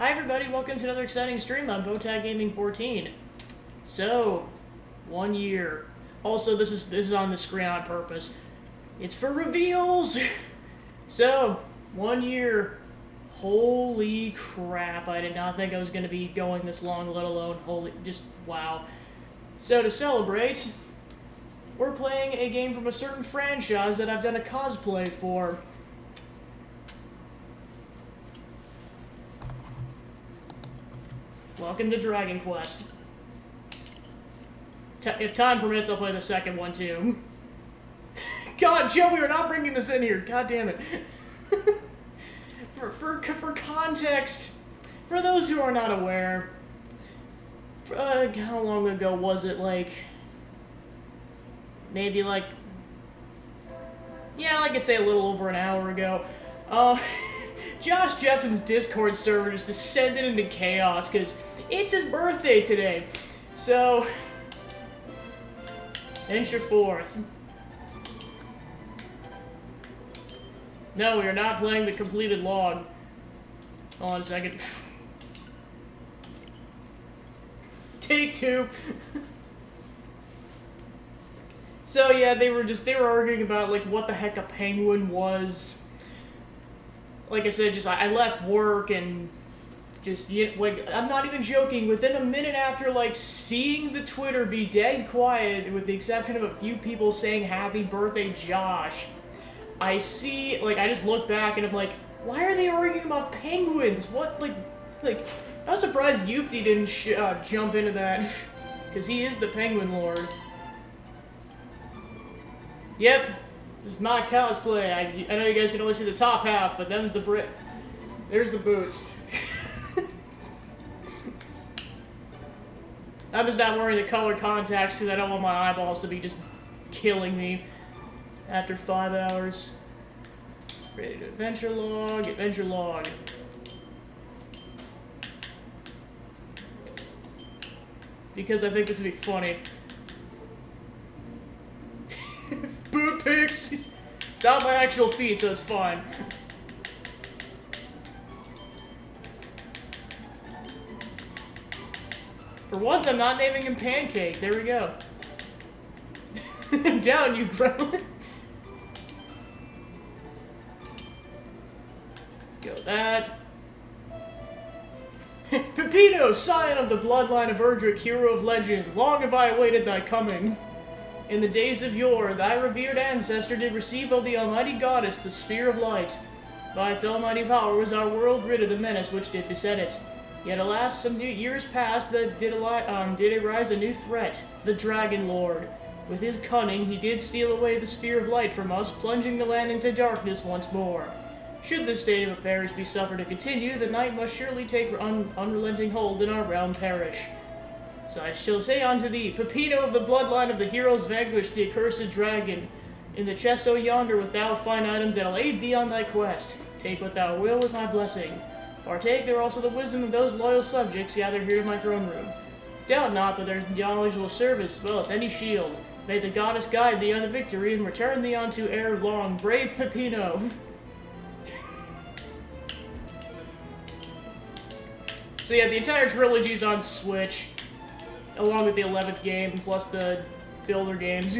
Hi everybody, welcome to another exciting stream on Bowtie Gaming 14. So, 1 year. Also, this is on the screen on purpose. It's for reveals! So, 1 year. Holy crap, I did not think I was going to be going this long, let alone just wow. So, to celebrate, we're playing a game from a certain franchise that I've done a cosplay for. Welcome to Dragon Quest. If time permits, I'll play the second one too. God, Joe, we are not bringing this in here. God damn it. For context, for those who are not aware, how long ago was it? Maybe yeah, I could say a little over an hour ago. Josh Jeffins' Discord server just descended into chaos because it's his birthday today. So, hence your 4th. No, we are not playing the completed log. Hold on a second. Take 2. So yeah, they were arguing about what the heck a penguin was. Like I said, I left work and I'm not even joking, within a minute after seeing the Twitter be dead quiet with the exception of a few people saying happy birthday Josh, I see, I just look back and I'm like, why are they arguing about penguins? What, I was surprised Yupti didn't jump into that, because he is the penguin lord. Yep. This is my cosplay. I know you guys can only see the top half, but there's the boots. I'm just not wearing the color contacts because I don't want my eyeballs to be just killing me after 5 hours. Ready to adventure log, adventure log. Because I think this would be funny. Boot pics! It's not my actual feet, so it's fine. For once, I'm not naming him Pancake. There we go. Down, you gremlin. Go that. Pepino, scion of the bloodline of Erdrick, hero of legend, long have I awaited thy coming. In the days of yore, thy revered ancestor did receive of the almighty goddess the spear of light. By its almighty power was our world rid of the menace which did beset it. Yet alas, some years past that did arise a new threat, the Dragon Lord. With his cunning, he did steal away the sphere of light from us, plunging the land into darkness once more. Should this state of affairs be suffered to continue, the night must surely take unrelenting hold and our realm perish. So I shall say unto thee, Pepino of the bloodline of the heroes vanquished the accursed dragon. In the chest so yonder with thou fine items that'll aid thee on thy quest. Take what thou will with my blessing. Partake there also the wisdom of those loyal subjects gathered here in my throne room. Doubt not but their knowledge will serve as well as any shield. May the goddess guide thee unto victory and return thee unto ere long, brave Pepino. So yeah, the entire trilogy's on Switch, along with the 11th game, plus the Builder games.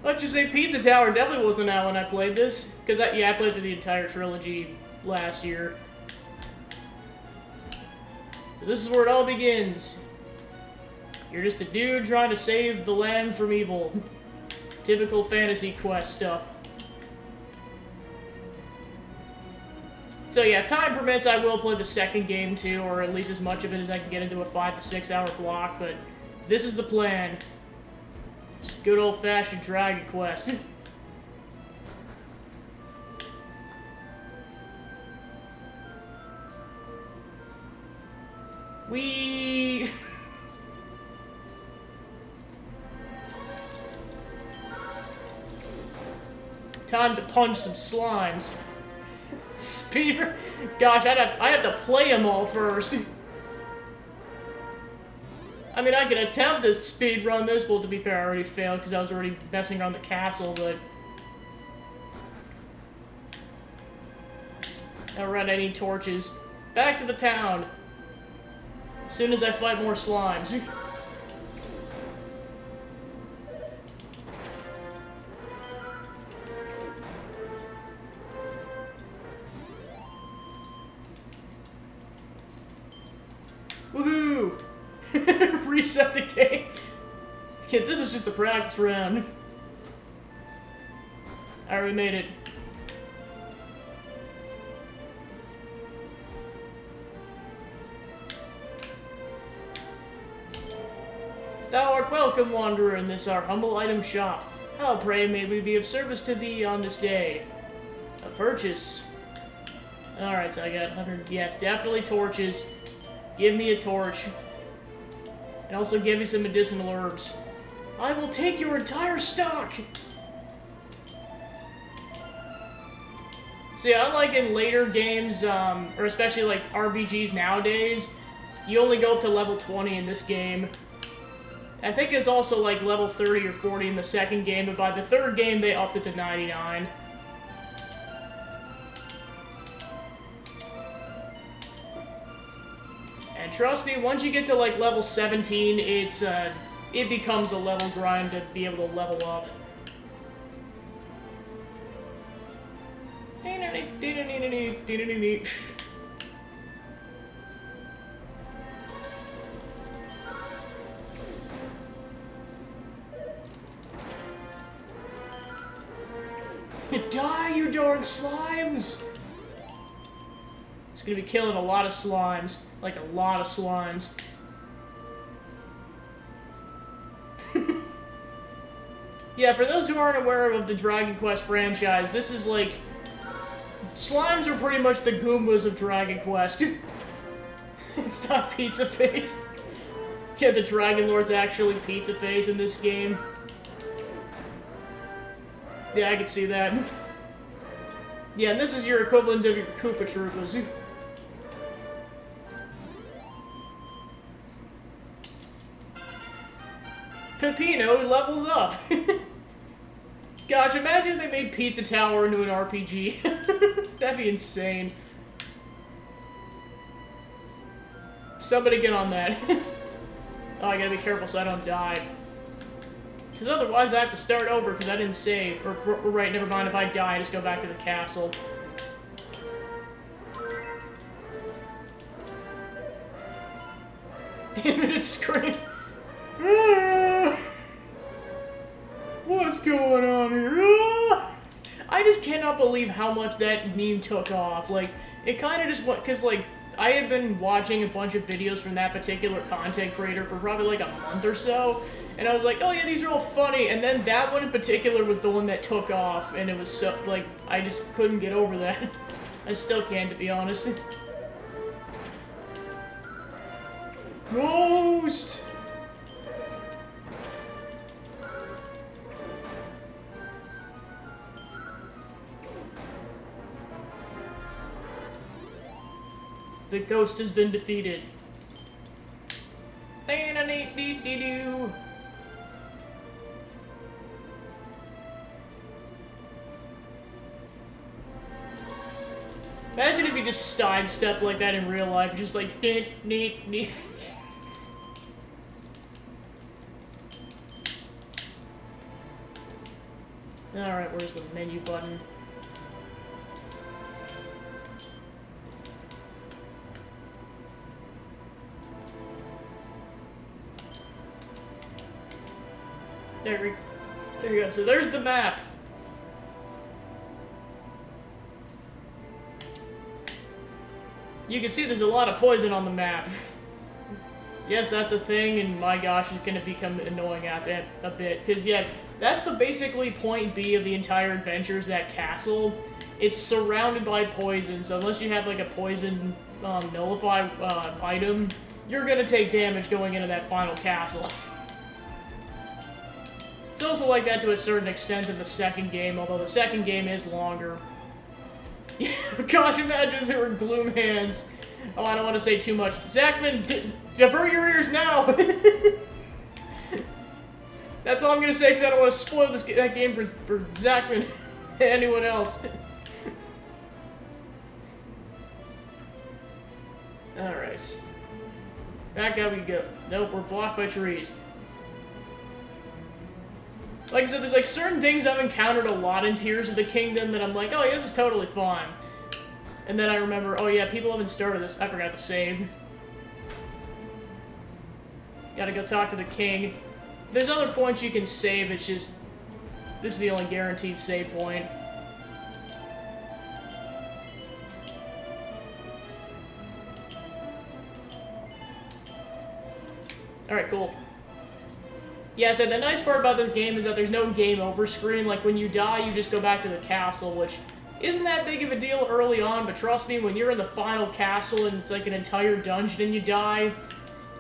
Let's just say Pizza Tower definitely wasn't out when I played this, because I played through the entire trilogy last year. So this is where it all begins. You're just a dude trying to save the land from evil. Typical fantasy quest stuff. So yeah, if time permits, I will play the second game too, or at least as much of it as I can get into a 5 to 6 hour block, but this is the plan. Just good old-fashioned Dragon Quest. We time to punch some slimes. Speeder? Gosh, I have to play them all first. I mean, I could attempt to speedrun this. Well, to be fair, I already failed because I was already messing around the castle, but Alright, I need torches. Back to the town. As soon as I fight more slimes. Woohoo! Reset the game. Yeah, this is just a practice round. Alright, we made it. Thou art welcome, wanderer, in this our humble item shop. How, pray, may we be of service to thee on this day? A purchase. Alright, so I got 100. Yes, definitely torches. Give me a torch. And also give me some medicinal herbs. I will take your entire stock! So yeah, unlike in later games, or especially like RPGs nowadays, you only go up to level 20 in this game. I think it's also like level 30 or 40 in the second game, but by the third game they upped it to 99. And trust me, once you get to like level 17, it becomes a level grind to be able to level up. Die, you darn slimes! It's gonna be killing a lot of slimes. Like, a lot of slimes. Yeah, for those who aren't aware of the Dragon Quest franchise, this is like... Slimes are pretty much the Goombas of Dragon Quest. It's not Pizza Face. Yeah, the Dragon Lord's actually Pizza Face in this game. Yeah, I can see that. Yeah, and this is your equivalent of your Koopa Troopas. Peppino levels up. Gosh, imagine if they made Pizza Tower into an RPG. That'd be insane. Somebody get on that. Oh, I gotta be careful so I don't die. Because otherwise I have to start over because I didn't save. Or, right, never mind, if I die, I just go back to the castle. Infinite scream. What's going on here? I just cannot believe how much that meme took off. Like, it kind of just went, because, like, I had been watching a bunch of videos from that particular content creator for probably, like, a month or so, and I was like, oh yeah, these are all funny, and then that one in particular was the one that took off, and it was so, like, I just couldn't get over that. I still can't, to be honest. Ghost! The ghost has been defeated. Imagine if you just sidestep like that in real life, just like neat. Alright, where's the menu button? There we go. So there's the map. You can see there's a lot of poison on the map. Yes, that's a thing, and my gosh, it's gonna become annoying after that a bit. Because, yeah, that's the basically point B of the entire adventure, is that castle. It's surrounded by poison, so unless you have, like, a poison nullify item, you're gonna take damage going into that final castle. It's also like that to a certain extent in the second game, although the second game is longer. Gosh, imagine if there were gloom hands. Oh, I don't want to say too much. Zachman, divert your ears now! That's all I'm going to say, because I don't want to spoil that game for Zachman and anyone else. Alright. Back up we go. Nope, we're blocked by trees. Like I said, there's like certain things I've encountered a lot in Tears of the Kingdom that I'm like, oh yeah, this is totally fine. And then I remember, oh yeah, people haven't started this. I forgot to save. Gotta go talk to the king. There's other points you can save, it's just... This is the only guaranteed save point. Alright, cool. Yeah, so the nice part about this game is that there's no game over screen. Like, when you die, you just go back to the castle, which isn't that big of a deal early on, but trust me, when you're in the final castle and it's like an entire dungeon and you die,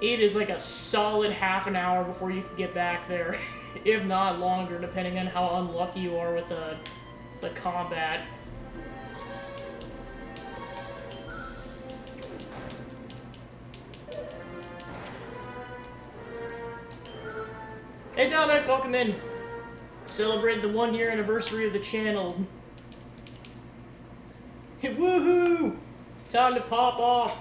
it is like a solid half an hour before you can get back there. If not longer, depending on how unlucky you are with the combat. Hey Dominic, welcome in. Celebrate the 1-year anniversary of the channel. Woohoo! Time to pop off.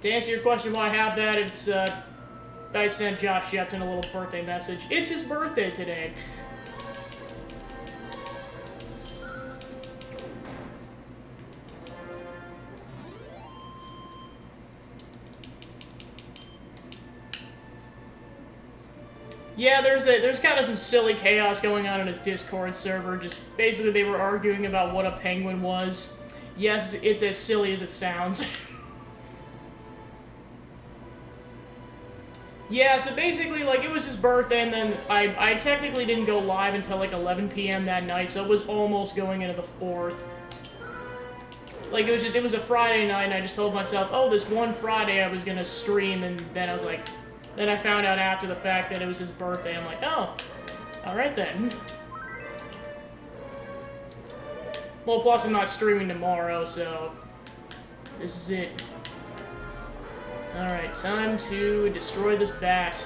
To answer your question why I have that, it's, I sent Josh Shepton a little birthday message. It's his birthday today. Yeah, there's kind of some silly chaos going on in his Discord server. Just basically they were arguing about what a penguin was. Yes, it's as silly as it sounds. Yeah, so basically, like, it was his birthday, and then I technically didn't go live until, like, 11 p.m. that night, so it was almost going into the 4th. Like, it was a Friday night, and I just told myself, oh, this one Friday I was gonna stream, and then I was like... Then I found out after the fact that it was his birthday. I'm like, oh, alright then. Well, plus I'm not streaming tomorrow, so this is it. Alright, time to destroy this bat.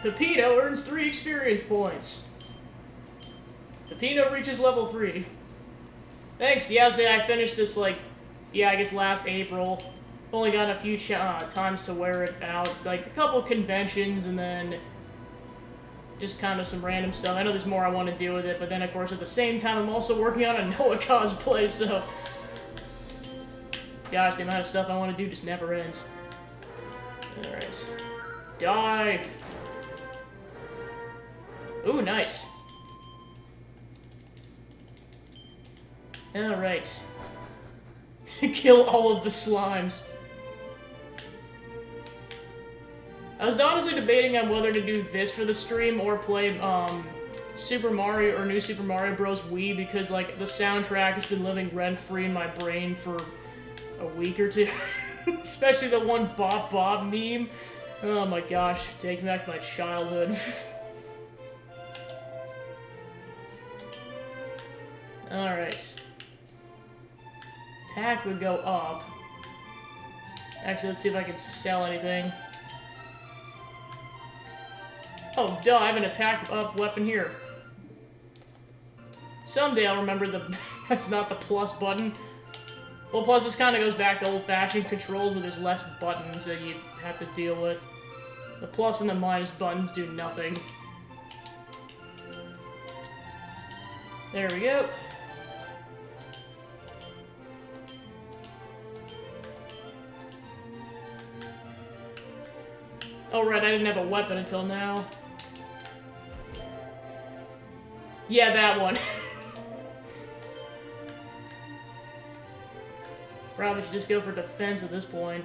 Pepino earns 3 experience points. Pepino reaches level 3. Thanks, yeah, so I finished this, like, yeah, I guess last April. Only got a few times to wear it out. Like, a couple conventions, and then just kind of some random stuff. I know there's more I want to do with it, but then, of course, at the same time, I'm also working on a Noah cosplay, so... Gosh, the amount of stuff I want to do just never ends. Alright. Die! Ooh, nice. Alright. Kill all of the slimes. I was honestly debating on whether to do this for the stream or play, Super Mario or New Super Mario Bros. Wii, because, like, the soundtrack has been living rent-free in my brain for a week or two. Especially the one Bop Bob meme. Oh my gosh, it takes me back to my childhood. Alright. Attack would go up. Actually, let's see if I can sell anything. Oh, duh, I have an attack up weapon here. Someday I'll remember that's not the plus button. Well, plus this kind of goes back to old-fashioned controls where there's less buttons that you have to deal with. The plus and the minus buttons do nothing. There we go. Oh, right, I didn't have a weapon until now. Yeah, that one. Probably should just go for defense at this point.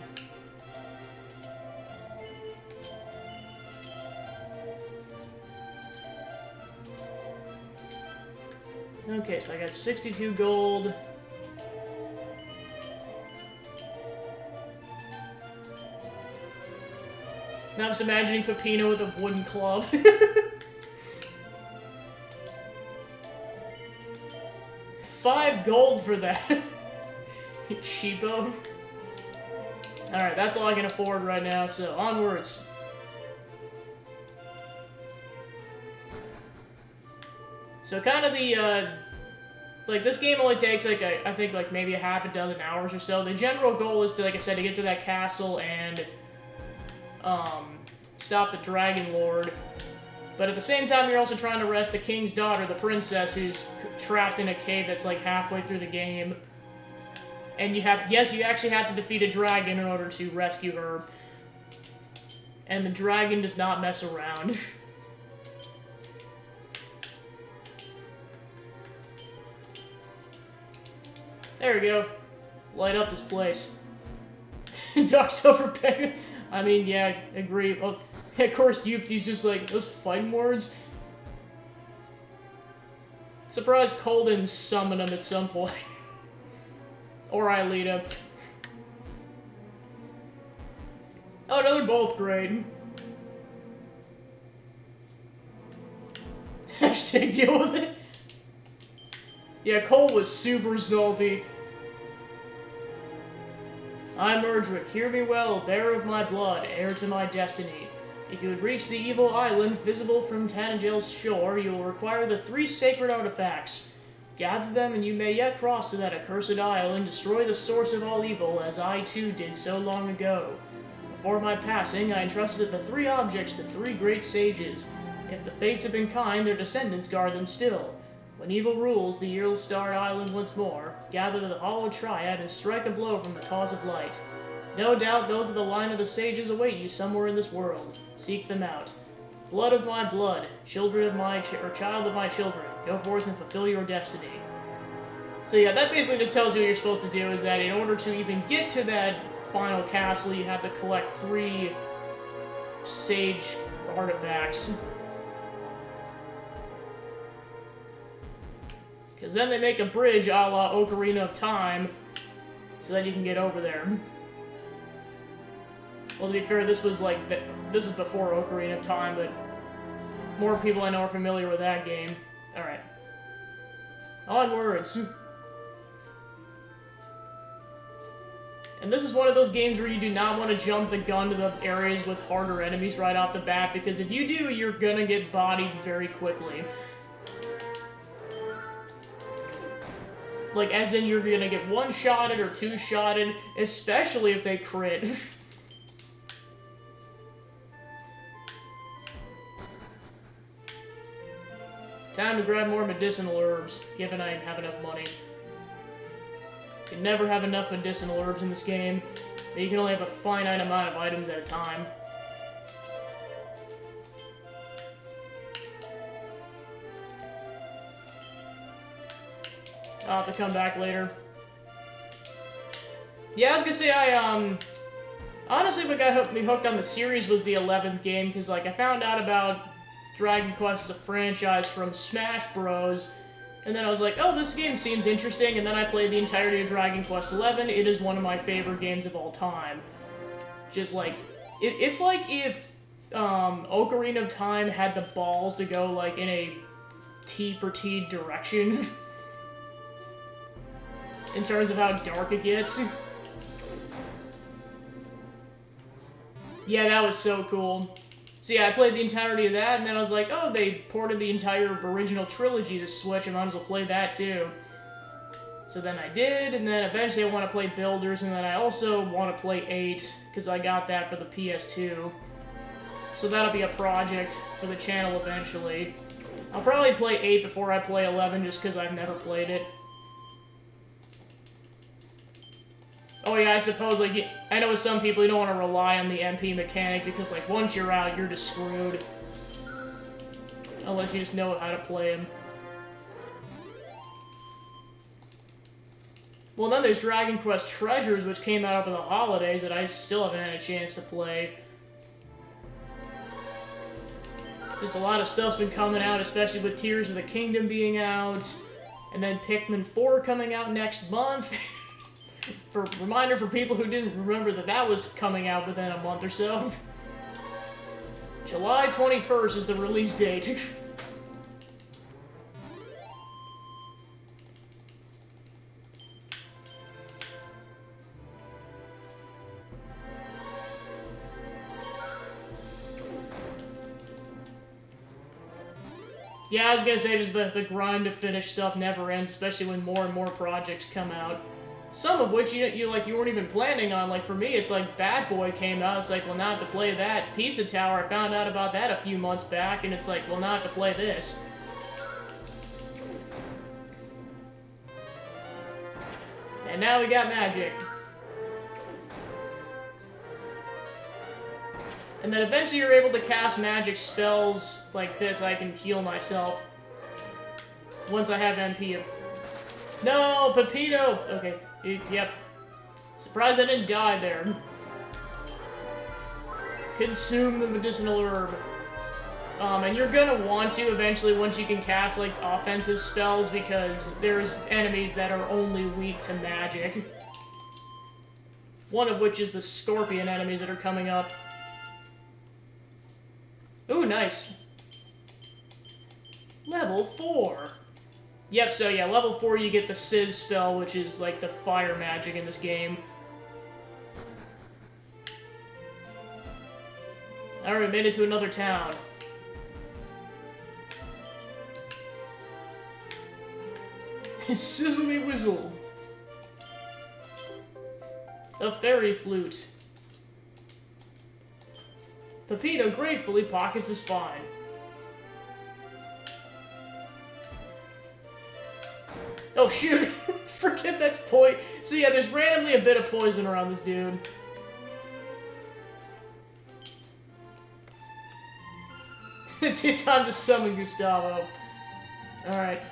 Okay, so I got 62 gold. Now I'm just imagining Peppino with a wooden club. $5 gold for that. Cheapo. Alright, that's all I can afford right now, so onwards. So kind of the, like, this game only takes, like, I think, like, maybe a half a dozen hours or so. The general goal is to, like I said, to get to that castle and, stop the Dragon Lord. But at the same time, you're also trying to rescue the king's daughter, the princess, who's trapped in a cave that's, like, halfway through the game. And you have, yes, you actually have to defeat a dragon in order to rescue her. And the dragon does not mess around. There we go. Light up this place. Ducks over penguin. I mean, yeah, agree. Well, of course, Yupti's just like, those fighting words. Surprised Cole didn't summon him at some point. Or Aelita. Oh, no, they're both great. Hashtag deal with it. Yeah, Cole was super salty. I'm Erdrick, hear me well, bearer of my blood, heir to my destiny. If you would reach the evil island visible from Tanagel's shore, you will require the 3 sacred artifacts. Gather them and you may yet cross to that accursed isle and destroy the source of all evil, as I too did so long ago. Before my passing, I entrusted the 3 objects to 3 great sages. If the fates have been kind, their descendants guard them still. When evil rules the Earl-starred island once more, gather the hollow triad and strike a blow from the cause of light. No doubt those of the line of the sages await you somewhere in this world. Seek them out. Blood of my blood, children of my child of my children, go forth and fulfill your destiny. So yeah, that basically just tells you what you're supposed to do, is that in order to even get to that final castle, you have to collect 3 sage artifacts. Because then they make a bridge a la Ocarina of Time, so that you can get over there. Well, to be fair, this was like, this was before Ocarina of Time, but more people I know are familiar with that game. Alright. Onwards. And this is one of those games where you do not want to jump the gun to the areas with harder enemies right off the bat, because if you do, you're gonna get bodied very quickly. Like, as in you're gonna get 1-shotted or 2-shotted, especially if they crit. Time to grab more medicinal herbs, given I have enough money. You can never have enough medicinal herbs in this game, but you can only have a finite amount of items at a time. I'll have to come back later. Yeah, I was gonna say, honestly, what got me hooked on the series was the 11th game, because, like, I found out about Dragon Quest as a franchise from Smash Bros. And then I was like, oh, this game seems interesting, and then I played the entirety of Dragon Quest XI. It is one of my favorite games of all time. Just like, it's like if Ocarina of Time had the balls to go, like, in a T for T direction. In terms of how dark it gets. Yeah, that was so cool. So yeah, I played the entirety of that, and then I was like, oh, they ported the entire original trilogy to Switch, I might as well play that too. So then I did, and then eventually I want to play Builders, and then I also want to play 8, because I got that for the PS2. So that'll be a project for the channel eventually. I'll probably play 8 before I play 11, just because I've never played it. Oh yeah, I suppose, like, I know with some people you don't want to rely on the MP mechanic, because, like, once you're out, you're just screwed. Unless you just know how to play them. Well, then there's Dragon Quest Treasures, which came out over the holidays that I still haven't had a chance to play. Just a lot of stuff's been coming out, especially with Tears of the Kingdom being out, and then Pikmin 4 coming out next month. For reminder for people who didn't remember that that was coming out within a month or so. July 21st is the release date. Yeah, I was gonna say, just the grind to finish stuff never ends, especially when more and more projects come out. Some of which you weren't even planning on. Like, for me, it's like Bad Boy came out, it's like, well, now I have to play that. Pizza Tower, I found out about that a few months back, and it's like, well, now I have to play this. And now we got magic. And then eventually you're able to cast magic spells like this. I can heal myself. Once I have MP. No, Pepito! Okay, yep. Surprised I didn't die there. Consume the medicinal herb. And you're gonna want to eventually once you can cast, like, offensive spells, because there's enemies that are only weak to magic. One of which is the scorpion enemies that are coming up. Ooh, nice. Level 4. Yep, so yeah, level 4 you get the Sizz spell, which is like the fire magic in this game. Alright, we made it to another town. Sizzle me whizzle. A fairy flute. Pepito gratefully pockets his fine. Oh shoot! Forget that's poison. So yeah, there's randomly a bit of poison around this dude. It's time to summon Gustavo. Alright.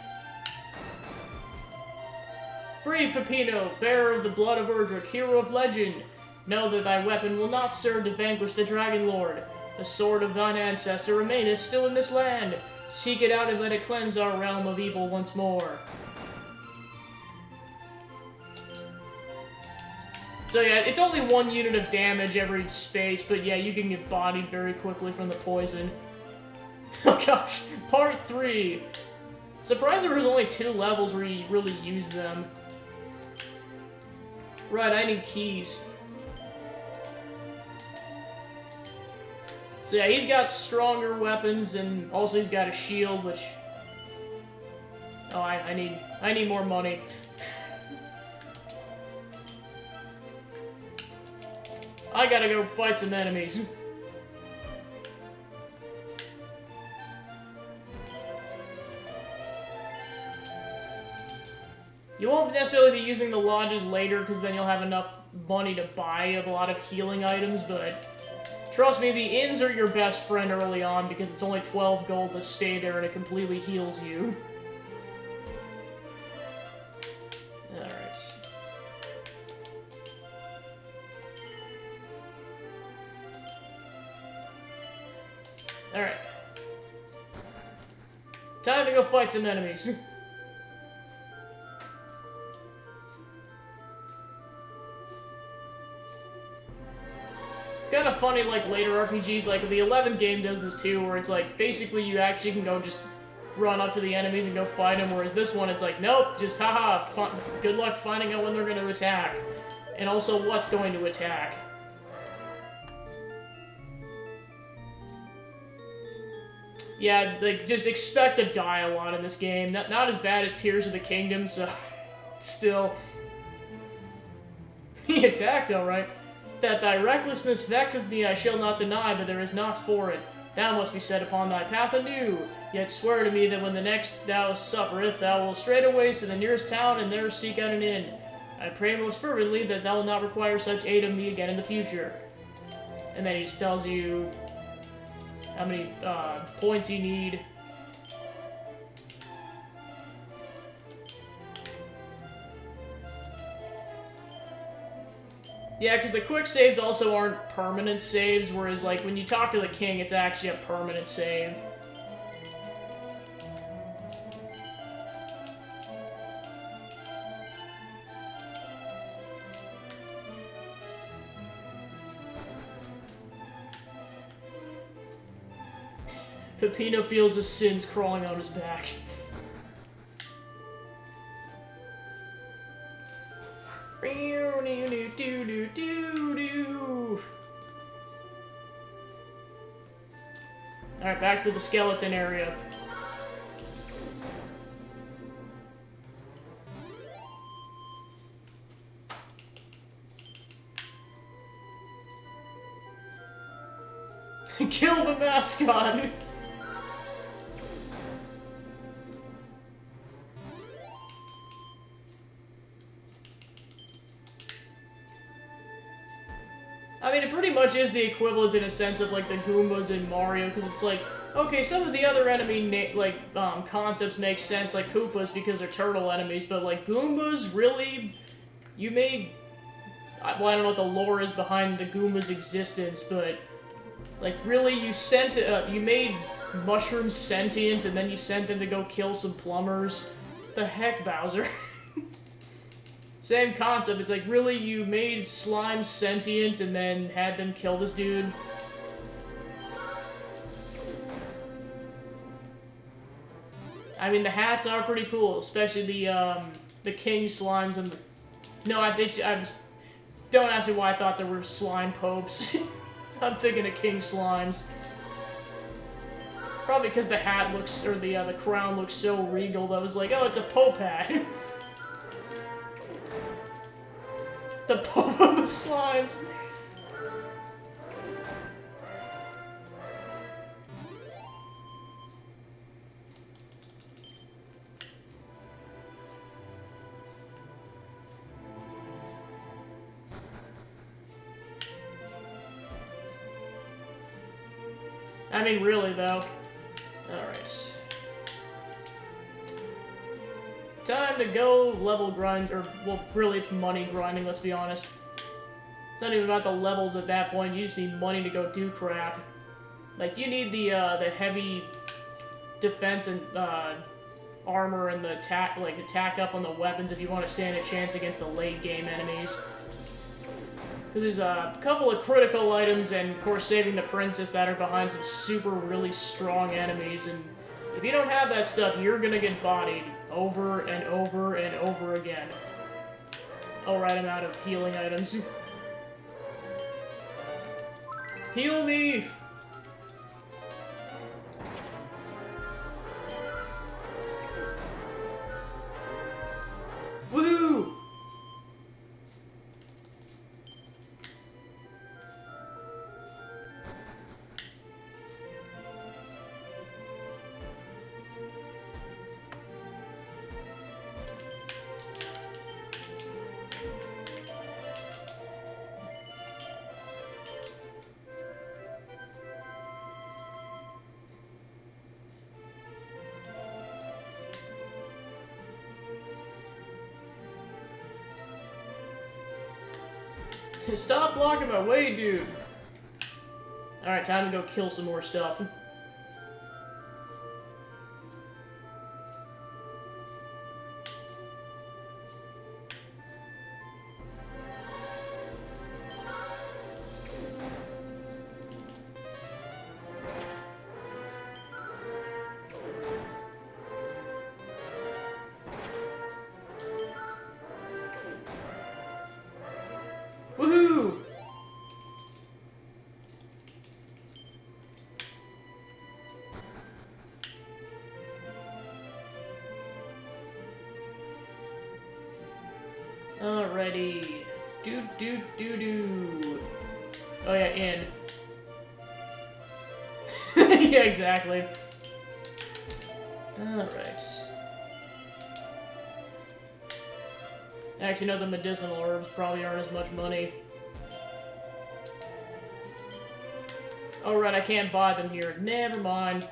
Free Pepino, bearer of the blood of Erdrick, hero of legend. Know that thy weapon will not serve to vanquish the Dragon Lord. The sword of thine ancestor remaineth still in this land. Seek it out and let it cleanse our realm of evil once more. So yeah, it's only 1 unit of damage every space, but yeah, you can get bodied very quickly from the poison. Oh gosh, part 3. Surprised there was only 2 levels where you really use them. Right, I need keys. So yeah, he's got stronger weapons, and also he's got a shield, which... Oh, I need more money. I gotta go fight some enemies. You won't necessarily be using the lodges later, because then you'll have enough money to buy a lot of healing items, but... Trust me, the inns are your best friend early on, because it's only 12 gold to stay there, and it completely heals you. Alright. Alright. Time to go fight some enemies. It's kind of funny, like, later RPGs, like, the 11th game does this too, where it's like, basically you actually can go just run up to the enemies and go fight them, whereas this one, it's like, nope, just haha, good luck finding out when they're going to attack. And also what's going to attack. Yeah, like, just expect to die a lot in this game. Not as bad as Tears of the Kingdom, so... Still. He attacked, alright. That thy recklessness vexeth me I shall not deny, but there is not for it. Thou must be set upon thy path anew. Yet swear to me that when the next thou suffereth, thou wilt straightway to the nearest town, and there seek out an inn. I pray most fervently that thou wilt not require such aid of me again in the future. And then he just tells you how many points you need. Yeah, because the quick saves also aren't permanent saves, whereas, like, when you talk to the king, it's actually a permanent save. Pepino feels his sins crawling out his back. Alright, back to the skeleton area. Kill the mascot! I mean, it pretty much is the equivalent in a sense of, like, the Goombas in Mario, because it's like, okay, some of the other enemy, concepts make sense, like Koopas, because they're turtle enemies, but, like, Goombas, really? You made... Well, I don't know what the lore is behind the Goomba's existence, but... Like, really, you made mushrooms sentient, and then you sent them to go kill some plumbers? The heck, Bowser? Same concept, it's like, really, you made slime sentient and then had them kill this dude? I mean, the hats are pretty cool, especially the king slimes and the... No, don't ask me why I thought there were slime popes. I'm thinking of king slimes. Probably because the hat looks, or the crown looks so regal that I was like, oh, it's a pope hat. The Pope of the Slimes! I mean, really, though. Alright. Time to go level grind, or, well, really it's money grinding, let's be honest. It's not even about the levels at that point, you just need money to go do crap. Like, you need the heavy defense and, armor and the attack up on the weapons if you want to stand a chance against the late game enemies. Because there's a couple of critical items and, of course, saving the princess that are behind some super, really strong enemies, and if you don't have that stuff, you're gonna get bodied over and over and over again. Alright, I'm out of healing items. Heal me! Woohoo! Stop blocking my way, dude! Alright, time to go kill some more stuff. Woohoo! Alrighty. Do. Oh yeah, in. Yeah, exactly. Alright. Actually, no, the medicinal herbs probably aren't as much money. Oh, right, I can't buy them here. Never mind.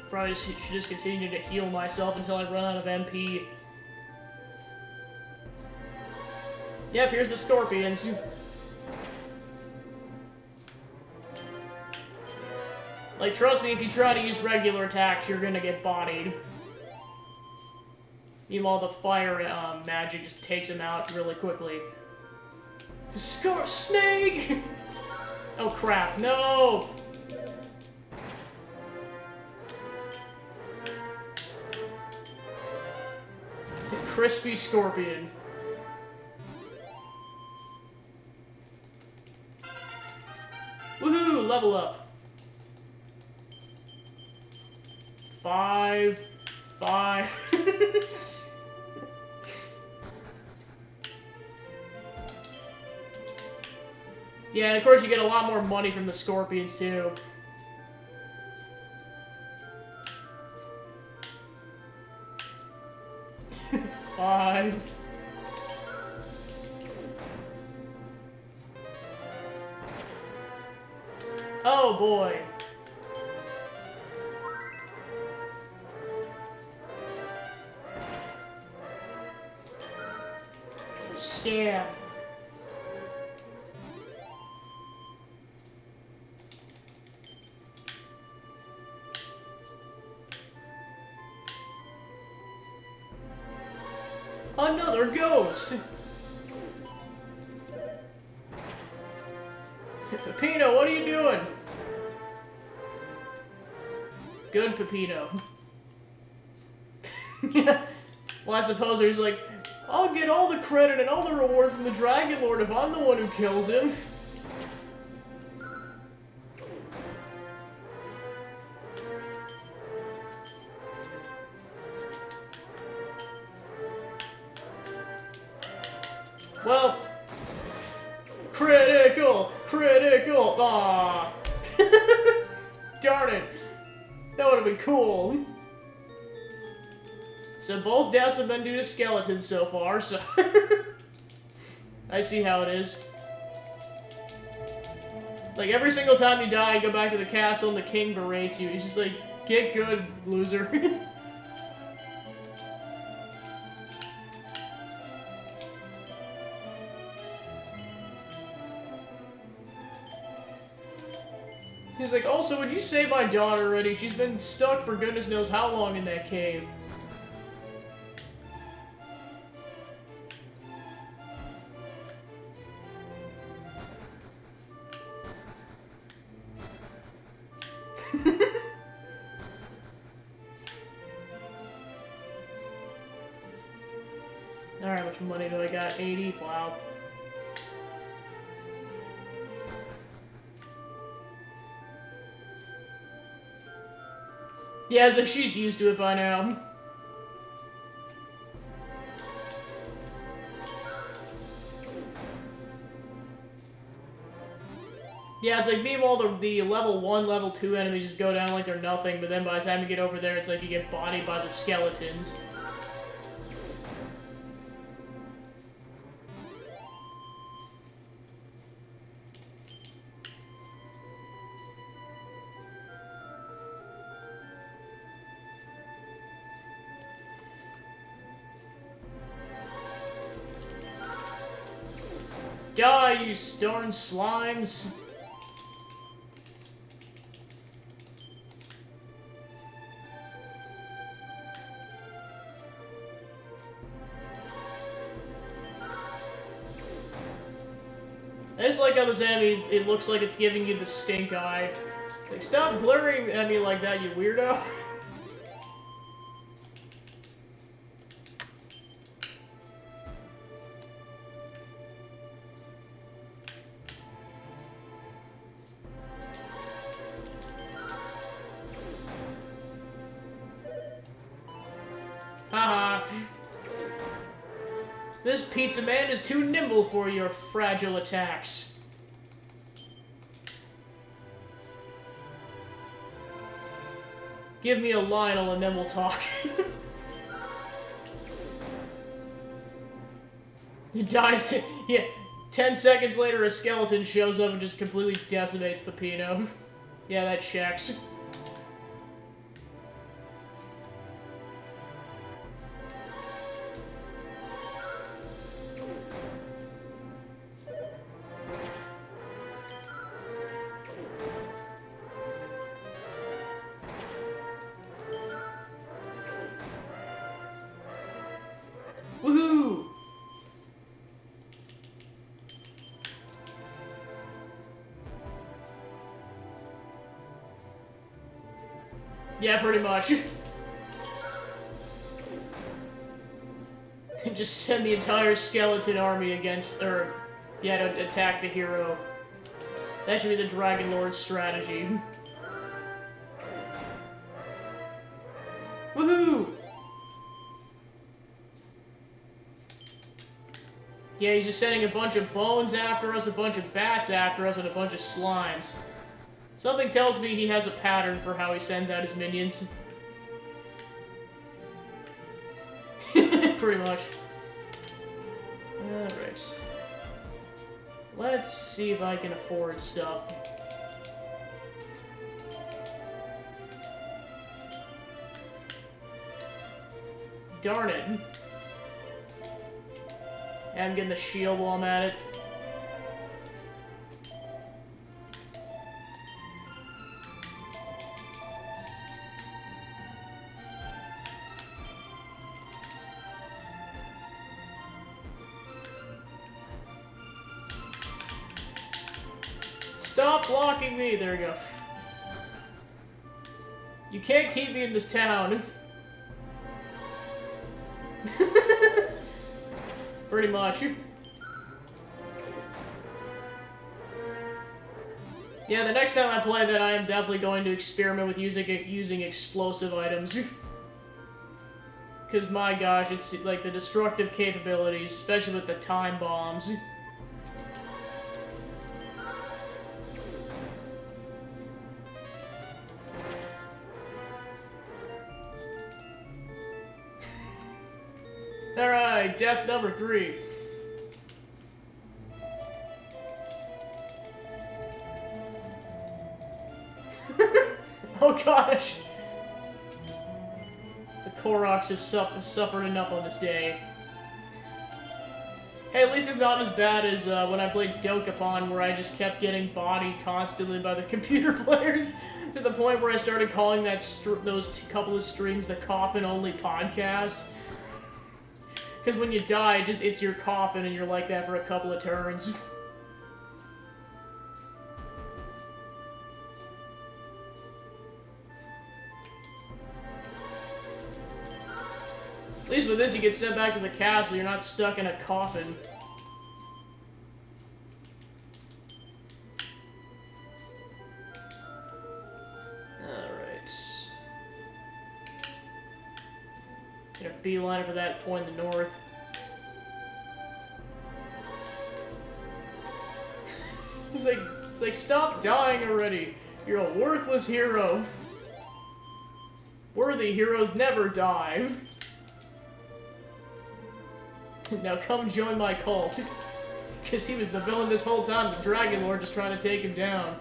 Probably should just continue to heal myself until I run out of MP. Yep, here's the scorpions. Like, trust me, if you try to use regular attacks, you're gonna get bodied. Meanwhile, the fire magic just takes him out really quickly. Snake! Oh crap, no! Crispy scorpion. Woohoo! Level up. 5, 5. Yeah, and of course you get a lot more money from the scorpions, too. Five. Oh boy. Scam. Another ghost! Peppino, what are you doing? Good, Peppino. Well, I suppose he's like, I'll get all the credit and all the reward from the Dragon Lord if I'm the one who kills him. Well, critical! Aww. Darn it. That would have been cool. So both deaths have been due to skeletons so far, so... I see how it is. Like, every single time you die, you go back to the castle and the king berates you. He's just like, get good, loser. He's like, also, would you save my daughter already? She's been stuck for goodness knows how long in that cave. Alright, how much money do I got? 80? Wow. Yeah, so she's used to it by now. Yeah, it's like, meanwhile, the level 1, level 2 enemies just go down like they're nothing, but then by the time you get over there, it's like you get bodied by the skeletons. Die, you darn slimes! I just like how this enemy, it looks like it's giving you the stink eye. Like, stop blurring at me like that, you weirdo. Haha. This pizza man is too nimble for your fragile attacks. Give me a Lionel and then we'll talk. He dies to... Yeah, 10 seconds later a skeleton shows up and just completely decimates Peppino. Yeah, that checks. Woohoo! Yeah, pretty much. Just send the entire skeleton army against, or, yeah, to attack the hero. That should be the Dragon Lord's strategy. Yeah, he's just sending a bunch of bones after us, a bunch of bats after us, and a bunch of slimes. Something tells me he has a pattern for how he sends out his minions. Pretty much. Alright. Let's see if I can afford stuff. Darn it. I'm getting the shield while I'm at it. Stop blocking me! There we go. You can't keep me in this town. Pretty much. Yeah, the next time I play that, I am definitely going to experiment with using explosive items. Because, my gosh, it's like the destructive capabilities, especially with the time bombs. Alright, death number 3. Oh gosh! The Koroks have suffered enough on this day. Hey, at least it's not as bad as when I played Dokapon, where I just kept getting bodied constantly by the computer players, to the point where I started calling those couple of streams the Coffin-Only Podcast. Because when you die, it's your coffin, and you're like that for a couple of turns. At least with this, you get sent back to the castle, you're not stuck in a coffin. Alright. Get a beeline for that point in the north. It's like, stop dying already. You're a worthless hero. Worthy heroes never die. Now come join my cult. Because he was the villain this whole time, the Dragon Lord just trying to take him down.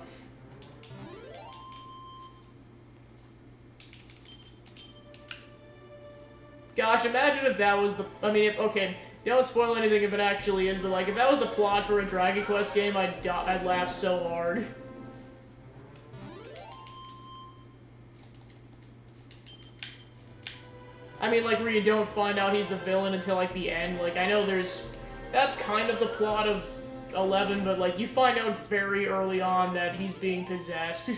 Gosh, imagine if that was the... I mean, okay, don't spoil anything if it actually is, but like, if that was the plot for a Dragon Quest game, I'd laugh so hard. I mean, like, where you don't find out he's the villain until, like, the end. Like, I know that's kind of the plot of 11, but, like, you find out very early on that he's being possessed.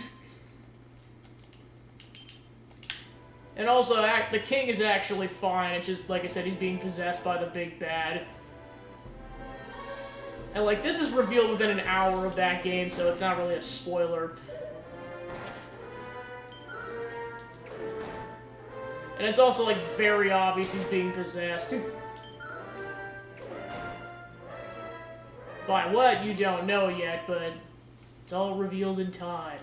And also, the king is actually fine. It's just, like I said, he's being possessed by the big bad. And, like, this is revealed within an hour of that game, so it's not really a spoiler. And it's also, like, very obvious he's being possessed. By what, you don't know yet, but it's all revealed in time.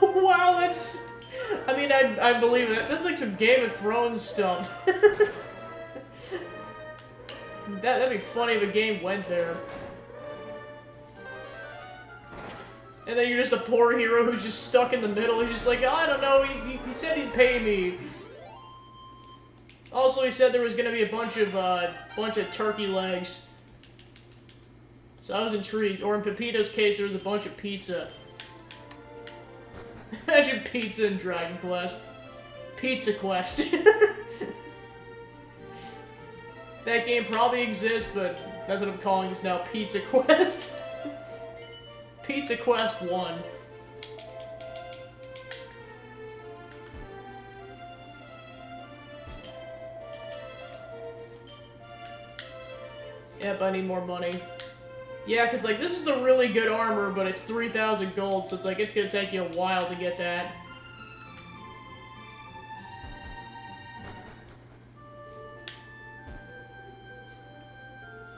Wow, that's... I mean, I believe it. That's like some Game of Thrones stuff. That'd be funny if a game went there. And then you're just a poor hero who's just stuck in the middle. He's just like, oh, I don't know, he said he'd pay me. Also, he said there was gonna be a bunch of turkey legs. So I was intrigued. Or in Pepito's case, there was a bunch of pizza. Imagine pizza in Dragon Quest. Pizza Quest. That game probably exists, but that's what I'm calling this now, Pizza Quest. Pizza Quest 1. Yep, I need more money. Yeah, because, like, this is the really good armor, but it's 3,000 gold, so it's like, it's gonna take you a while to get that.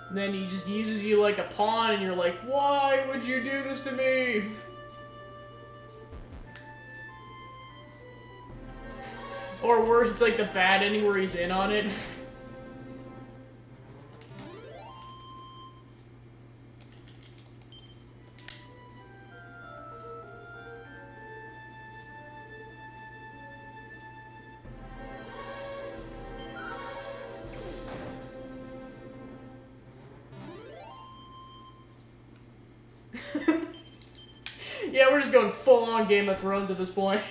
And then he just uses you like a pawn, and you're like, why would you do this to me? Or worse, it's like the bad ending where he's in on it. Yeah, we're just going full-on Game of Thrones at this point.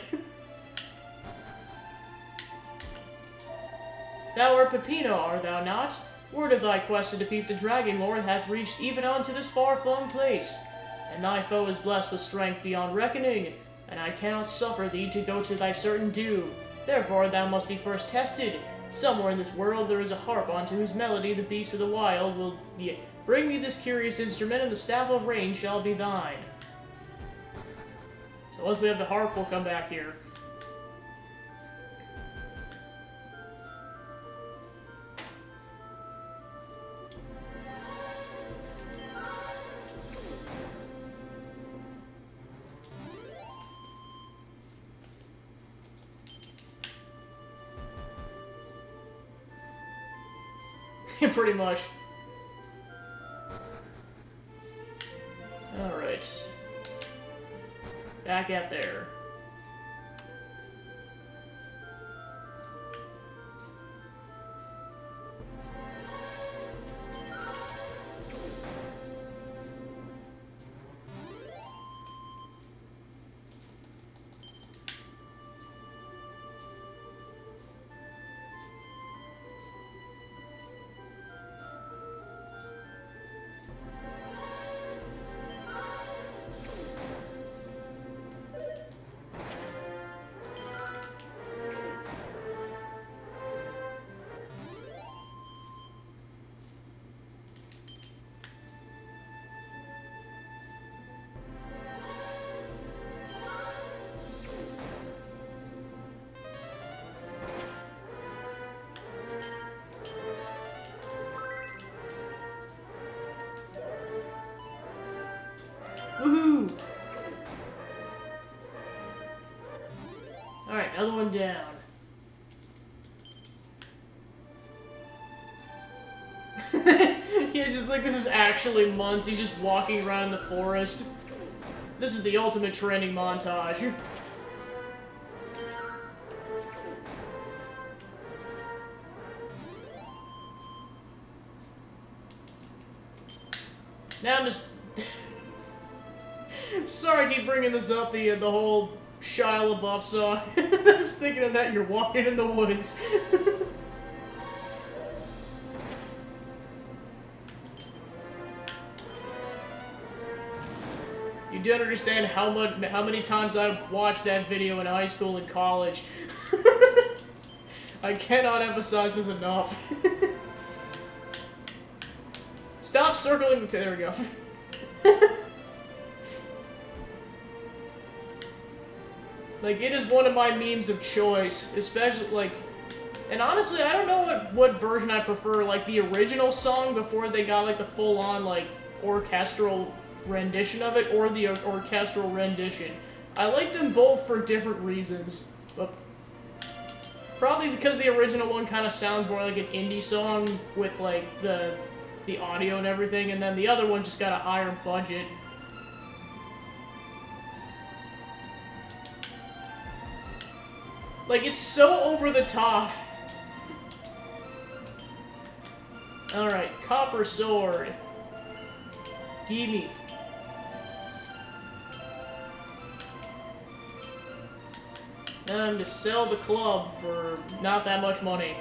Thou art Peppino, art thou not? Word of thy quest to defeat the Dragon Lord hath reached even unto this far-flung place. And thy foe is blessed with strength beyond reckoning, and I cannot suffer thee to go to thy certain doom. Therefore thou must be first tested. Somewhere in this world there is a harp unto whose melody the beasts of the wild will be. Bring me this curious instrument, and the staff of rain shall be thine. So once we have the harp, we'll come back here. Pretty much. Alright. Back at there. Woohoo! Alright, another one down. Yeah, just like this is actually months. He's just walking around in the forest. This is the ultimate training montage. Now I'm just... Sorry I keep bringing this up, the whole Shia LaBeouf song. I was thinking of that, you're walking in the woods. You don't understand how many times I've watched that video in high school and college. I cannot emphasize this enough. Stop circling the... There we go. Like, it is one of my memes of choice, especially, like... And honestly, I don't know what version I prefer, like, the original song before they got, like, the full-on, like, orchestral rendition of it, or the orchestral rendition. I like them both for different reasons, but... Probably because the original one kind of sounds more like an indie song with, like, the audio and everything, and then the other one just got a higher budget. Like, it's so over the top. Alright, copper sword. Gimme. Time to sell the club for not that much money.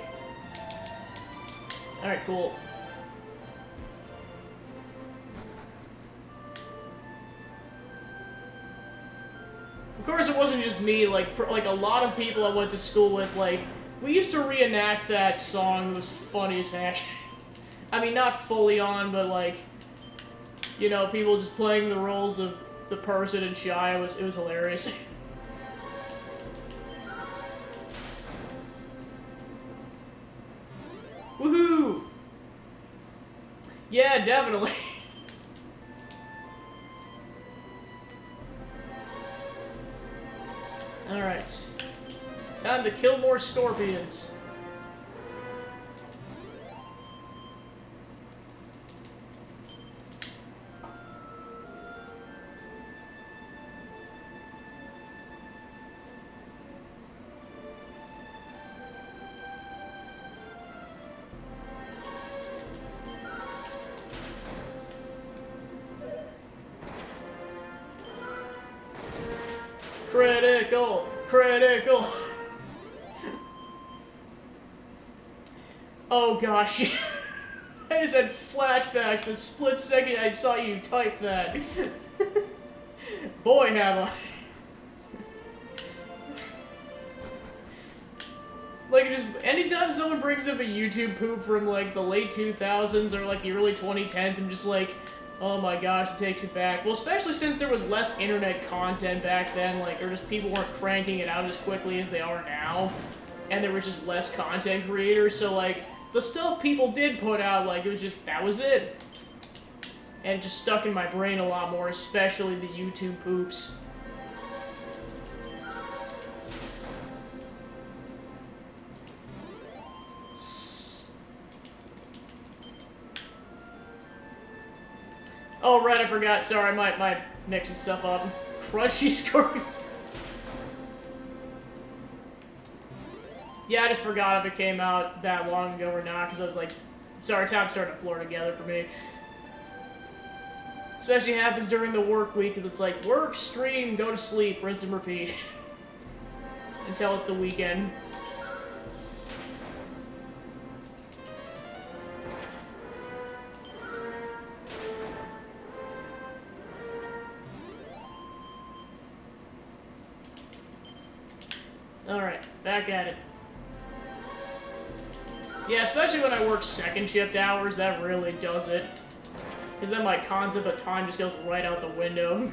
Alright, cool. Of course, it wasn't just me, like a lot of people I went to school with, like, we used to reenact that song. It was funny as heck. I mean, not fully on, but like, you know, people just playing the roles of the person and Shy. It was hilarious. Woohoo! Yeah, definitely. Alright. Time to kill more scorpions. Critical! Critical! Oh gosh. I just had flashbacks the split second I saw you type that. Boy, have I. Like, just, anytime someone brings up a YouTube poop from, like, the late 2000s or, like, the early 2010s, I'm just like, oh my gosh, it takes me back. Well, especially since there was less internet content back then, like, or just people weren't cranking it out as quickly as they are now. And there was just less content creators, so, like, the stuff people did put out, like, it was just, that was it. And it just stuck in my brain a lot more, especially the YouTube poops. Oh, right, I forgot. Sorry, my mixing stuff up. Crunchy Scorpion. Yeah, I just forgot if it came out that long ago or not, because I was like, sorry, time's starting to blur together for me. Especially happens during the work week, because it's like, work, stream, go to sleep, rinse and repeat. Until it's the weekend. Alright, back at it. Yeah, especially when I work second shift hours, that really does it. Because then my concept of time just goes right out the window.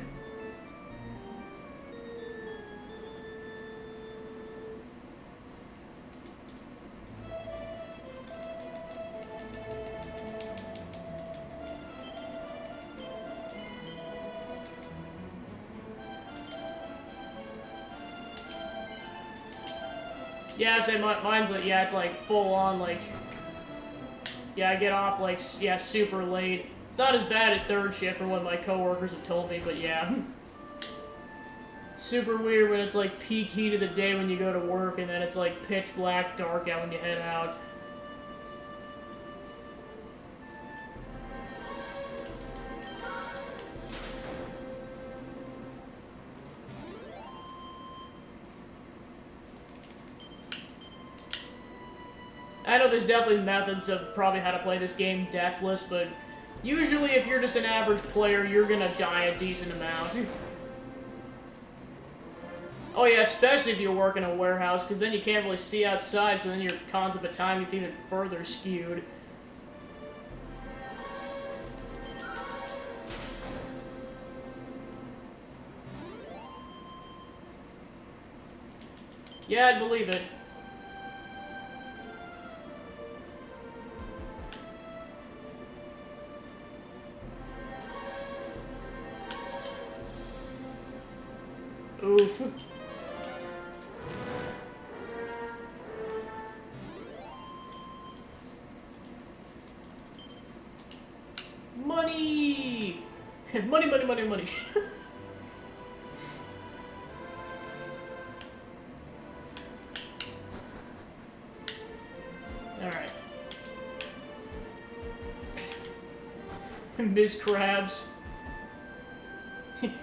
Yeah, I say mine's like, yeah, it's like full on, like, yeah, I get off, like, yeah, super late. It's not as bad as third shift from what my coworkers have told me, but yeah. It's super weird when it's like peak heat of the day when you go to work, and then it's like pitch black, dark out when you head out. I know there's definitely methods of probably how to play this game deathless, but usually if you're just an average player, you're gonna die a decent amount. Oh yeah, especially if you work in a warehouse, because then you can't really see outside, so then your concept of time gets even further skewed. Yeah, I'd believe it. Oof. Money! Money, money, money, money. Alright. Miss Krabs.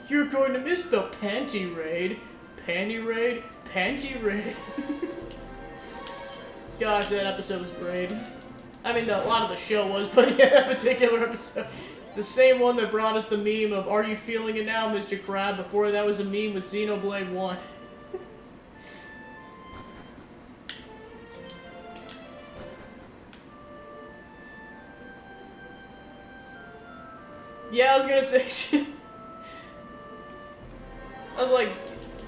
You're going to miss the panty raid. Panty raid? Panty raid. Gosh, that episode was great. I mean, a lot of the show was, but yeah, that particular episode. It's the same one that brought us the meme of, "Are you feeling it now, Mr. Crab?" Before that was a meme with Xenoblade 1. Yeah, I was gonna say. I was like,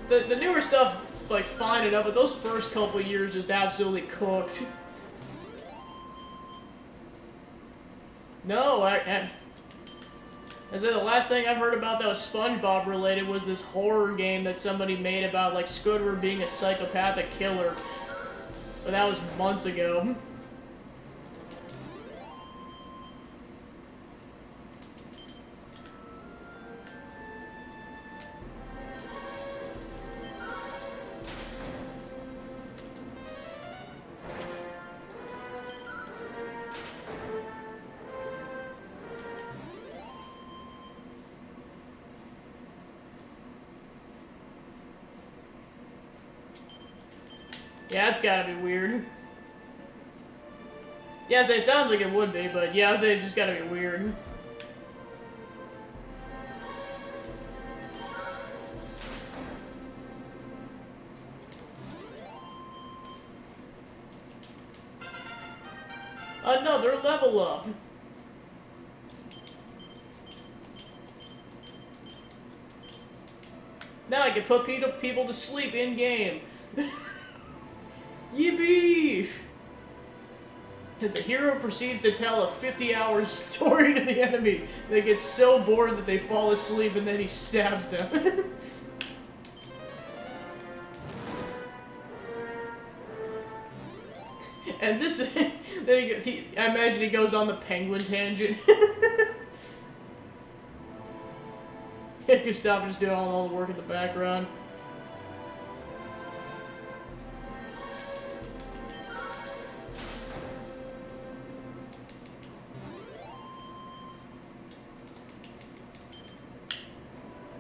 the newer stuff's like fine enough, but those first couple years just absolutely cooked. No, I said the last thing I've heard about that was SpongeBob related was this horror game that somebody made about like Squidward being a psychopathic killer. But that was months ago. Yeah, it's gotta be weird. Yes, it sounds like it would be, but yeah, it's just gotta be weird. Another level up. Now I can put people to sleep in-game. Yippee! The hero proceeds to tell a 50-hour story to the enemy. They get so bored that they fall asleep and then he stabs them. And this... then I imagine he goes on the penguin tangent. Gustav just doing all the work in the background.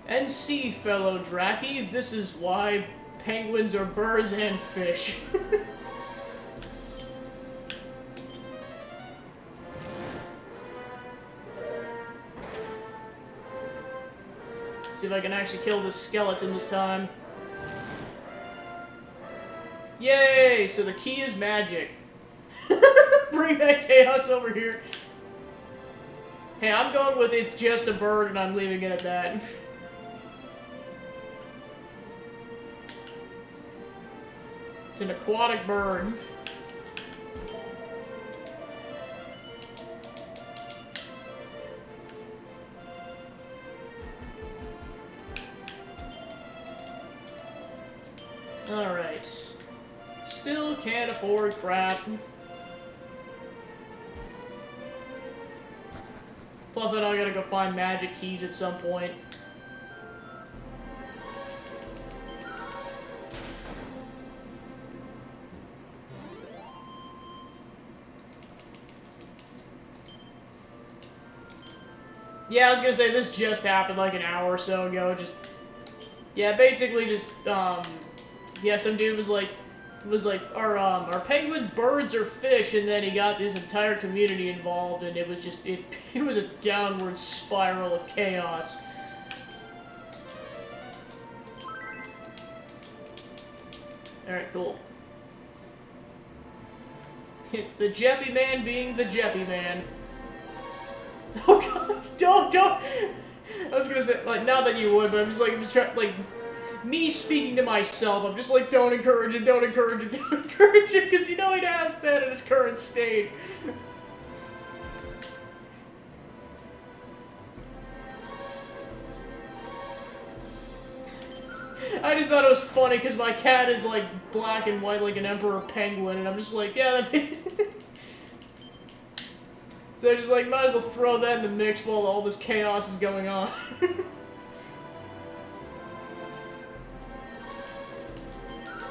And see, fellow Draki, this is why penguins are birds and fish. See if I can actually kill this skeleton this time. Yay! So the key is magic. Bring that chaos over here. Hey, I'm going with it's just a bird and I'm leaving it at that. It's an aquatic bird. Alright. Still can't afford crap. Plus I know I gotta go find magic keys at some point. Yeah, I was gonna say, this just happened like an hour or so ago, yeah, basically just, yeah, some dude was like, are penguins birds or fish? And then he got this entire community involved, and it was just, it was a downward spiral of chaos. Alright, cool. The Jeppy Man being the Jeppy Man. Oh god, don't! I was gonna say, like, not that you would, but I'm just trying, like, me speaking to myself, I'm just like, don't encourage it, don't encourage it, don't encourage it, because you know he'd ask that in his current state. I just thought it was funny, because my cat is, like, black and white like an emperor penguin, and I'm just like, yeah, that'd be... So I just like, might as well throw that in the mix while all this chaos is going on. I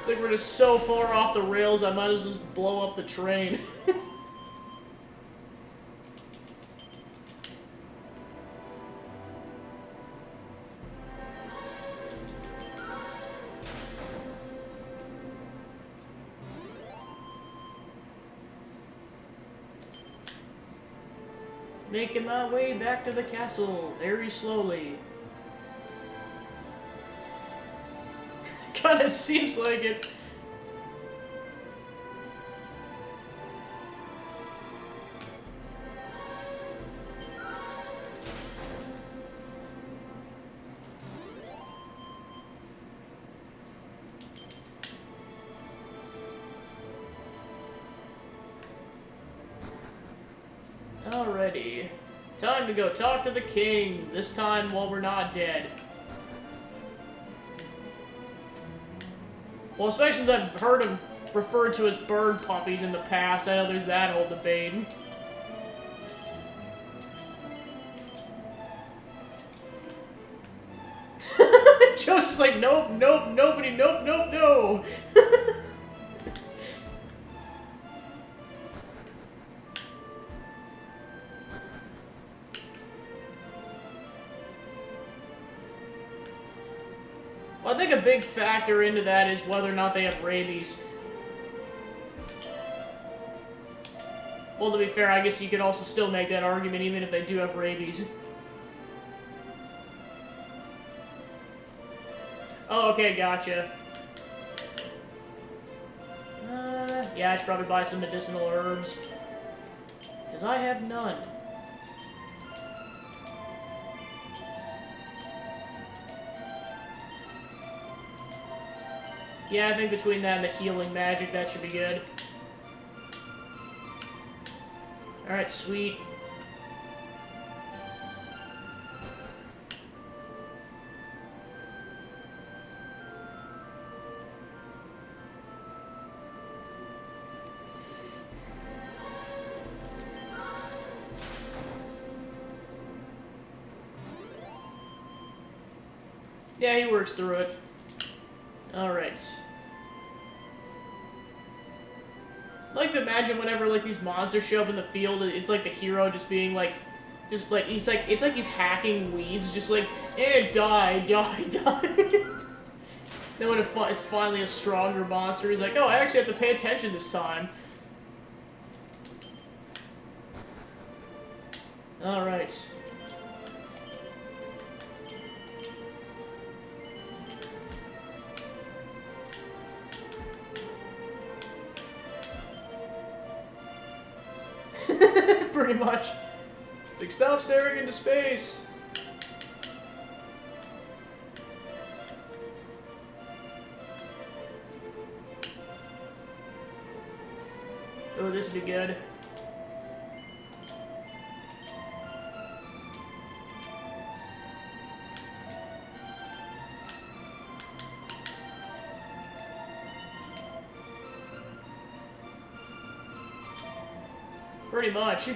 think we're just so far off the rails, I might as well just blow up the train. Making my way back to the castle, very slowly. Kinda seems like it. Alrighty. Time to go talk to the king, this time while we're not dead. Well, especially since I've heard him referred to as bird puppies in the past, I know there's that whole debate. Joe's just like, nope, nope, nobody, nope, nope, no. Well, I think a big factor into that is whether or not they have rabies. Well, to be fair, I guess you could also still make that argument even if they do have rabies. Oh, okay, gotcha. Yeah, I should probably buy some medicinal herbs. Because I have none. Yeah, I think between that and the healing magic, that should be good. Alright, sweet. Yeah, he works through it. Alright. I like to imagine whenever, like, these monsters show up in the field, it's like the hero just being, like, it's like he's hacking weeds, just like, die, die, die. Then when it's finally a stronger monster, he's like, oh, I actually have to pay attention this time. Alright. Pretty much. It's like, stop staring into space! Oh, this would be good. Pretty much.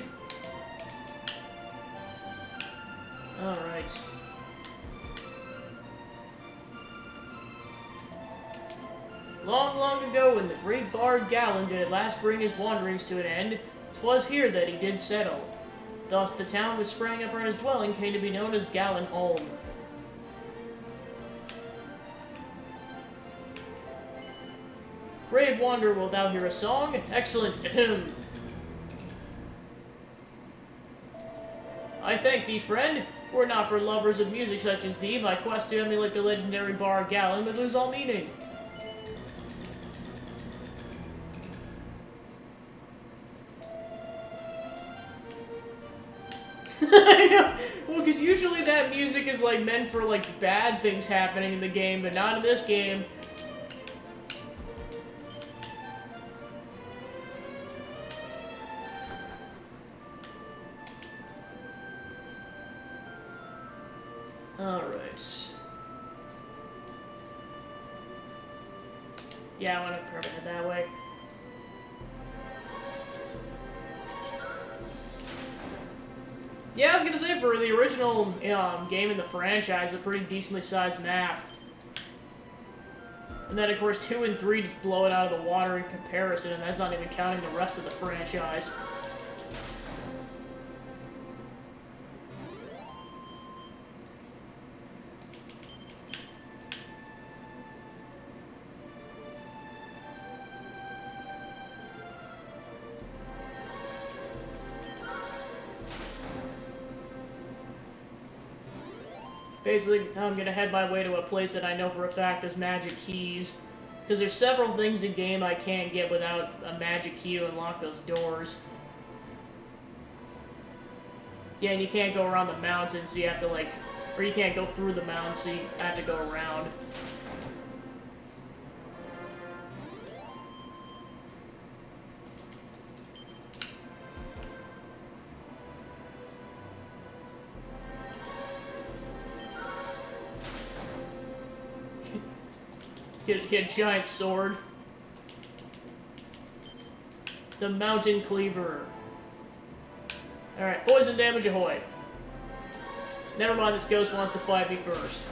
Alright. Long, long ago, when the great bard Galen did at last bring his wanderings to an end, 'twas here that he did settle. Thus the town which sprang up around his dwelling came to be known as Galen Holm. Brave wanderer, wilt thou hear a song? Excellent. Ahem. I thank thee, friend. Were it not for lovers of music such as thee, my quest to emulate the legendary bard Galen would lose all meaning. I know. Well, because usually that music is, like, meant for, like, bad things happening in the game, but not in this game. Alright. Yeah, I want to permit it that way. Yeah, I was gonna say, for the original game in the franchise, a pretty decently sized map. And then, of course, 2 and 3 just blow it out of the water in comparison, and that's not even counting the rest of the franchise. Basically, I'm gonna head my way to a place that I know for a fact has magic keys. Because there's several things in game I can't get without a magic key to unlock those doors. Yeah, and you can't go around the mountain, so you have to, like... Or you can't go through the mountain, so you have to go around. Get a giant sword. The Mountain Cleaver. Alright, poison damage ahoy. Never mind, this ghost wants to fight me first.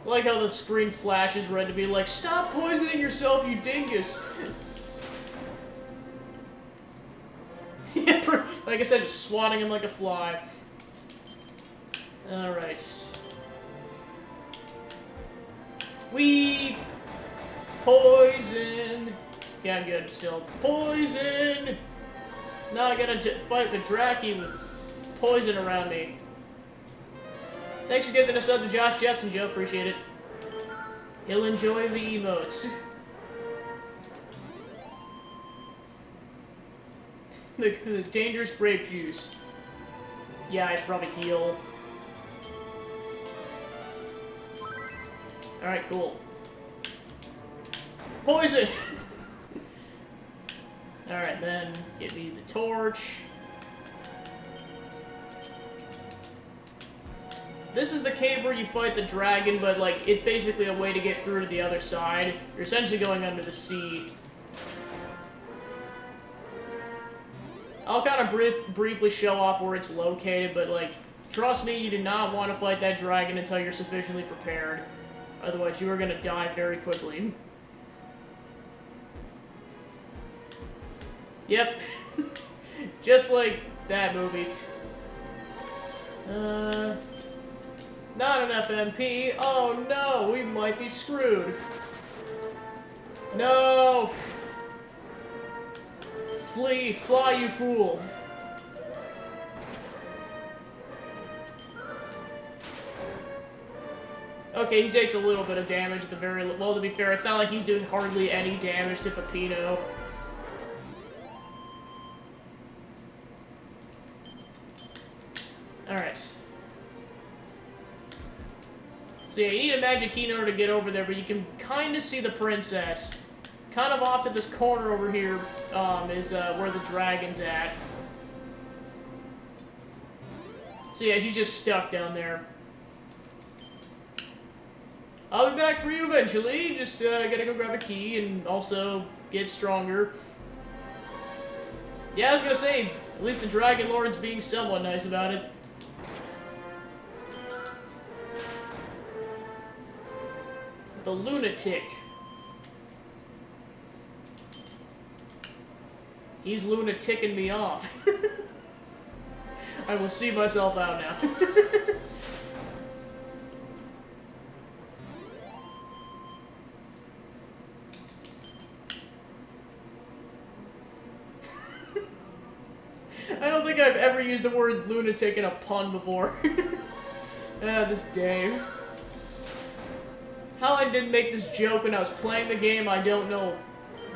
I like how the screen flashes red to be like, stop poisoning yourself, you dingus! Like I said, just swatting him like a fly. Alright. We poison. Yeah, I'm good still. Poison! Now I gotta fight with Draki with poison around me. Thanks for giving us up to Josh Jepson, Joe. Appreciate it. He'll enjoy the emotes. the dangerous grape juice. Yeah, I should probably heal. Alright, cool. Poison! Alright, then give me the torch. This is the cave where you fight the dragon, but, like, it's basically a way to get through to the other side. You're essentially going under the sea. I'll kind of briefly show off where it's located, but, like, trust me, you do not want to fight that dragon until you're sufficiently prepared. Otherwise, you are going to die very quickly. Yep. Just like that movie. Not an FMP. Oh no, we might be screwed. No! Fly, you fool. Okay, he takes a little bit of damage at the very... Well, to be fair, it's not like he's doing hardly any damage to Peppino. Alright. So yeah, you need a magic key in order to get over there, but you can kind of see the princess. Kind of off to this corner over here is where the dragon's at. So yeah, she's just stuck down there. I'll be back for you eventually. Just gotta go grab a key and also get stronger. Yeah, I was gonna say, at least the Dragon Lord's being somewhat nice about it. The lunatic. He's lunaticking me off. I will see myself out now. I don't think I've ever used the word lunatic in a pun before. This Dave. How I didn't make this joke when I was playing the game, I don't know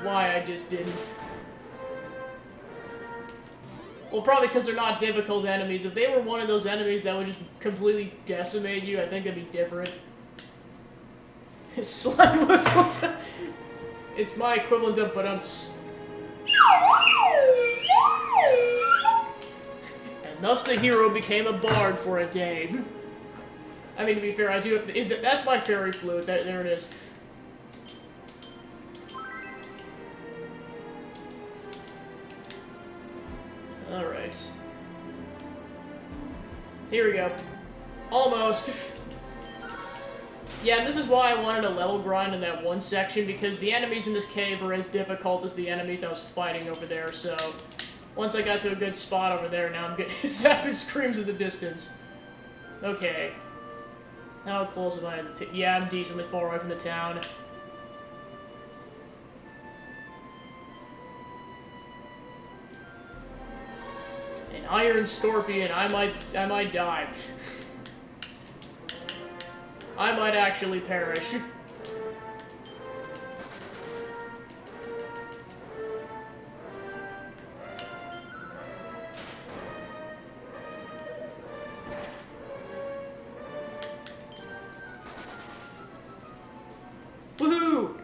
why I just didn't. Well, probably because they're not difficult enemies. If they were one of those enemies that would just completely decimate you, I think that'd be different. Slime whistles. It's my equivalent of but And thus the hero became a bard for a day. I mean, to be fair, I do have... That's my fairy flute. There it is. Alright. Here we go. Almost. Yeah, and this is why I wanted a level grind in that one section, because the enemies in this cave are as difficult as the enemies I was fighting over there, so... Once I got to a good spot over there, now I'm getting zapping screams in the distance. Okay. How close am I to the yeah, I'm decently far away from the town. An iron scorpion, I might die. I might actually perish. Woohoo!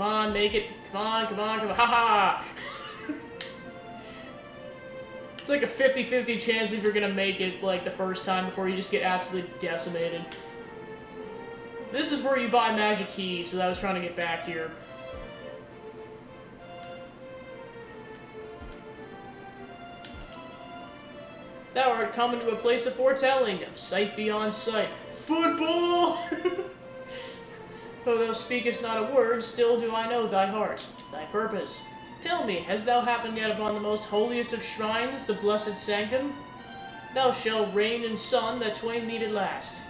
Come on, make it. Come on, come on, come on. Haha! It's like a 50-50 chance if you're gonna make it, like, the first time before you just get absolutely decimated. This is where you buy magic keys, so I was trying to get back here. Thou art coming to a place of foretelling, of sight beyond sight. Football! Though thou speakest not a word, still do I know thy heart, thy purpose. Tell me, hast thou happened yet upon the most holiest of shrines, the blessed sanctum? Thou shalt reign in sun that twain meet at last.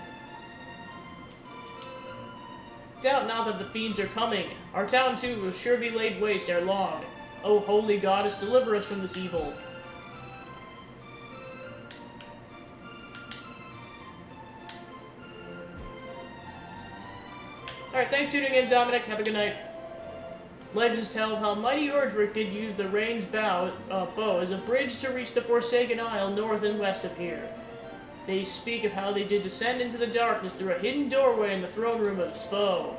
Doubt not that the fiends are coming. Our town, too, will sure be laid waste ere long. O holy goddess, deliver us from this evil. Alright, thanks for tuning in, Dominic. Have a good night. Legends tell of how mighty Erdrick did use the Rain's bow as a bridge to reach the Forsaken Isle north and west of here. They speak of how they did descend into the darkness through a hidden doorway in the throne room of Svo.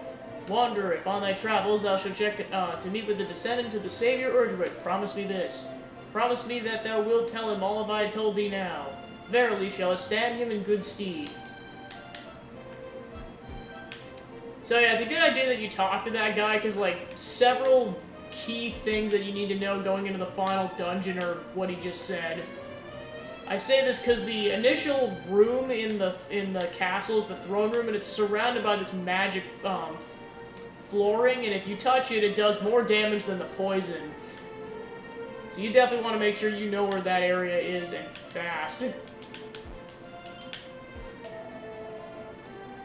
Wanderer, if on thy travels thou shalt check to meet with the descendant of the Savior Erdrick, promise me this. Promise me that thou wilt tell him all of I have told thee now. Verily shall it stand him in good stead. So yeah, it's a good idea that you talk to that guy, because, like, several key things that you need to know going into the final dungeon are what he just said. I say this because the initial room in the castle is the throne room, and it's surrounded by this magic flooring, and if you touch it, it does more damage than the poison. So you definitely want to make sure you know where that area is, and fast.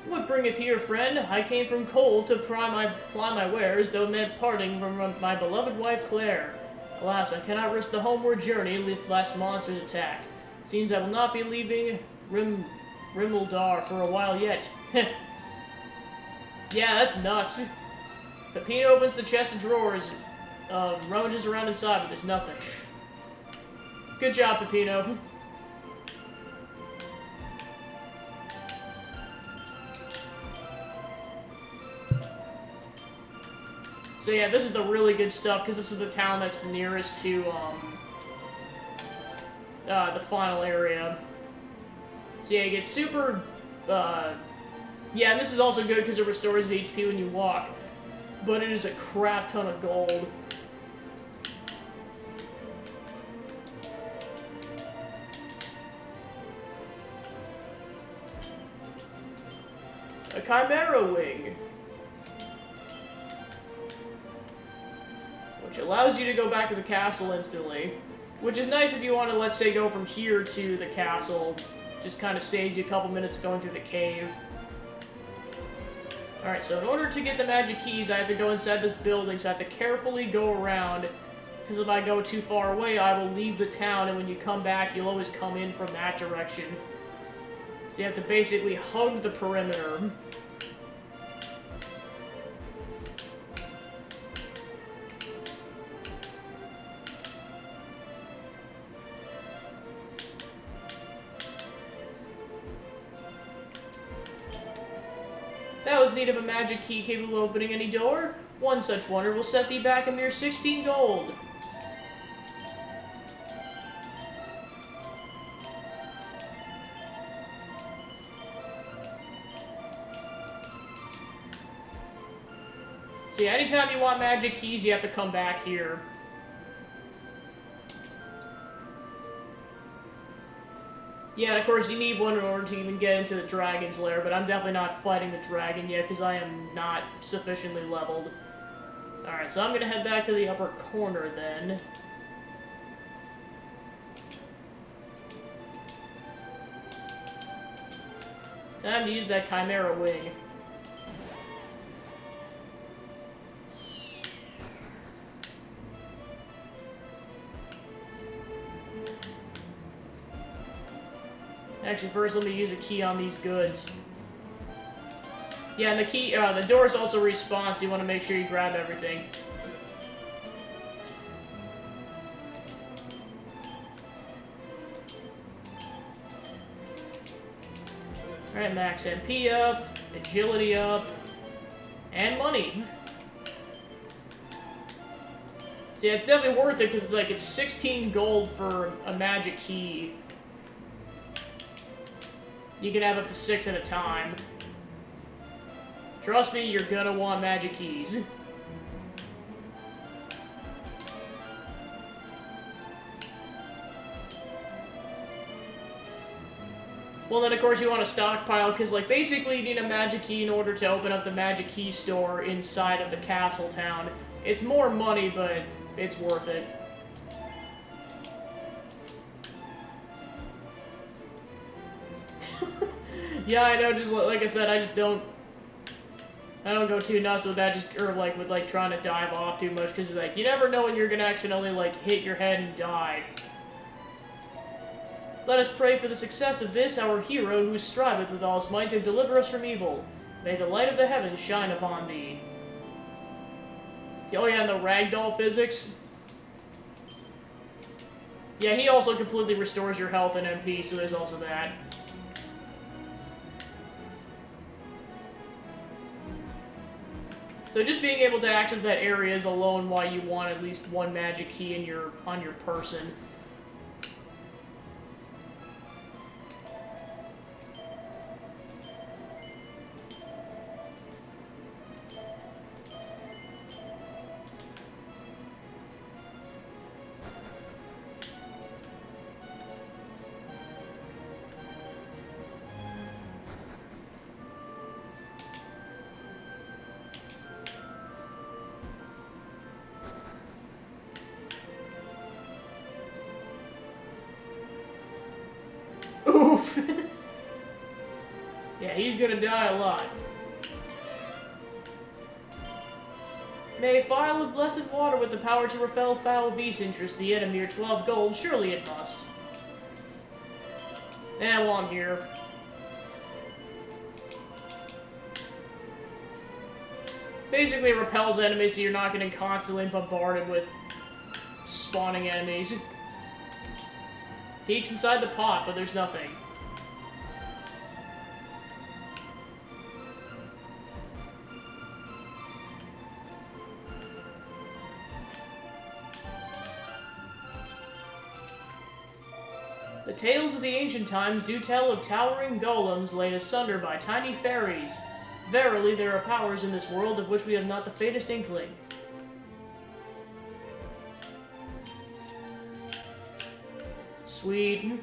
What bringeth here, friend? I came from cold to ply my wares, though meant parting from my beloved wife Claire. Alas, I cannot risk the homeward journey, lest monsters attack. Seems I will not be leaving Rimmildar for a while yet. Yeah, that's nuts. Pepino opens the chest of drawers, rummages around inside, but there's nothing. Good job, Pepino. So yeah, this is the really good stuff, because this is the town that's the nearest to, the final area. So yeah, you get super, yeah, and this is also good because it restores the HP when you walk, but it is a crap ton of gold. A Chimera Wing, which allows you to go back to the castle instantly, which is nice if you want to, let's say, go from here to the castle. Just kind of saves you a couple minutes going through the cave. Alright, so in order to get the magic keys, I have to go inside this building, so I have to carefully go around, because if I go too far away, I will leave the town, and when you come back, you'll always come in from that direction. So you have to basically hug the perimeter. Thou hast need of a magic key capable of opening any door? One such wonder will set thee back a mere 16 gold. See, anytime you want magic keys, you have to come back here. Yeah, and of course you need one in order to even get into the dragon's lair, but I'm definitely not fighting the dragon yet because I am not sufficiently leveled. Alright, so I'm gonna head back to the upper corner then. Time to use that Chimera Wing. Actually, first let me use a key on these goods. Yeah, and the key, the doors also respawn, so you want to make sure you grab everything. Alright, max MP up, agility up, and money. So yeah, it's definitely worth it, because it's like, it's 16 gold for a magic key. You can have up to 6 at a time. Trust me, you're gonna want magic keys. Well, then, of course, you want to stockpile, because, like, basically you need a magic key in order to open up the magic key store inside of the castle town. It's more money, but it's worth it. Yeah, I know, just like I said, I don't go too nuts with that, or, like, with, like, trying to dive off too much, because, like, you never know when you're gonna accidentally, like, hit your head and die. Let us pray for the success of this, our hero, who striveth with all his might to deliver us from evil. May the light of the heavens shine upon thee. Oh yeah, and the ragdoll physics. Yeah, he also completely restores your health and MP, so there's also that. So just being able to access that area is alone why you want at least one magic key on your person. Oof! Yeah, he's gonna die a lot. May a phial of blessed water with the power to repel foul beasts interest thee at a mere 12 gold, surely it must. While I'm here. Basically, it repels enemies, so you're not getting constantly bombarded with spawning enemies. Peeks inside the pot, but there's nothing. The tales of the ancient times do tell of towering golems laid asunder by tiny fairies. Verily, there are powers in this world of which we have not the faintest inkling. Sweet.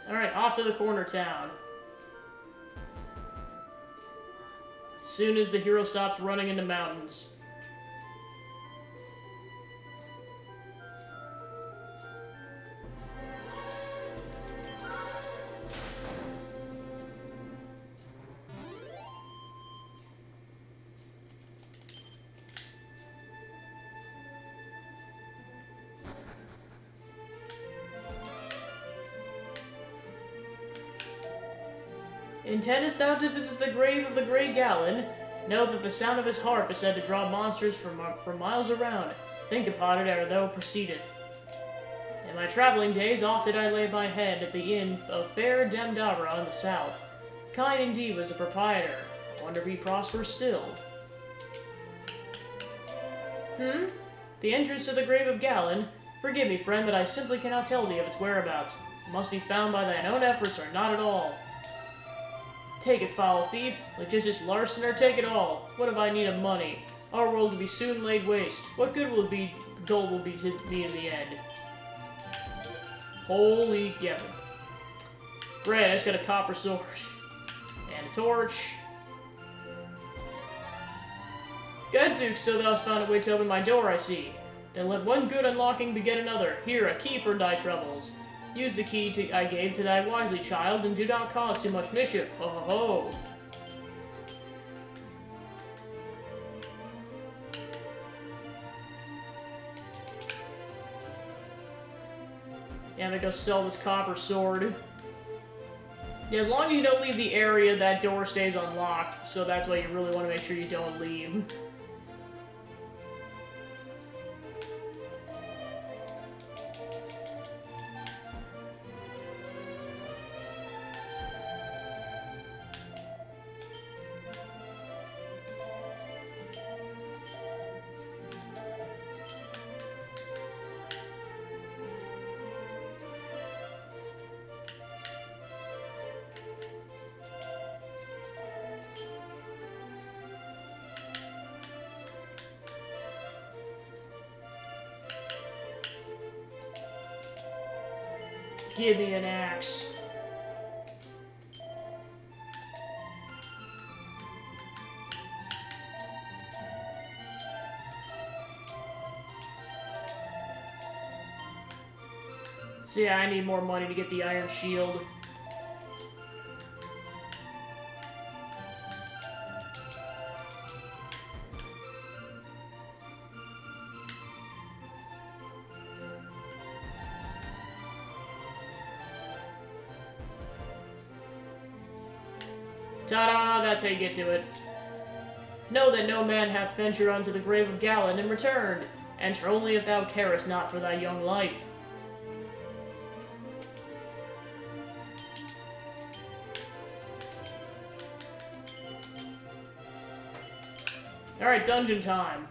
Alright, off to the corner town. As soon as the hero stops running into mountains. Intendest thou to visit the grave of the Grey Gallon? Know that the sound of his harp is said to draw monsters from miles around. Think upon it ere thou proceedeth. In my traveling days, oft did I lay my head at the inn of fair Demdabra in the south. Kind indeed was the proprietor. Wonder if he prospers still. The entrance to the grave of Gallon? Forgive me, friend, but I simply cannot tell thee of its whereabouts. It must be found by thine own efforts, or not at all. Take it, foul thief, logicious larcener, take it all. What have I need of money? Our world to be soon laid waste. What good will it be, gold will be to me in the end? Holy, yeah. Great, I just got a copper sword. And a torch. Gadzooks, so thou hast found a way to open my door, I see. Then let one good unlocking beget another. Here, a key for thy troubles. Use the key I gave to thy wisely, child, and do not cause too much mischief. Ho ho ho. Yeah, they go sell this copper sword. Yeah, as long as you don't leave the area, that door stays unlocked, so that's why you really want to make sure you don't leave. Give me an axe. So yeah, I need more money to get the iron shield. Ta-da! That's how you get to it. Know that no man hath ventured unto the grave of Galan and returned. Enter only if thou carest not for thy young life. Alright, dungeon time.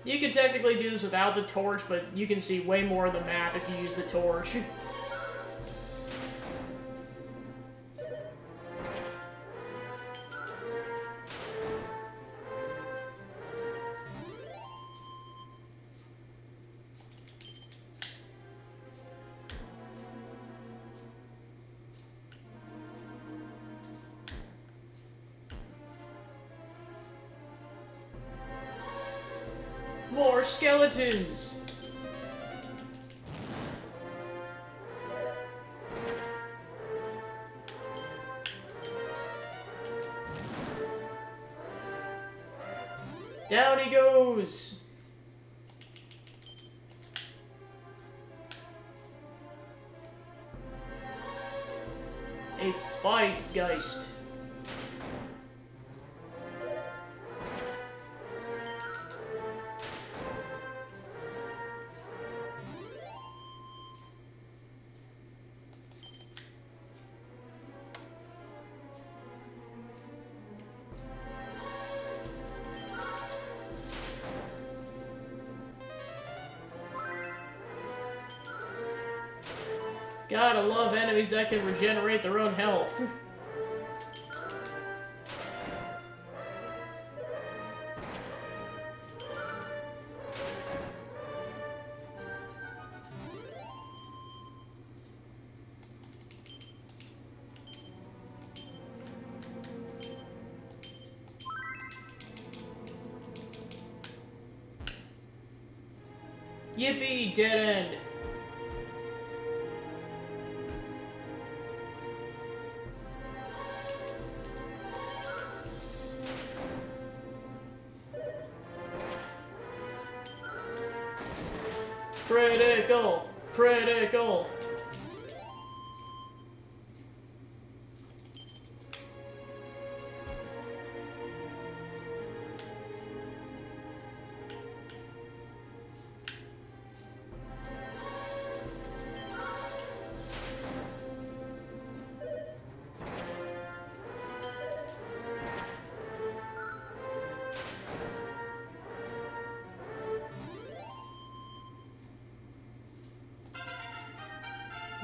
You can technically do this without the torch, but you can see way more of the map if you use the torch. More skeletons! Down he goes! A fight geist. Gotta love enemies that can regenerate their own health. Yippee, dead end. Critical! Critical!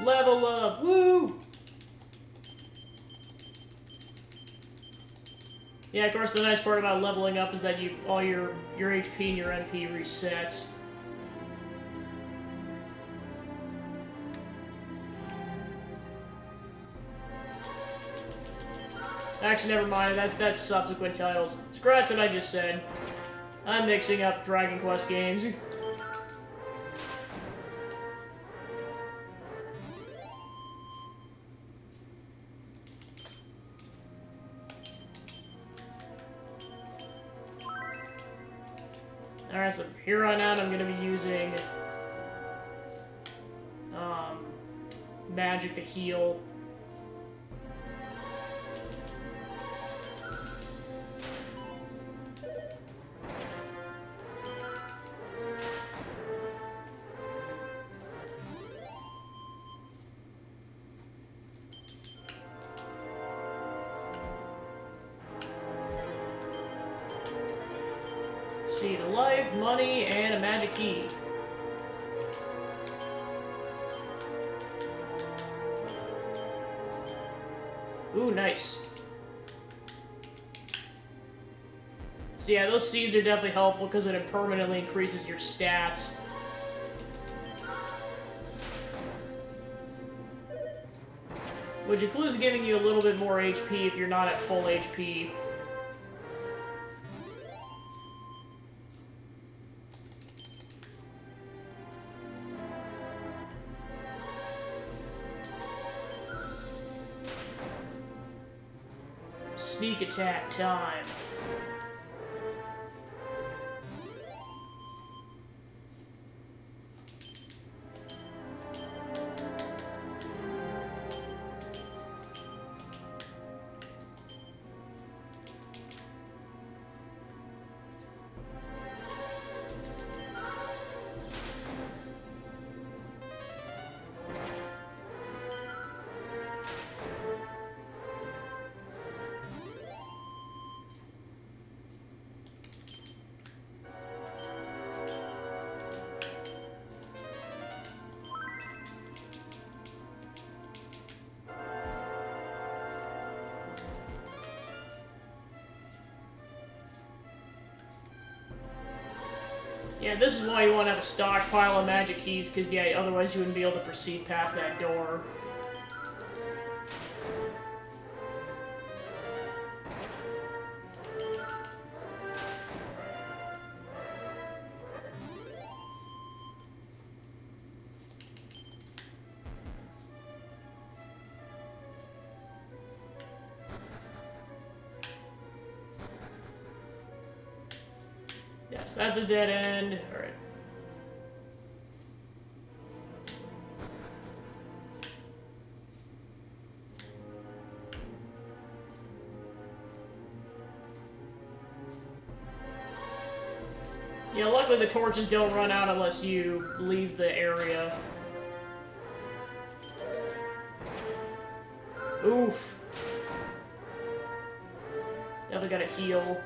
Level up! Woo! Yeah, of course, the nice part about leveling up is that all your HP and your MP resets. Actually, never mind. That's subsequent titles. Scratch what I just said. I'm mixing up Dragon Quest games. Alright, so here on out I'm going to be using magic to heal. Seed of life, money, and a magic key. Ooh, nice. So yeah, those seeds are definitely helpful because it permanently increases your stats. Which includes giving you a little bit more HP if you're not at full HP. Sneak attack time. Yeah, this is why you want to have a stockpile of magic keys, because, yeah, otherwise you wouldn't be able to proceed past that door. Yes, that's a dead end. Alright. Yeah, luckily the torches don't run out unless you leave the area. Oof. Definitely gotta heal.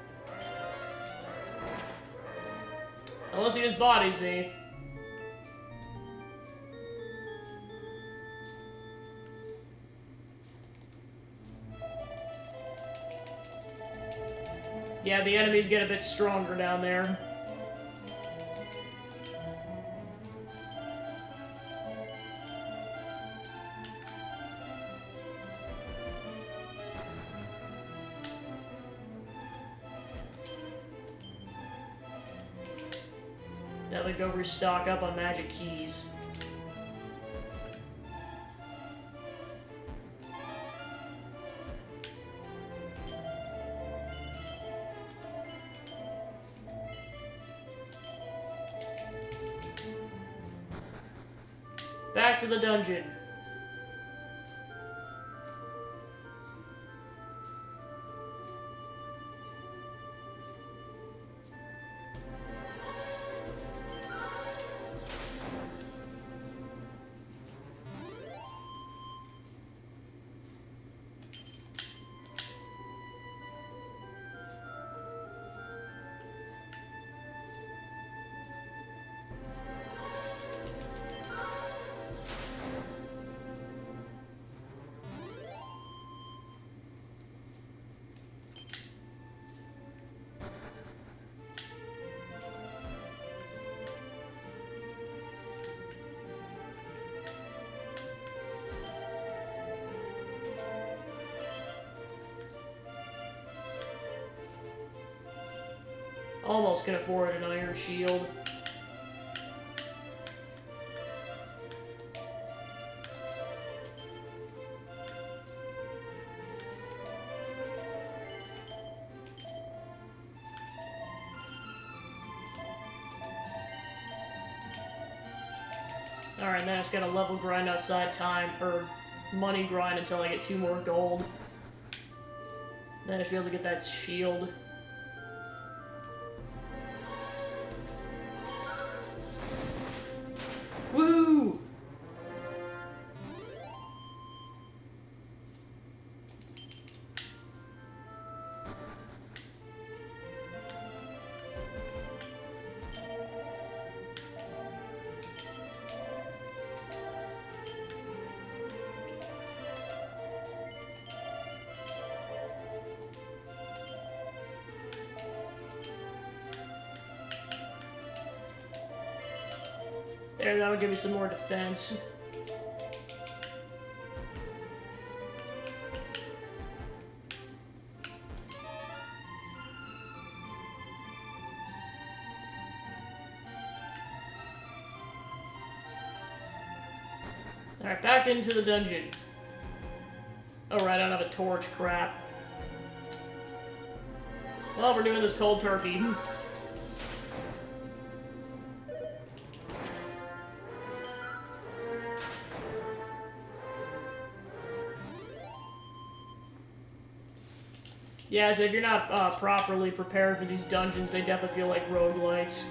Unless he just bodies me. Yeah, the enemies get a bit stronger down there. Definitely go restock up on magic keys. Back to the dungeon. Almost can afford an iron shield. Alright, then I just gotta level grind outside time, or money grind until I get 2 more gold. Then I should be able to get that shield. Woo! There, that'll give me some more defense. Alright, back into the dungeon. Oh right, I don't have a torch, crap. Well, we're doing this cold turkey. Yeah, so if you're not properly prepared for these dungeons, they definitely feel like roguelites.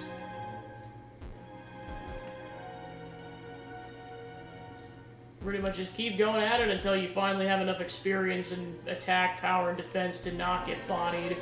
Pretty much just keep going at it until you finally have enough experience and attack, power, and defense to not get bodied.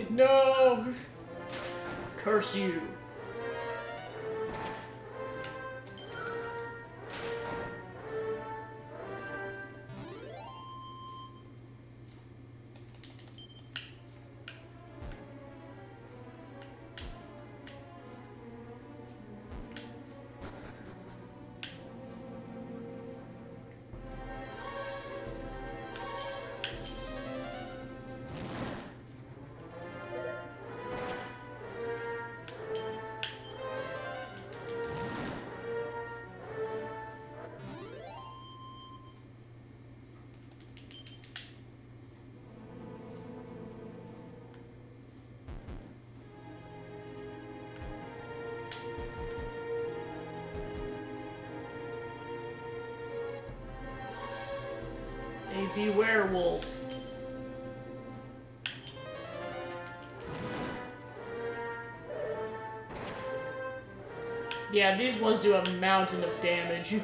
No! Curse you. A beware wolf. Yeah, these ones do a mountain of damage.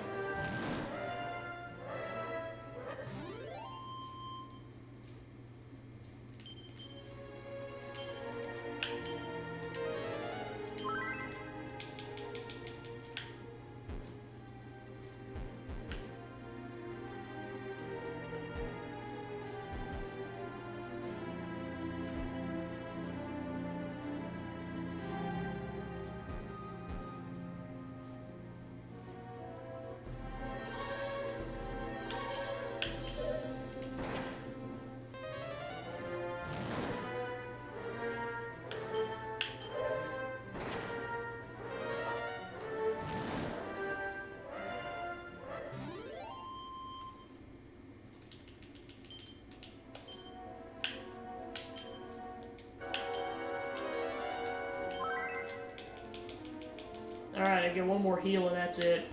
Alright, I get one more heal and that's it.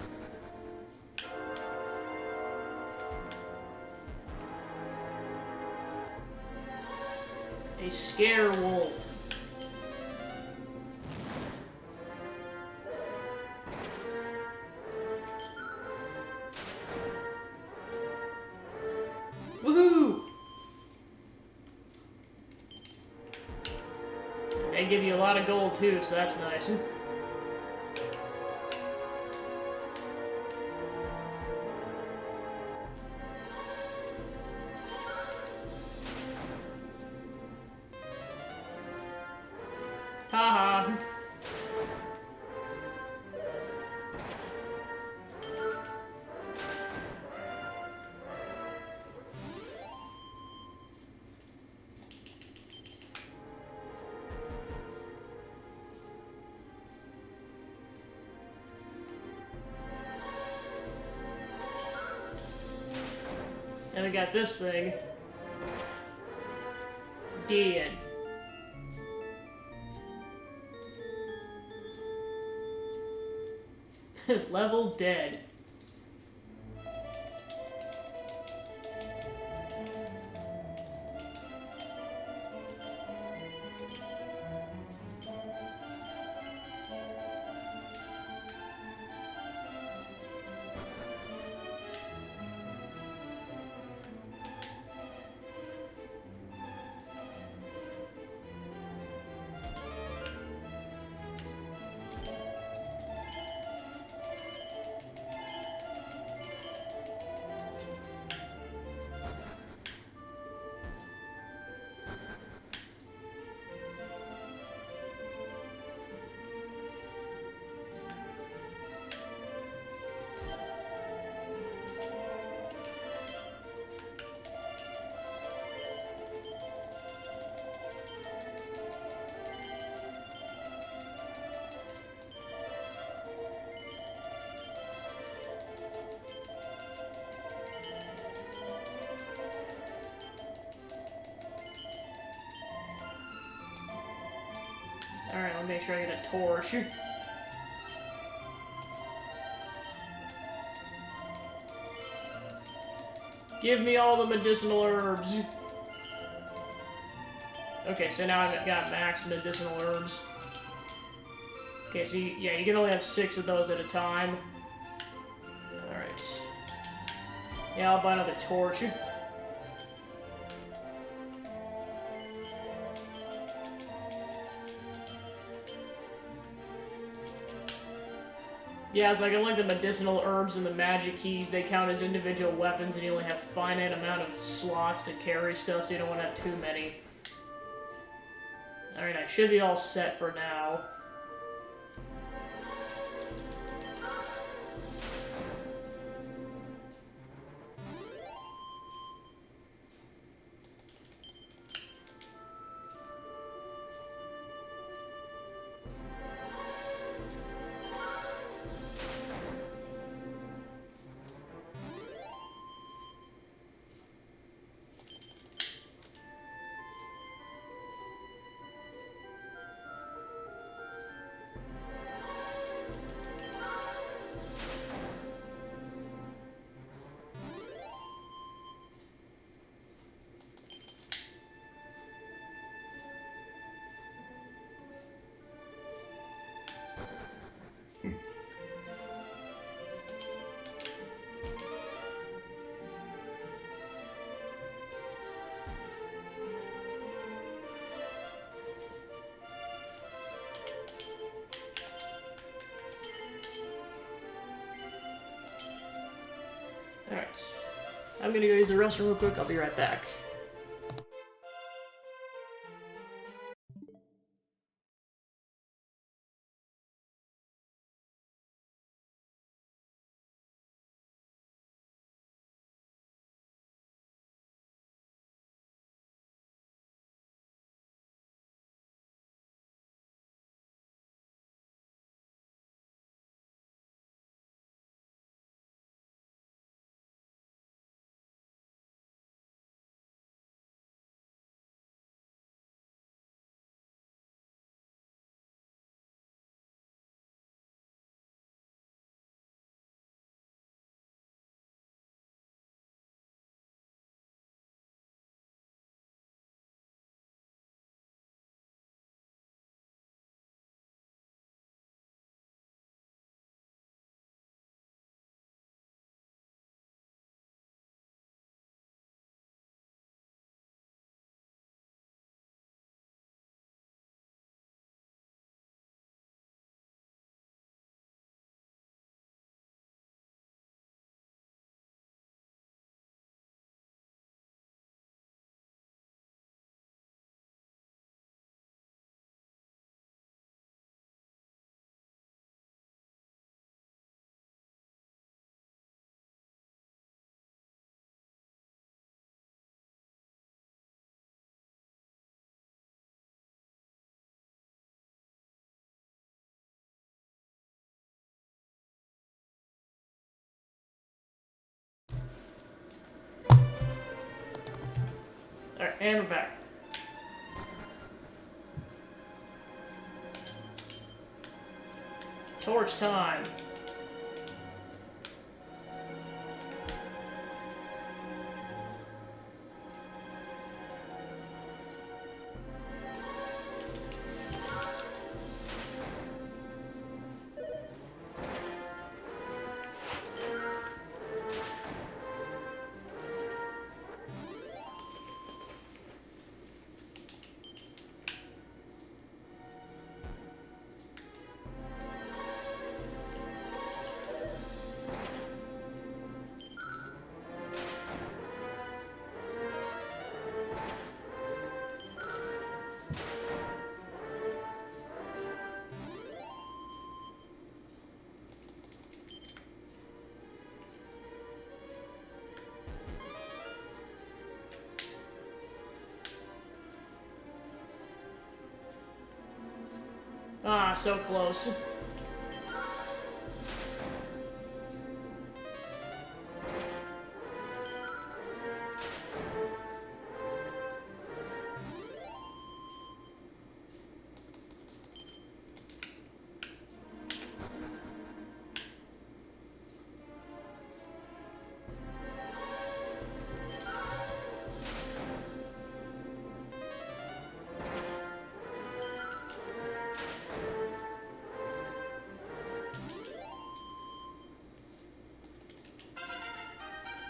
A scare wolf. Woohoo! They give you a lot of gold too, so that's nice. Haha. And we got this thing. Dead. Level dead. Alright, I'll make sure I get a torch. Give me all the medicinal herbs. Okay, so now I've got max medicinal herbs. Okay, so yeah, you can only have 6 of those at a time. Alright. Yeah, I'll buy another torch. Yeah, it's like I like the medicinal herbs and the magic keys. They count as individual weapons, and you only have finite amount of slots to carry stuff, so you don't want to have too many. Alright, I should be all set for now. Alright. I'm gonna go use the restroom real quick. I'll be right back. And we're back. Torch time. Ah, so close.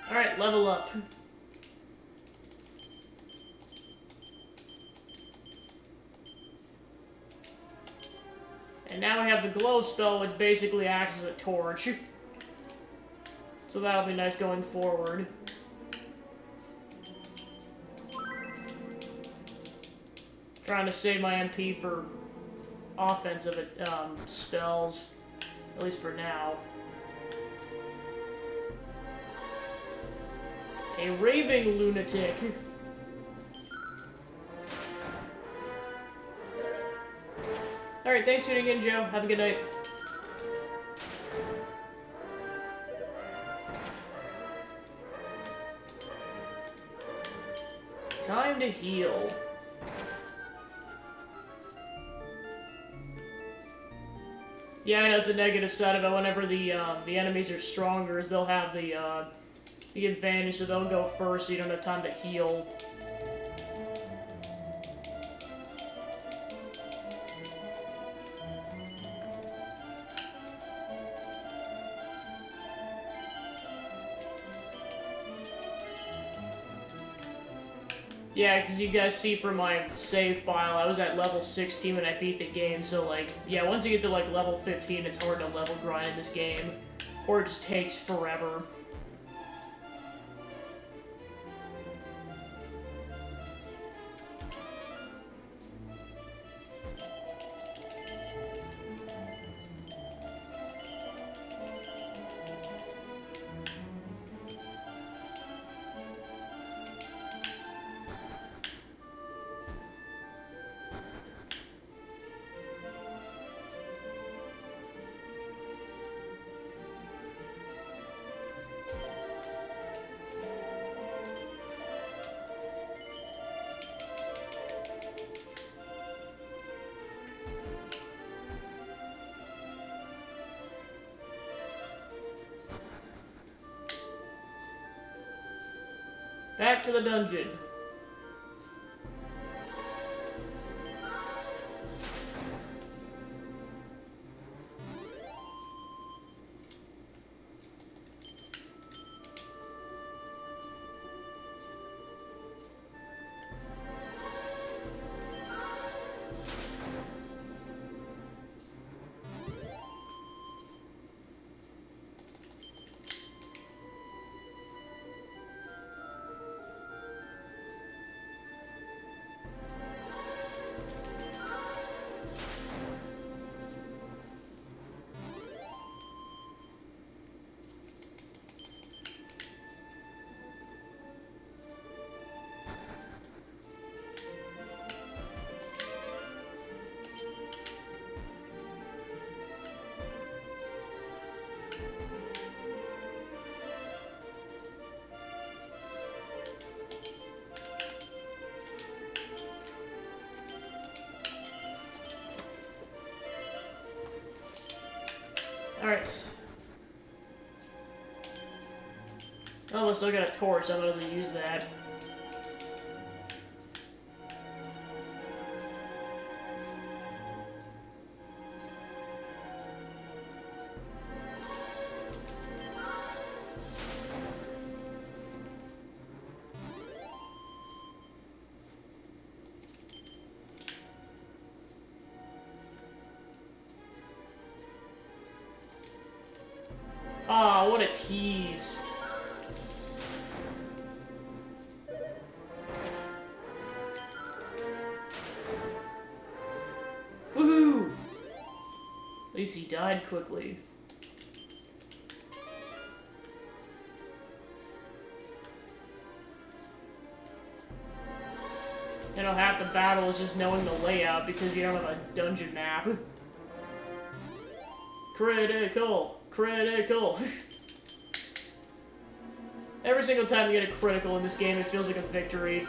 Alright, level up. And now we have the glow spell, which basically acts as a torch. So that'll be nice going forward. Trying to save my MP for offensive spells, at least for now. A raving lunatic. Alright, thanks for tuning in, Joe. Have a good night. Time to heal. Yeah, I know it's a negative side of it. Whenever the enemies are stronger, is they'll have the advantage, so they'll go first, so you don't have time to heal. Yeah, because you guys see from my save file, I was at level 16 when I beat the game, so like, yeah, once you get to like level 15, it's hard to level grind in this game, or it just takes forever. Back to the dungeon. Alright. Oh, I still got a torch, so I might as well use that. Ah, what a tease. Woohoo! At least he died quickly. You know, half the battle is just knowing the layout because you don't have a dungeon map. Critical! Critical! Every single time you get a critical in this game, it feels like a victory.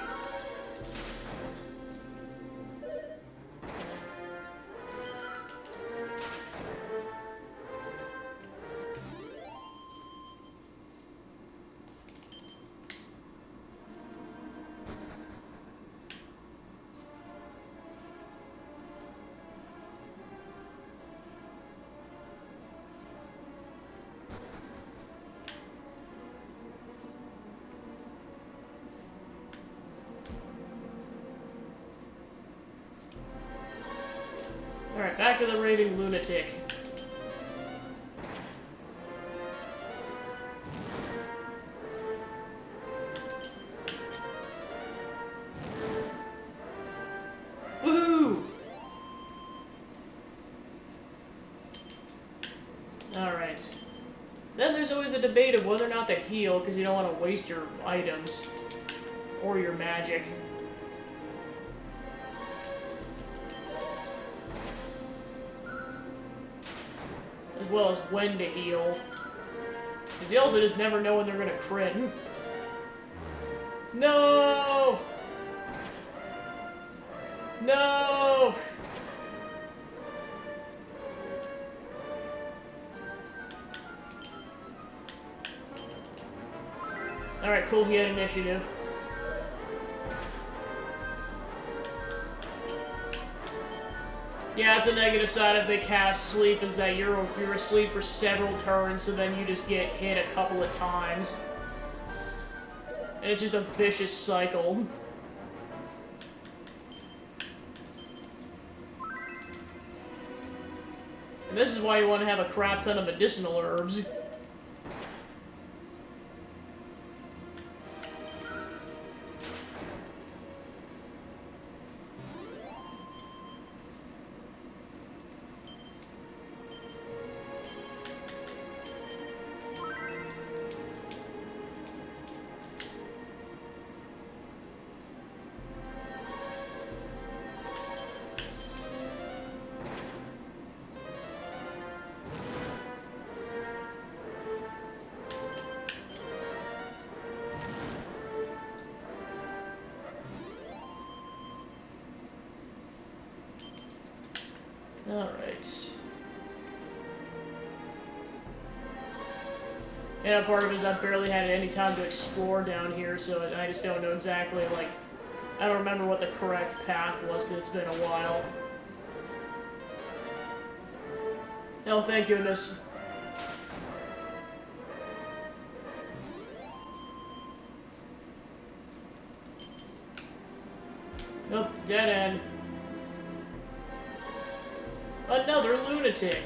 Alright, back to the raving lunatic. Woohoo! Alright. Then there's always a debate of whether or not to heal, because you don't want to waste your items. Or your magic. As well as when to heal. Because you also just never know when they're gonna crit. No! No! Alright, cool, he had initiative. Yeah, that's a negative side if they cast sleep, is that you're asleep for several turns, so then you just get hit a couple of times. And it's just a vicious cycle. And this is why you want to have a crap ton of medicinal herbs. Alright. And part of it is I barely had any time to explore down here, so I just don't know exactly, like, I don't remember what the correct path was, because it's been a while. Oh, thank goodness. Nope, dead end. Another lunatic.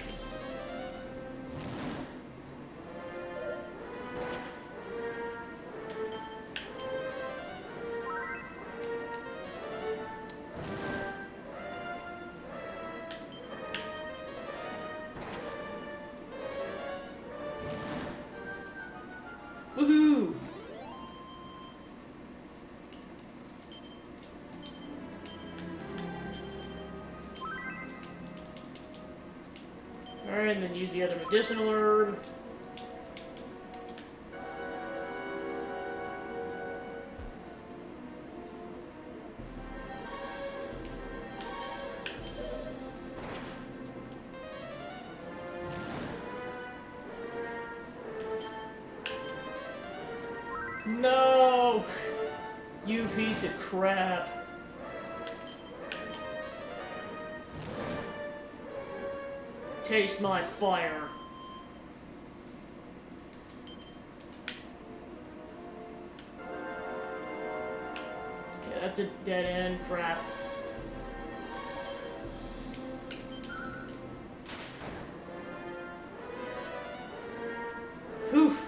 Woohoo! Alright, and then use the other medicinal herb. No! You piece of crap. Taste my fire. Okay, that's a dead end. Crap. Poof.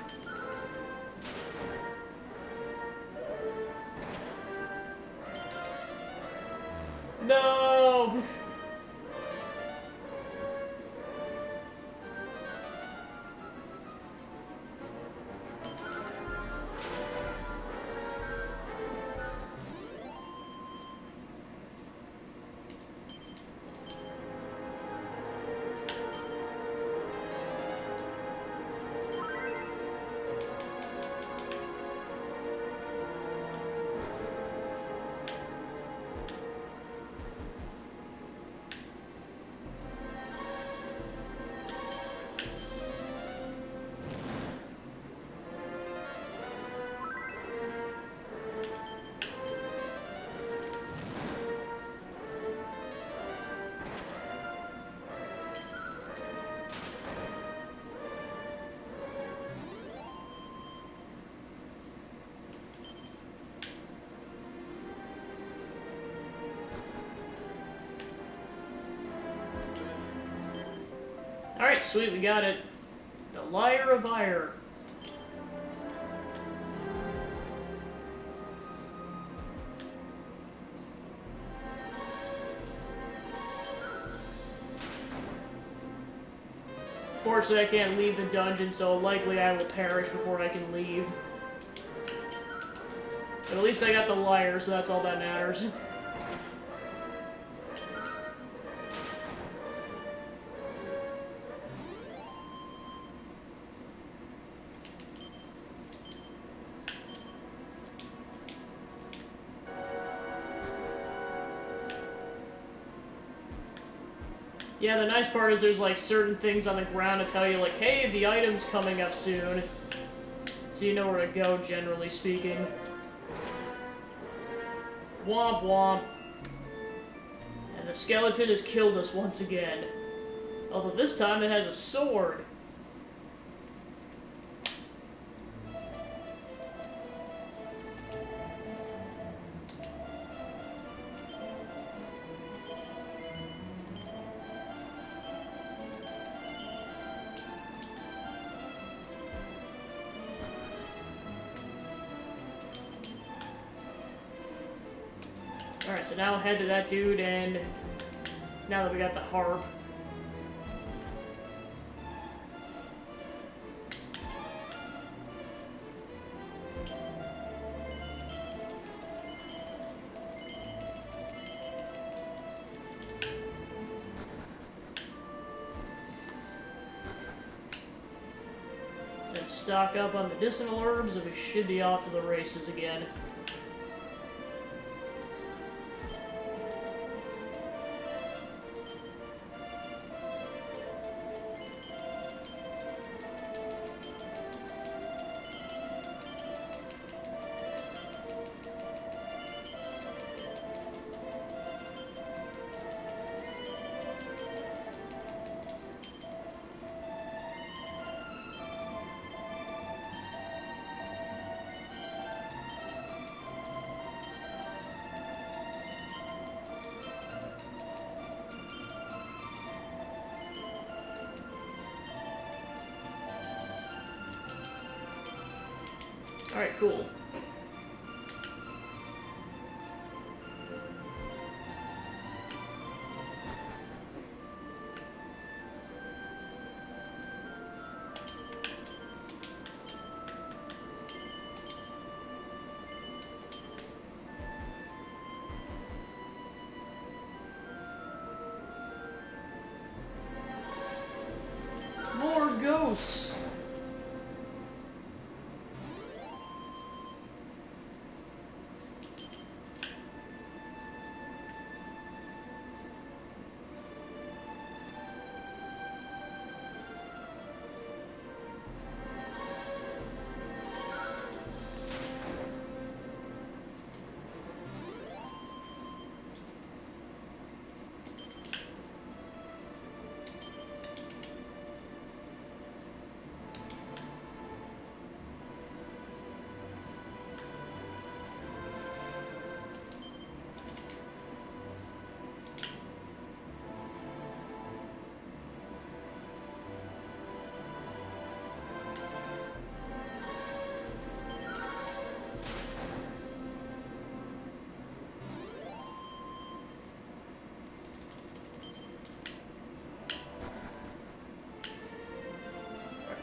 No! Alright, sweet, we got it. The Lyre of Ire. Fortunately, I can't leave the dungeon, so likely I will perish before I can leave. But at least I got the lyre, so that's all that matters. Yeah, the nice part is there's like certain things on the ground to tell you like, hey, the item's coming up soon. So you know where to go, generally speaking. Womp womp. And the skeleton has killed us once again. Although this time it has a sword. Alright, so now head to that dude, and now that we got the harp. And stock up on medicinal herbs, and we should be off to the races again. Alright, cool. More ghosts!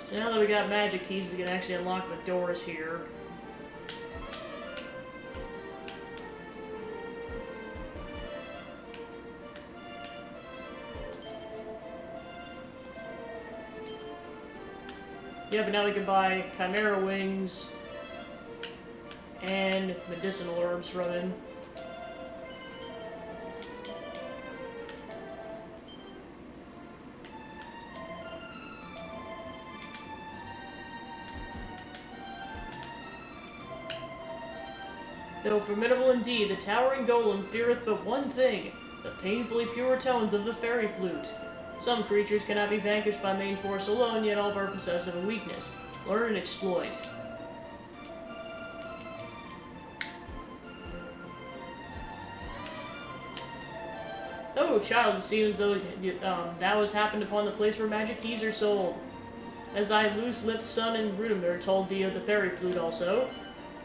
So now that we got magic keys, we can actually unlock the doors here. Yeah, but now we can buy Chimera Wings and medicinal herbs from him. Though formidable indeed, the towering golem feareth but one thing, the painfully pure tones of the fairy flute. Some creatures cannot be vanquished by main force alone, yet all are possessed of a weakness. Learn and exploit. Oh, child, it seems as though thou hast happened upon the place where magic keys are sold. As thy loose-lipped son and Rudimer told thee of the fairy flute also,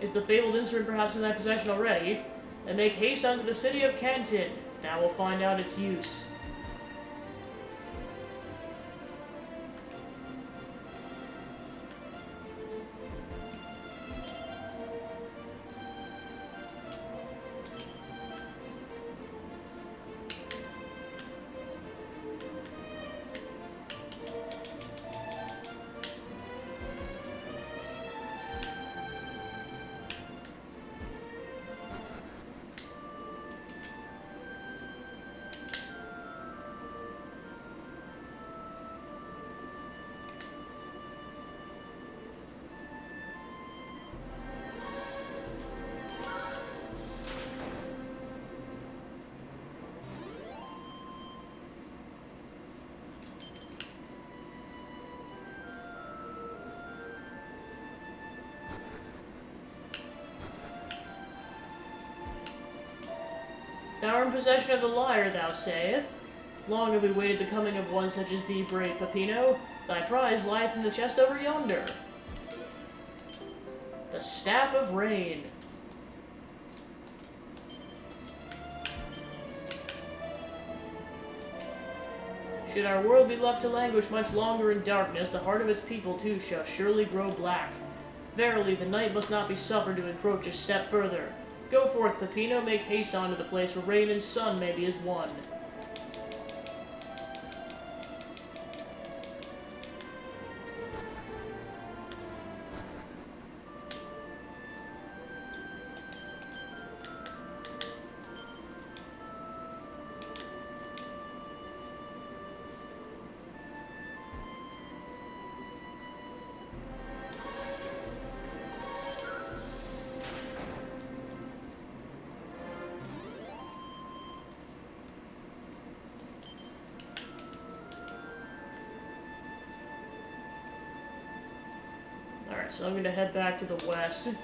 is the fabled instrument perhaps in thy possession already? Then make haste unto the city of Canton. Thou wilt find out its use. Thou art in possession of the lyre, thou sayest? Long have we waited the coming of one such as thee, brave Peppino. Thy prize lieth in the chest over yonder. The Staff of Rain. Should our world be left to languish much longer in darkness, the heart of its people too shall surely grow black. Verily, the night must not be suffered to encroach a step further. Go forth, Peppino, make haste on to the place where rain and sun may be as one. Alright, so I'm going to head back to the west.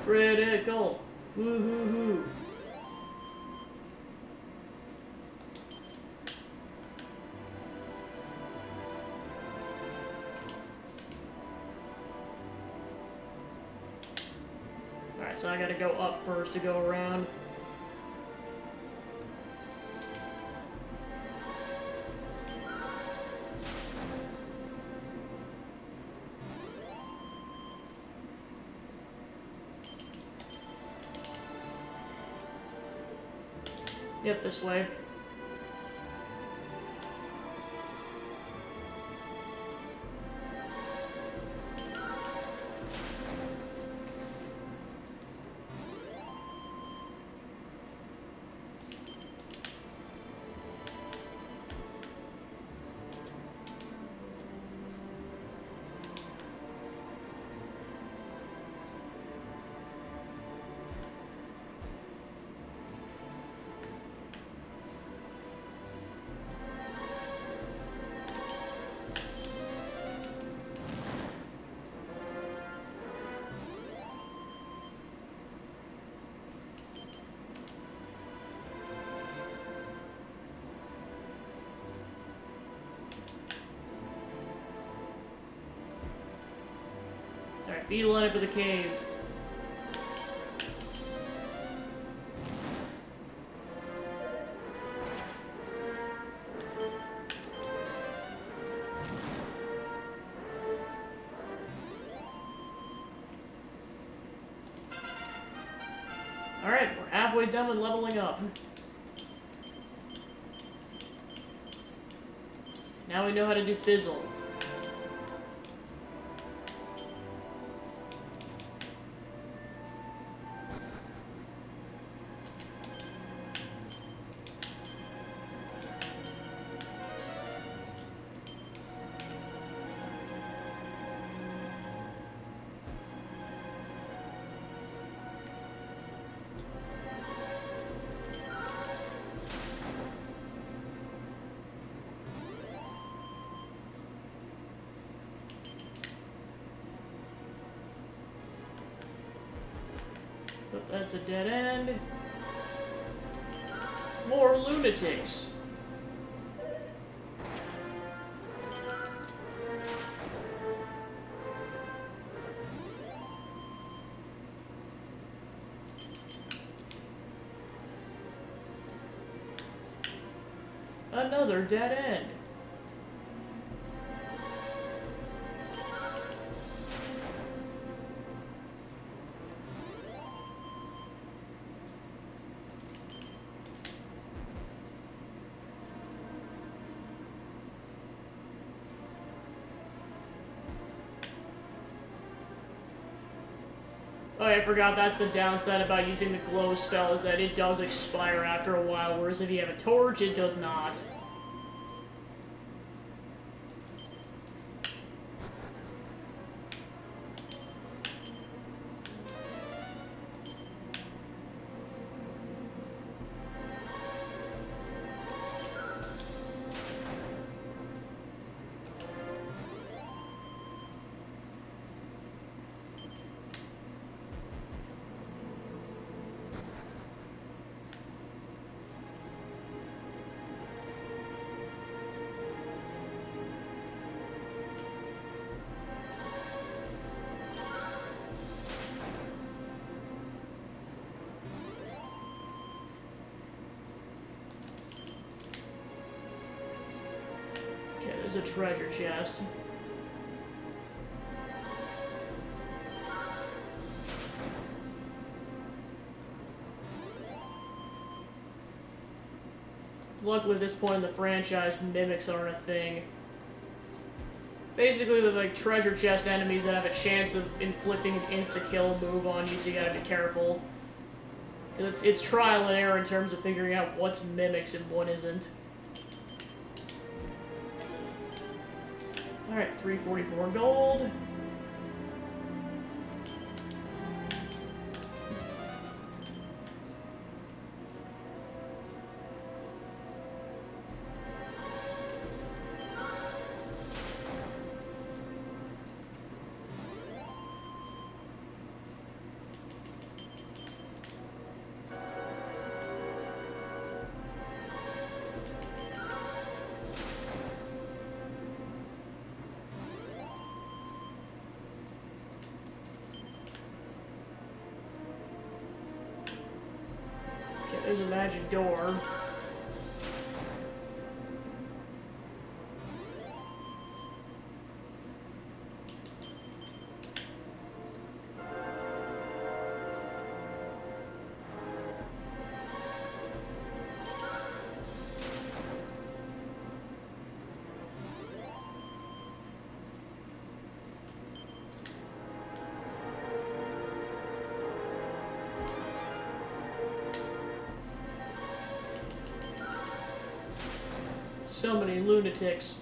Critical. Woo-hoo-hoo. Alright, so I gotta go up first to go around. Yep, this way. Beeline for the cave. Alright, we're halfway done with leveling up. Now we know how to do Fizzle. But that's a dead end. More lunatics. Another dead end. Oh, I forgot that's the downside about using the glow spell, is that it does expire after a while, whereas if you have a torch, it does not. Okay, there's a treasure chest. Luckily, at this point in the franchise, mimics aren't a thing. Basically, they're like treasure chest enemies that have a chance of inflicting an insta-kill move on you, so you gotta be careful. It's trial and error in terms of figuring out what's mimics and what isn't. Alright, 344 gold. There's a magic door. So many lunatics.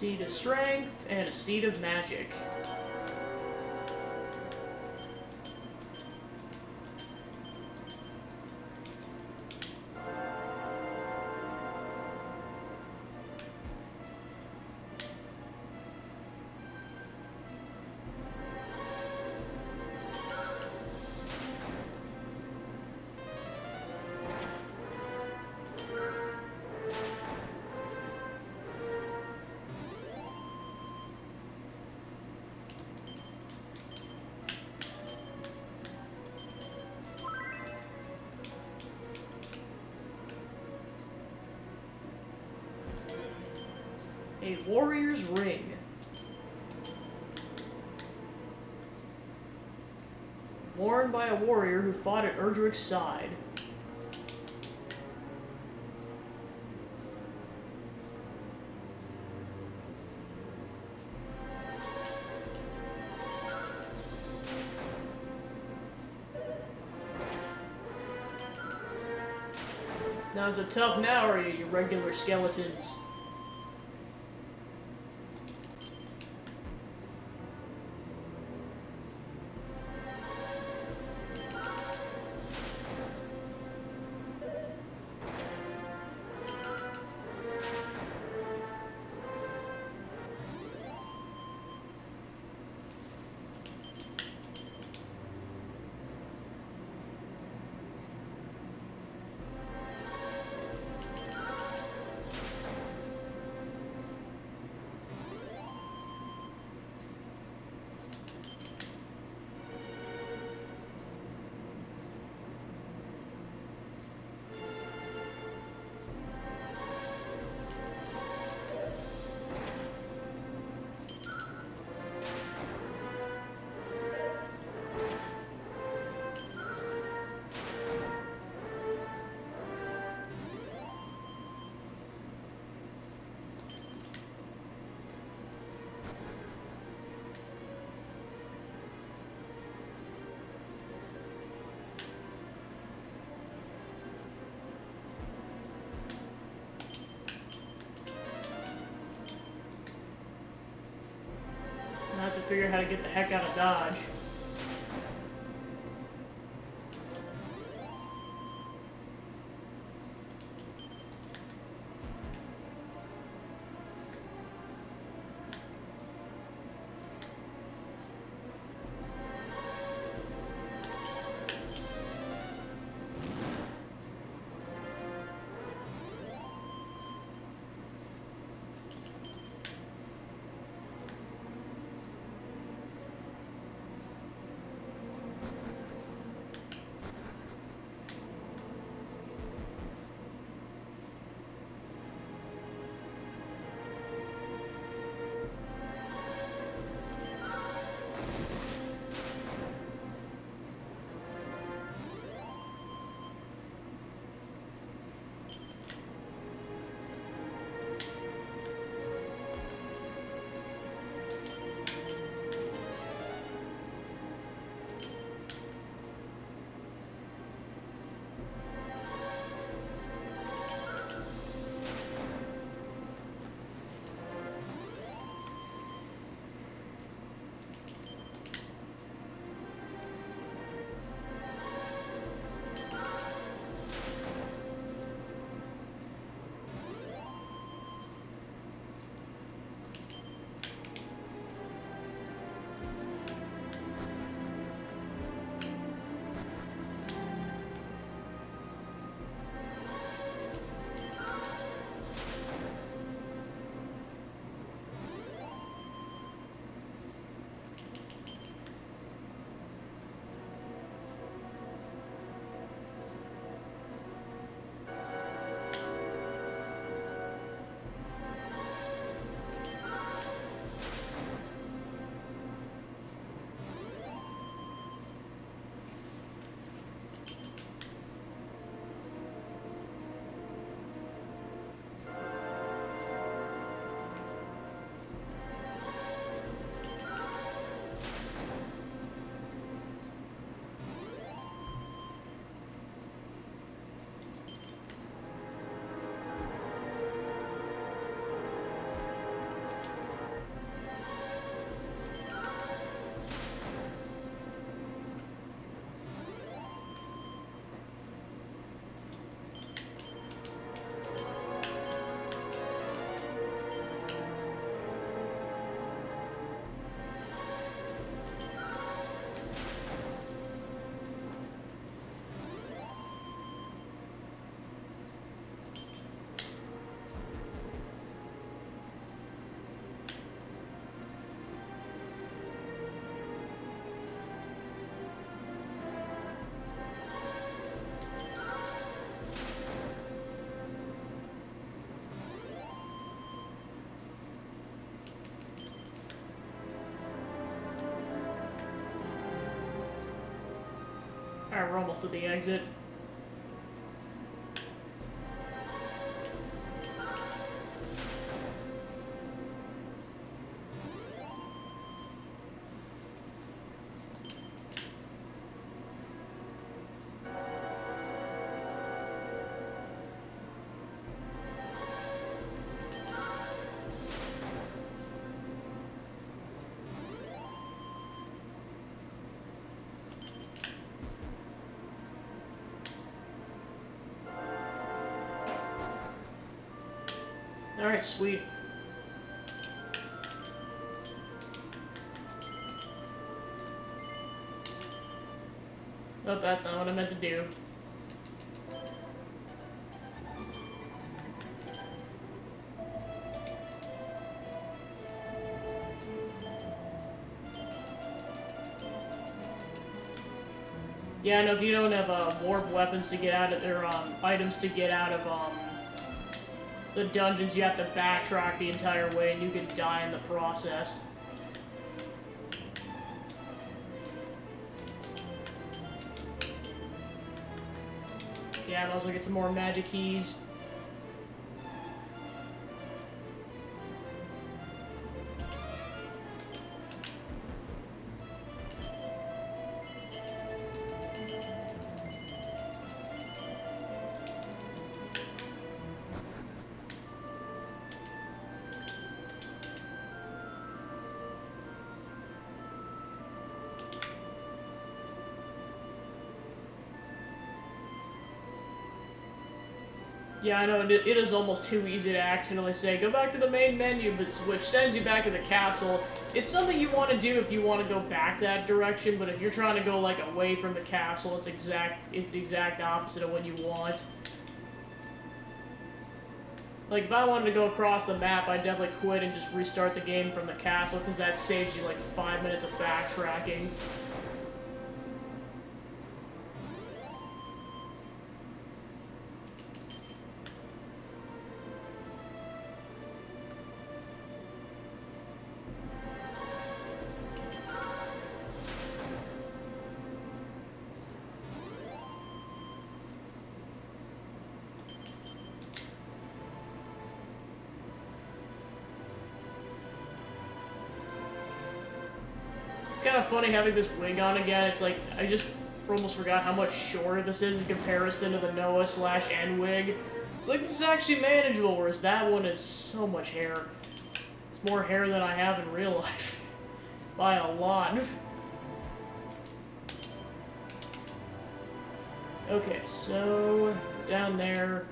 Seed of Strength, and a Seed of Magic. A Warrior's Ring. Worn by a warrior who fought at Erdrick's side. Now, is it tough now, or are you regular skeletons? I have to figure out how to get the heck out of Dodge. Alright, we're almost at the exit. Alright, sweet. Oh, that's not what I meant to do. Yeah, I know if you don't have warp weapons to get out of, or items to get out of the dungeons, you have to backtrack the entire way, and you can die in the process. Yeah, I'd also get some more magic keys. Yeah, I know, it is almost too easy to accidentally say, go back to the main menu, but which sends you back to the castle. It's something you want to do if you want to go back that direction, but if you're trying to go, like, away from the castle, it's the exact opposite of what you want. Like, if I wanted to go across the map, I'd definitely quit and just restart the game from the castle, because that saves you, like, 5 minutes of backtracking. It's kind of funny having this wig on again. It's like, I just almost forgot how much shorter this is in comparison to the Noah/N wig. It's like, this is actually manageable, whereas that one is so much hair. It's more hair than I have in real life. By a lot. Okay, so down there.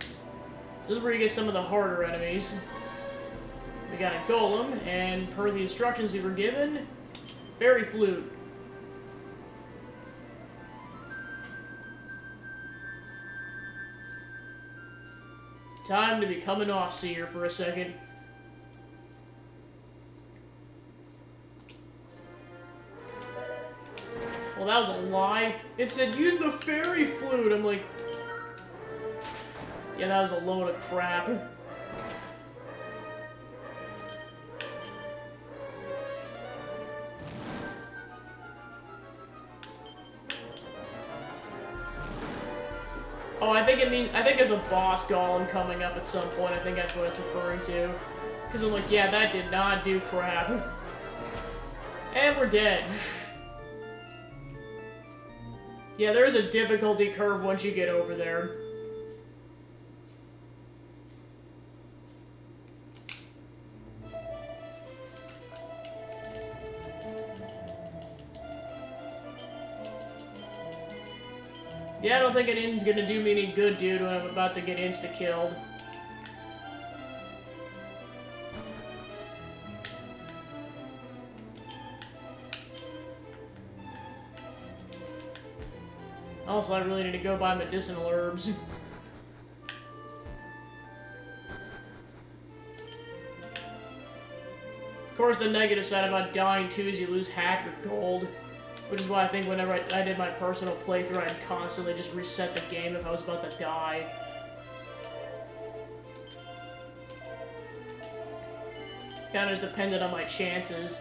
This is where you get some of the harder enemies. We got a golem, and per the instructions we were given, fairy flute. Time to become an Offseer for a second. Well, that was a lie. It said, use the fairy flute. I'm like, yeah, that was a load of crap. Oh, I think there's a boss golem coming up at some point. I think that's what it's referring to. Because I'm like, yeah, that did not do crap. And we're dead. Yeah, there is a difficulty curve once you get over there. Yeah, I don't think an inn's gonna do me any good, dude, when I'm about to get insta-killed. Also, I really need to go buy medicinal herbs. Of course, the negative side about dying, too, is you lose half your gold. Which is why I think whenever I did my personal playthrough, I'd constantly just reset the game if I was about to die. Kinda depended on my chances.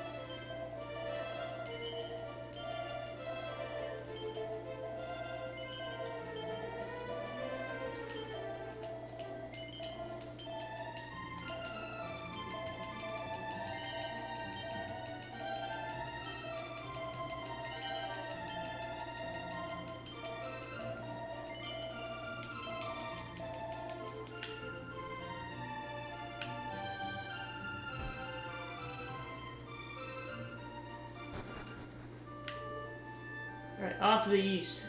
Alright, off to the east.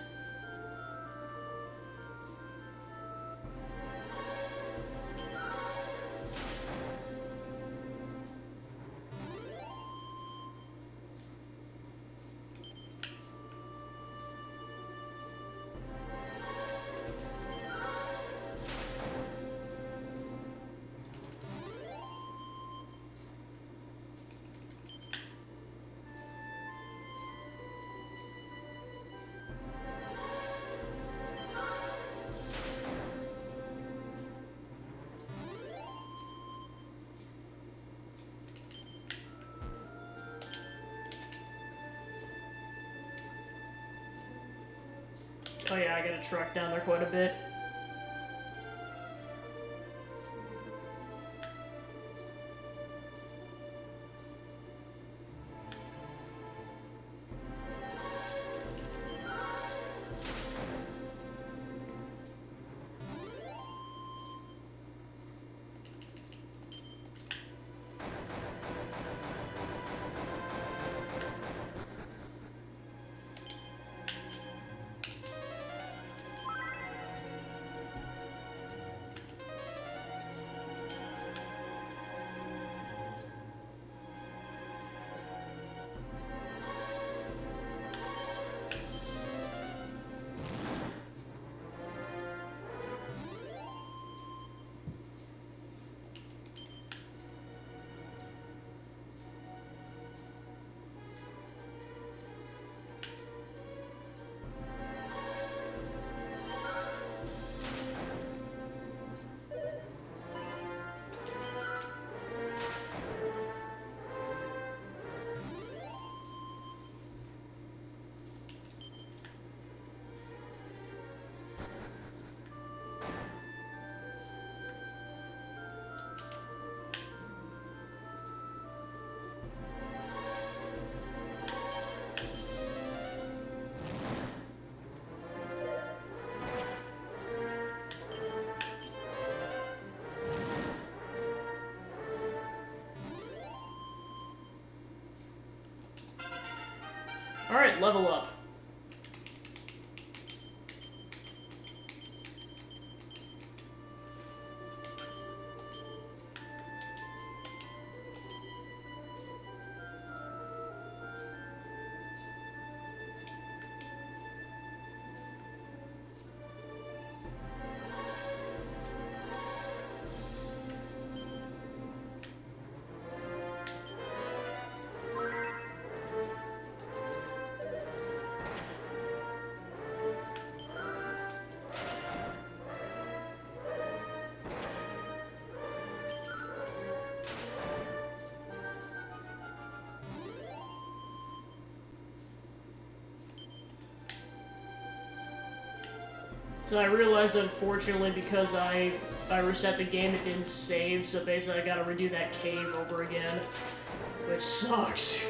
Oh yeah, I got a truck down there quite a bit. Alright, level up. So I realized, unfortunately, because I reset the game, it didn't save, so basically I gotta redo that cave over again, which sucks.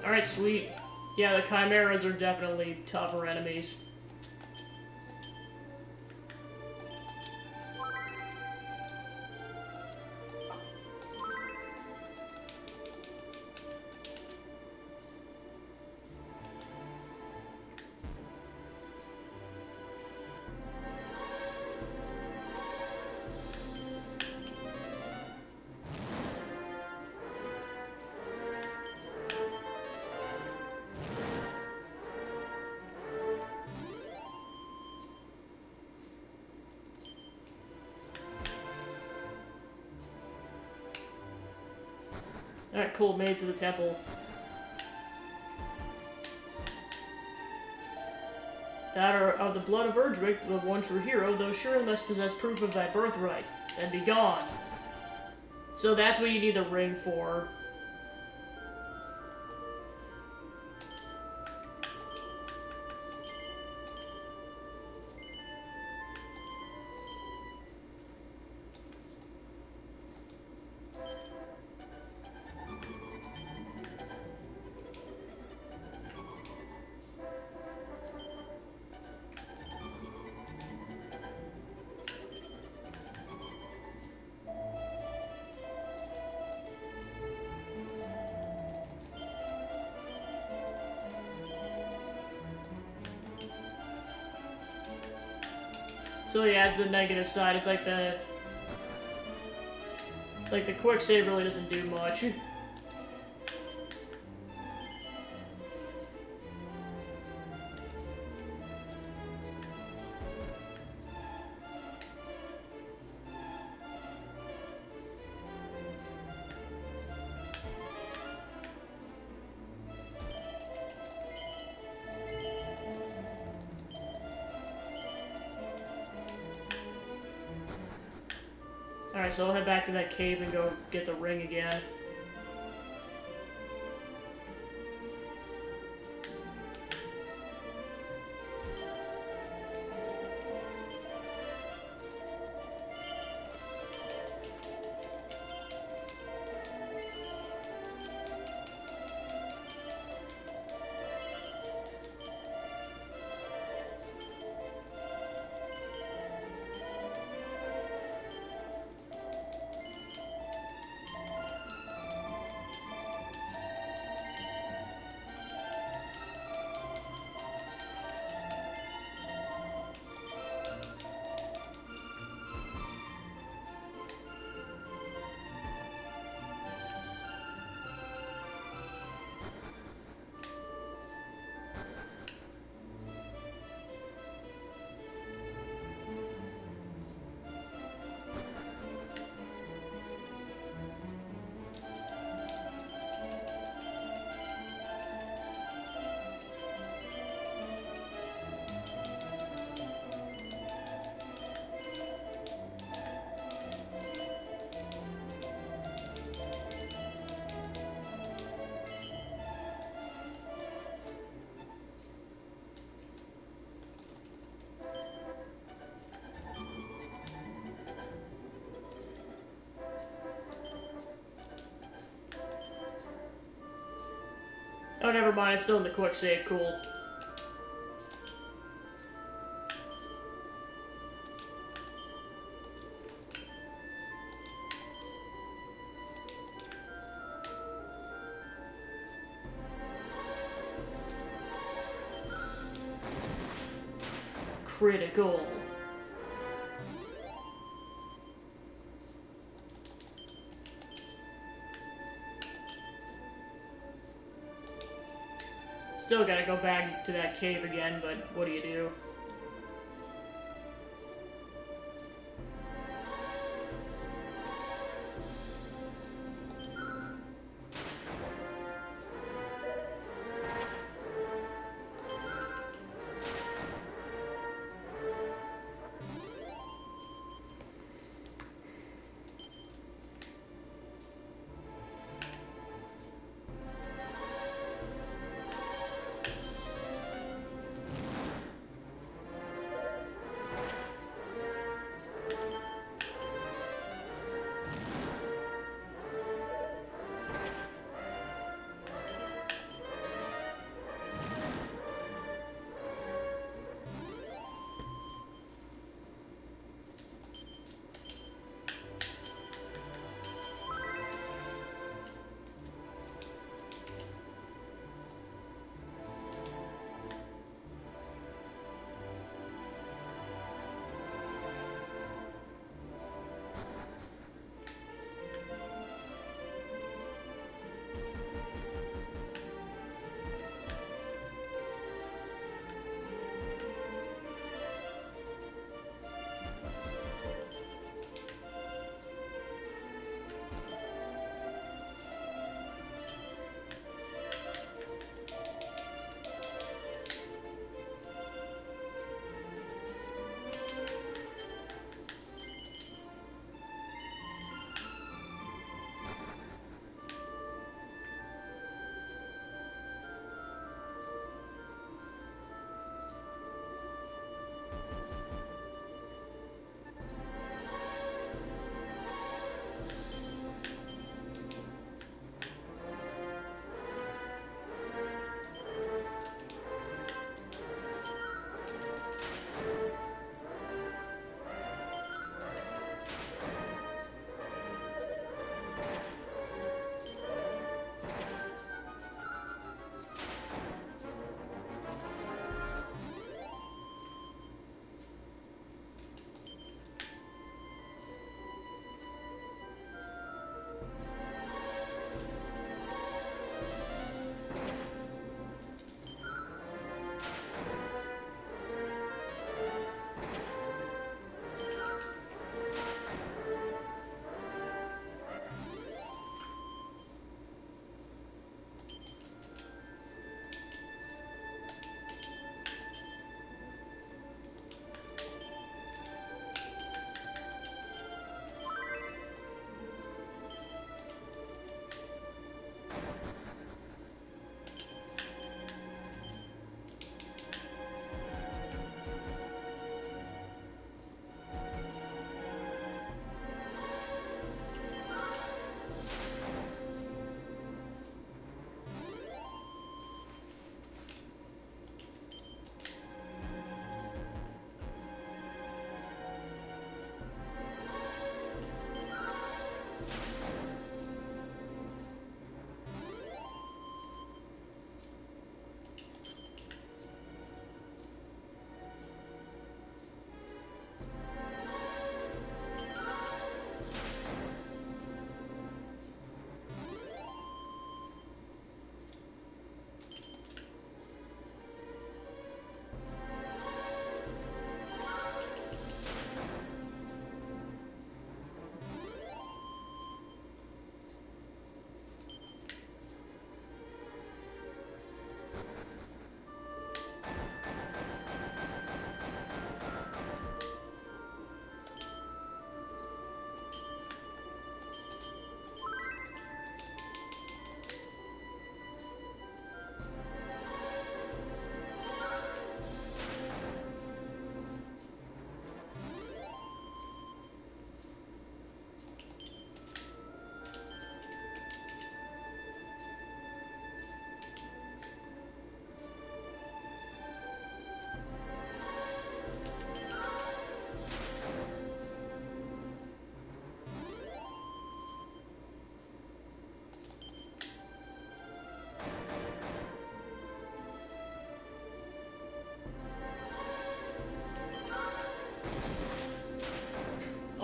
Alright, sweet. Yeah, the chimeras are definitely tougher enemies. Alright, cool, made it to the temple. That are of the blood of Erdrick, the one true hero, though surely must possess proof of thy birthright. Then be gone. So that's what you need the ring for. So yeah, it's the negative side. It's like the quick save really doesn't do much. Alright, so I'll head back to that cave and go get the ring again. Oh, never mind. It's still in the quick save. Cool. Critical. Still gotta go back to that cave again, but what do you do?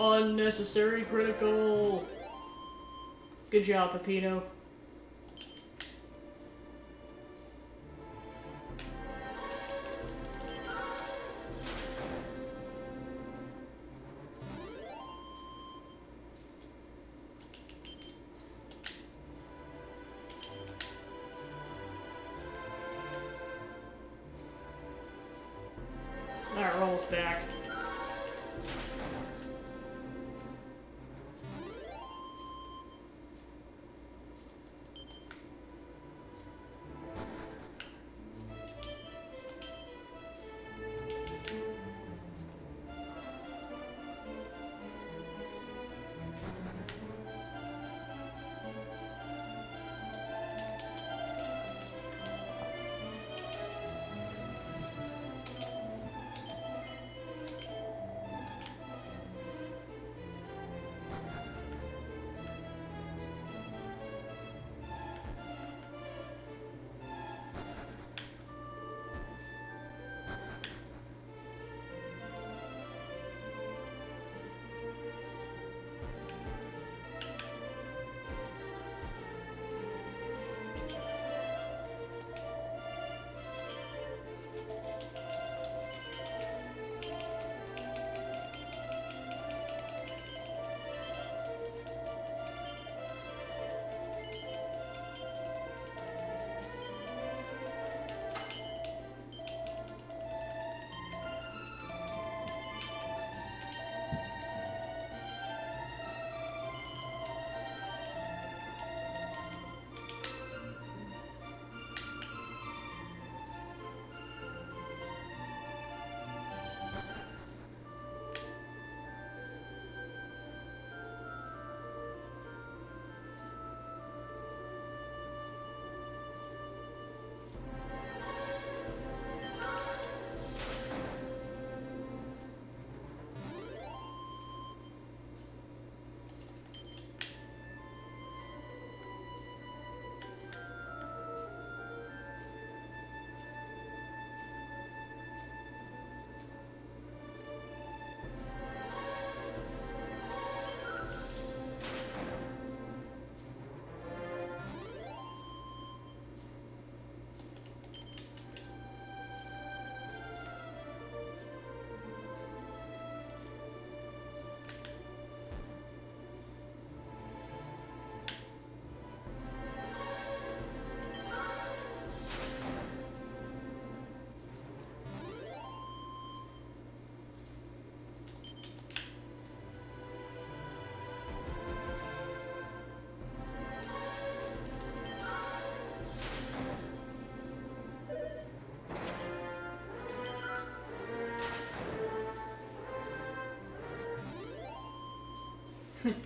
Unnecessary critical. Good job, Pepito. Alright, we're almost back.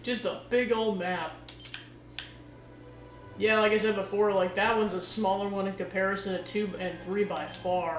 Just a big old map. Yeah, like I said before, like that one's a smaller one in comparison to 2 and 3 by far.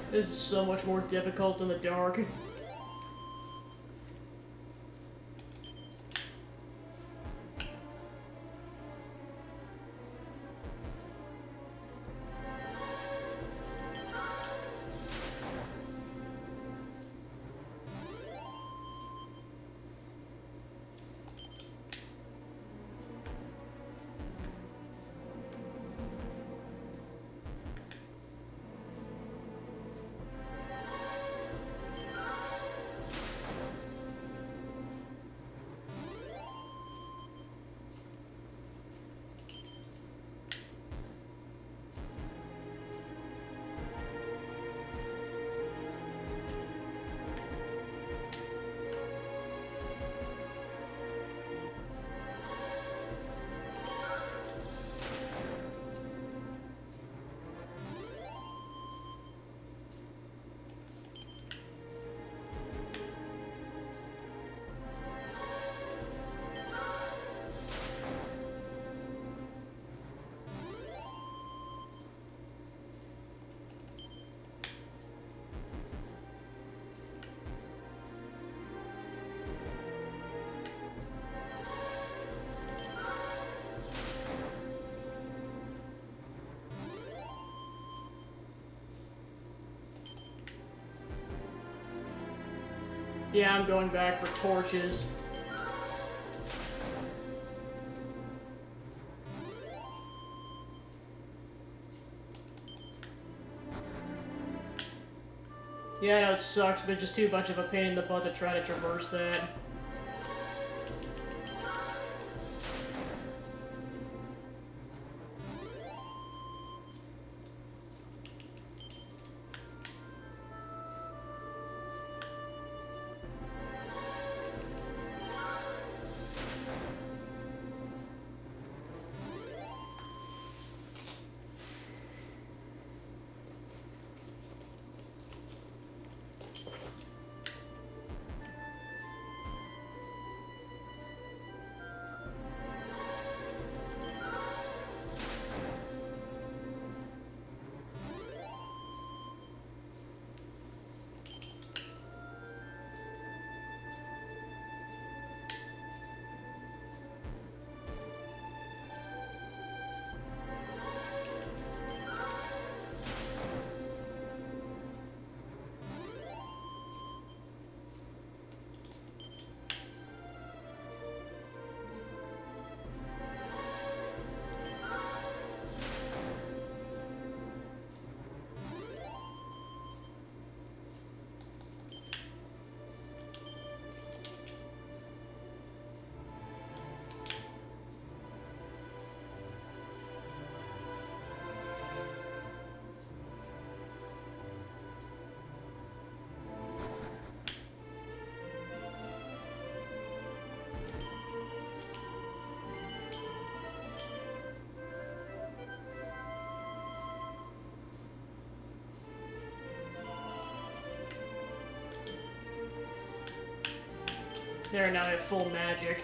This is so much more difficult in the dark. Yeah, I'm going back for torches. Yeah, I know it sucks, but it's just too much of a pain in the butt to try to traverse that. There, now I have full magic.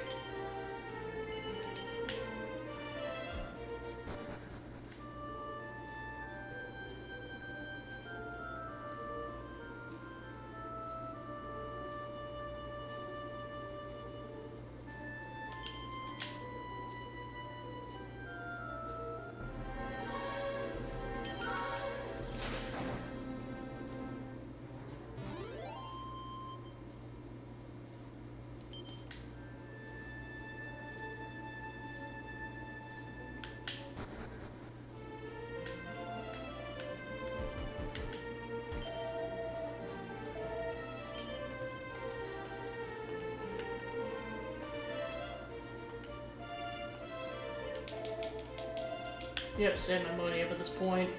Yep, save my money up at this point.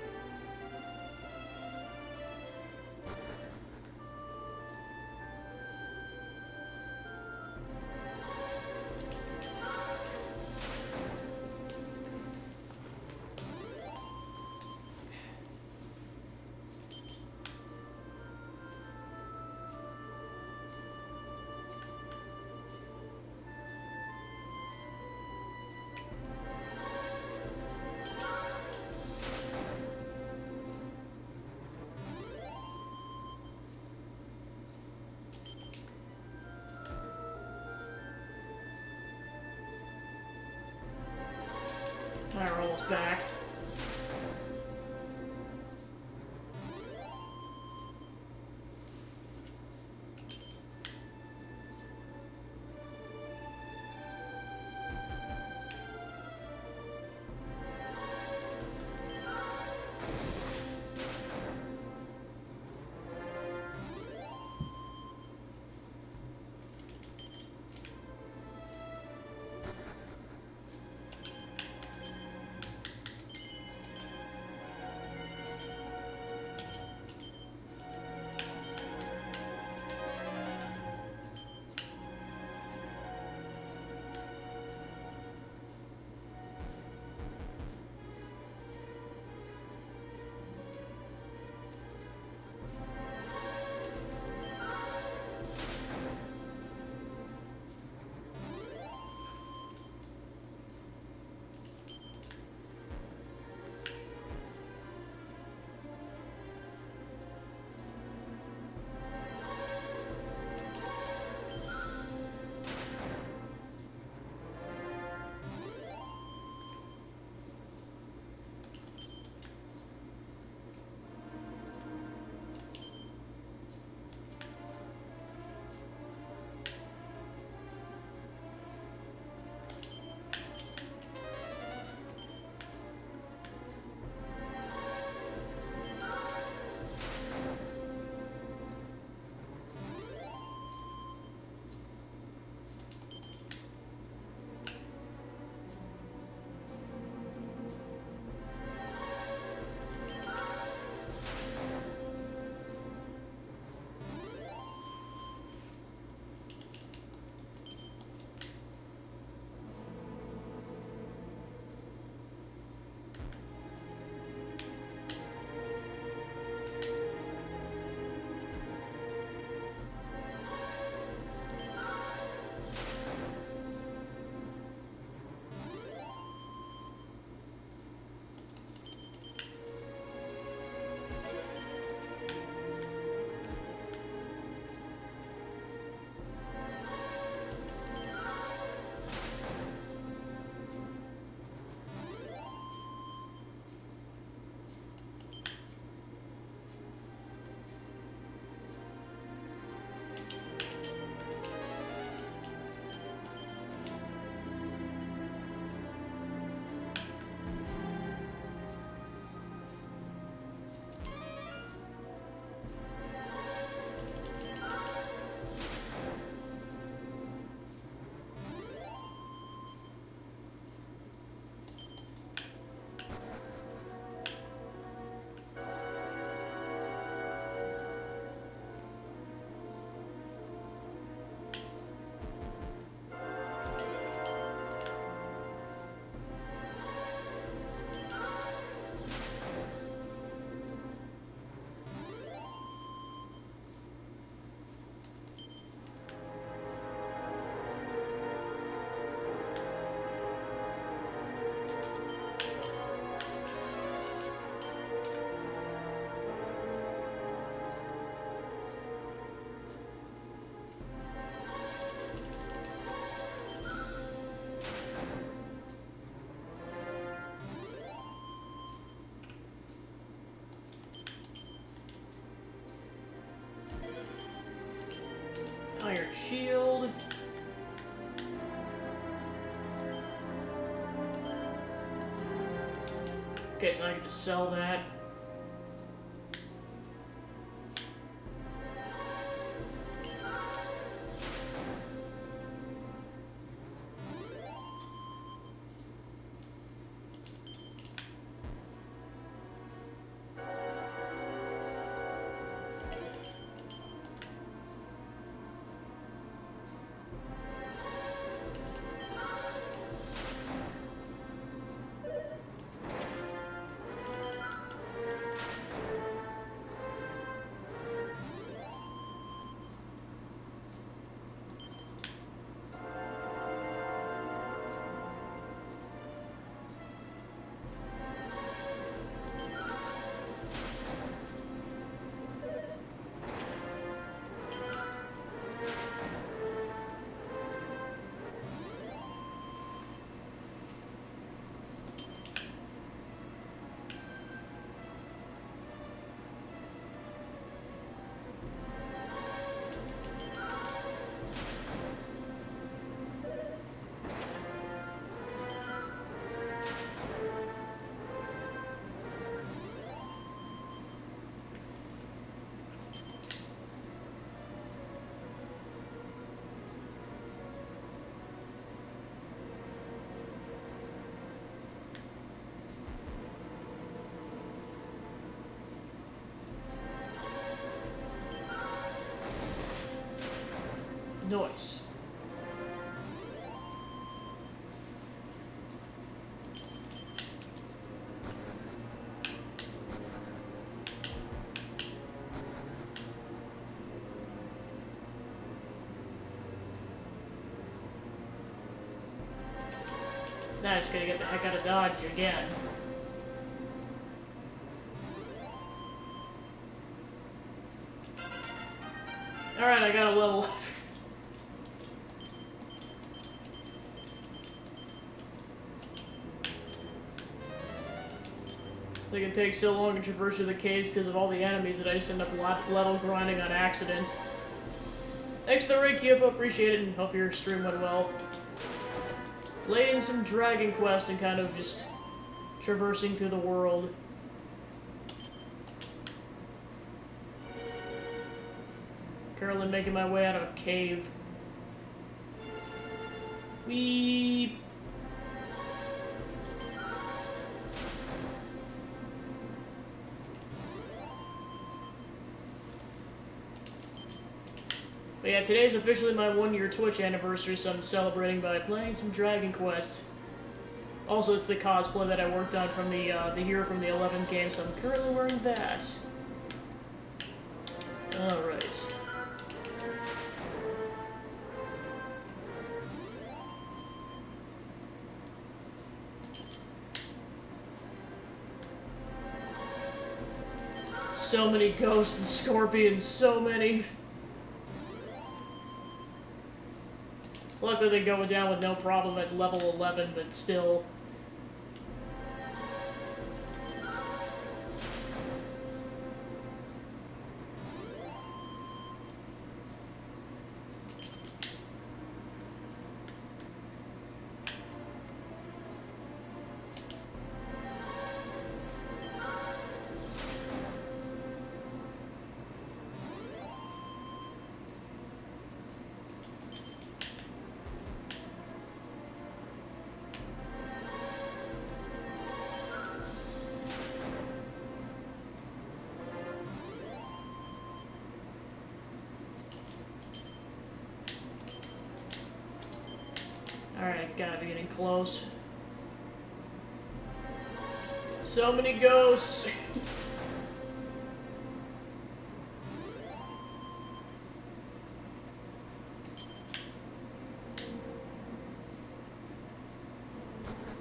Alright, we're almost back. shield. Okay, so now I can just sell that. Nice. Now I just gotta get the heck out of Dodge again. Alright, I got a level. I think it takes so long to traverse through the caves because of all the enemies that I just end up level grinding on accidents. Thanks to the Reiki up, appreciate it, and hope your stream went well. Playing some Dragon Quest and kind of just traversing through the world. Currently making my way out of a cave. Weep. But yeah, today's officially my 1-year Twitch anniversary, so I'm celebrating by playing some Dragon Quest. Also, it's the cosplay that I worked on from the hero from the 11 game, so I'm currently wearing that. Alright. So many ghosts and scorpions, so many. Luckily they go down with no problem at level 11, but still. Alright, gotta be getting close. So many ghosts!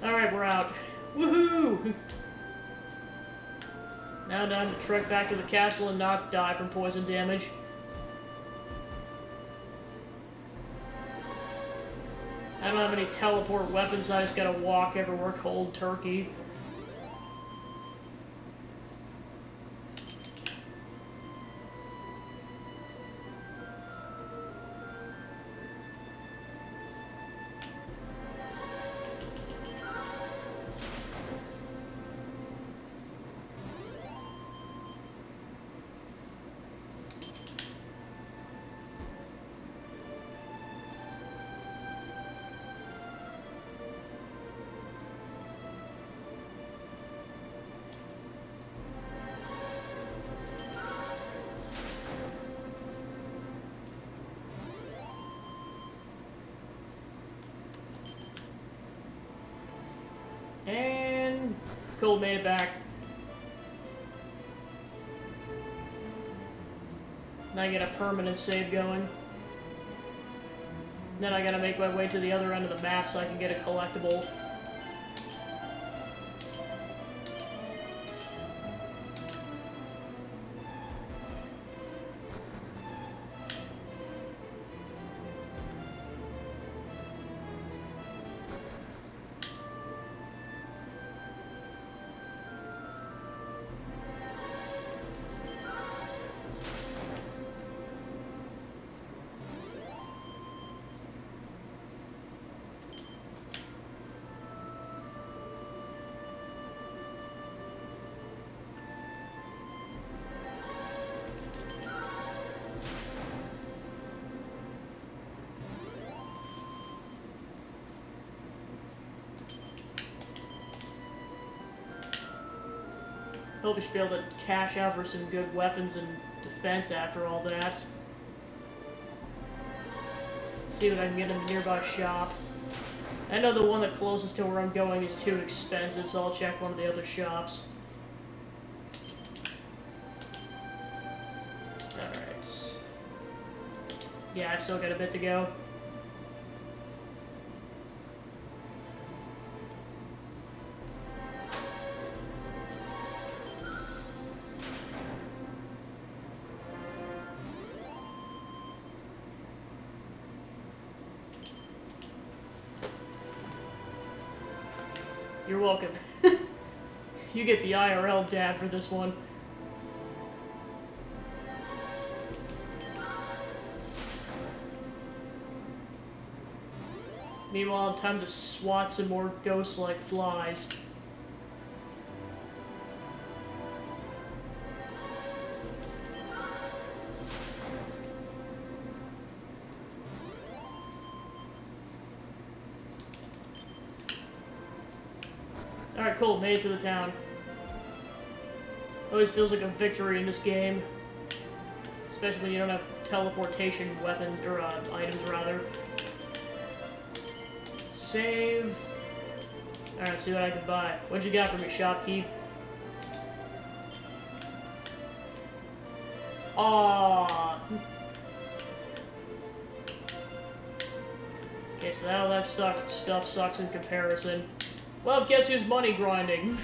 Alright, we're out. Woohoo! Now time to trek back to the castle and not die from poison damage. I don't have any teleport weapons, I just gotta walk everywhere cold turkey. Cool, made it back. Now I get a permanent save going. Then I gotta make my way to the other end of the map so I can get a collectible. Hope we should be able to cash out for some good weapons and defense after all that. See what I can get in the nearby shop. I know the one that closest to where I'm going is too expensive, so I'll check one of the other shops. Alright. Yeah, I still got a bit to go. You're welcome. You get the IRL dab for this one. Meanwhile, time to swat some more ghosts like flies. Alright, cool. Made it to the town. Always feels like a victory in this game. Especially when you don't have teleportation weapons, or items, rather. Save. Alright, see what I can buy. What'd you got for me, shopkeep? Aww. Okay, so all that stuff sucks in comparison. Well, guess who's money grinding?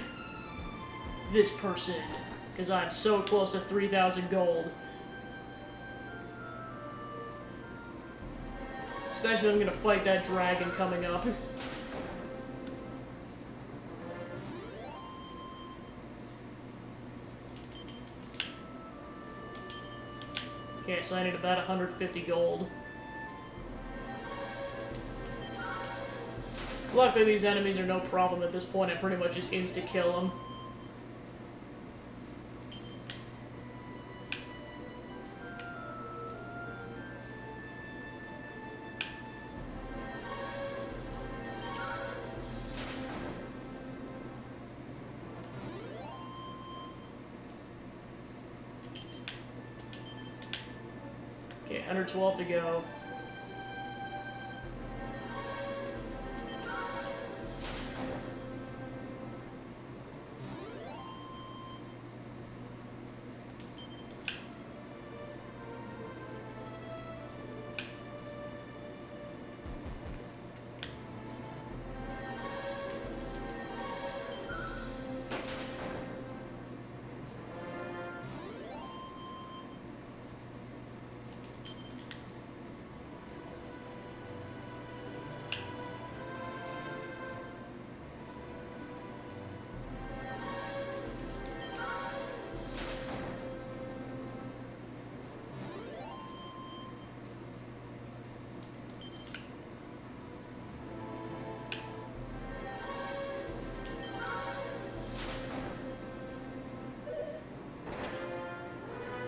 This person. Because I'm so close to 3,000 gold. Especially if I'm gonna fight that dragon coming up. Okay, so I need about 150 gold. Luckily, these enemies are no problem at this point. I pretty much just insta-kill them. Okay, 112 to go.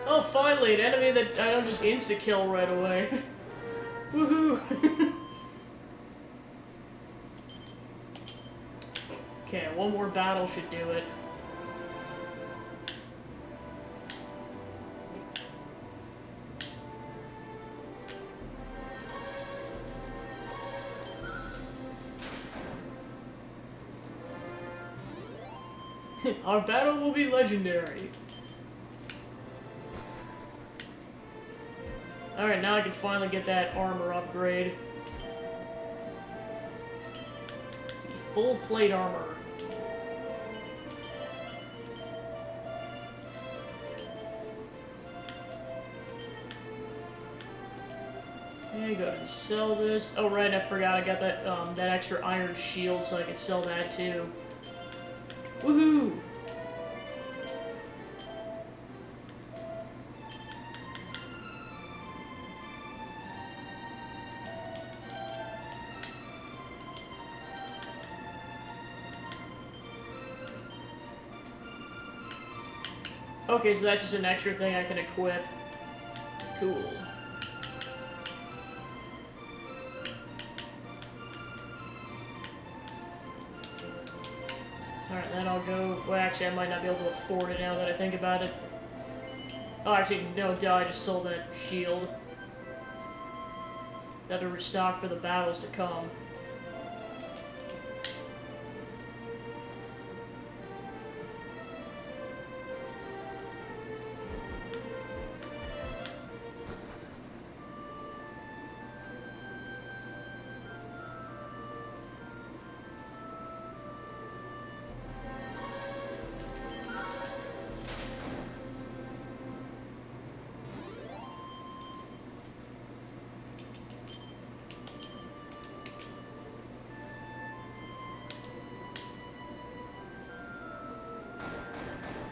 Oh, finally, an enemy that I don't just insta-kill right away. Woohoo! Okay, one more battle should do it. Our battle will be legendary. Alright, now I can finally get that armor upgrade. Full plate armor. Okay, go ahead and sell this. Oh right, I forgot I got that that extra iron shield, so I can sell that too. Woohoo! Okay, so that's just an extra thing I can equip. Cool. Alright, then I'll go... Well, actually, I might not be able to afford it now that I think about it. Oh, actually, no, duh, I just sold that shield. Got to restock for the battles to come.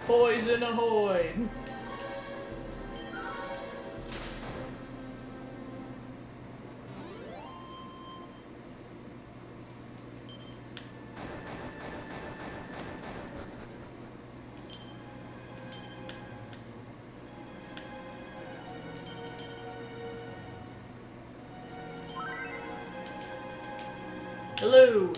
Poison ahoy! Hello!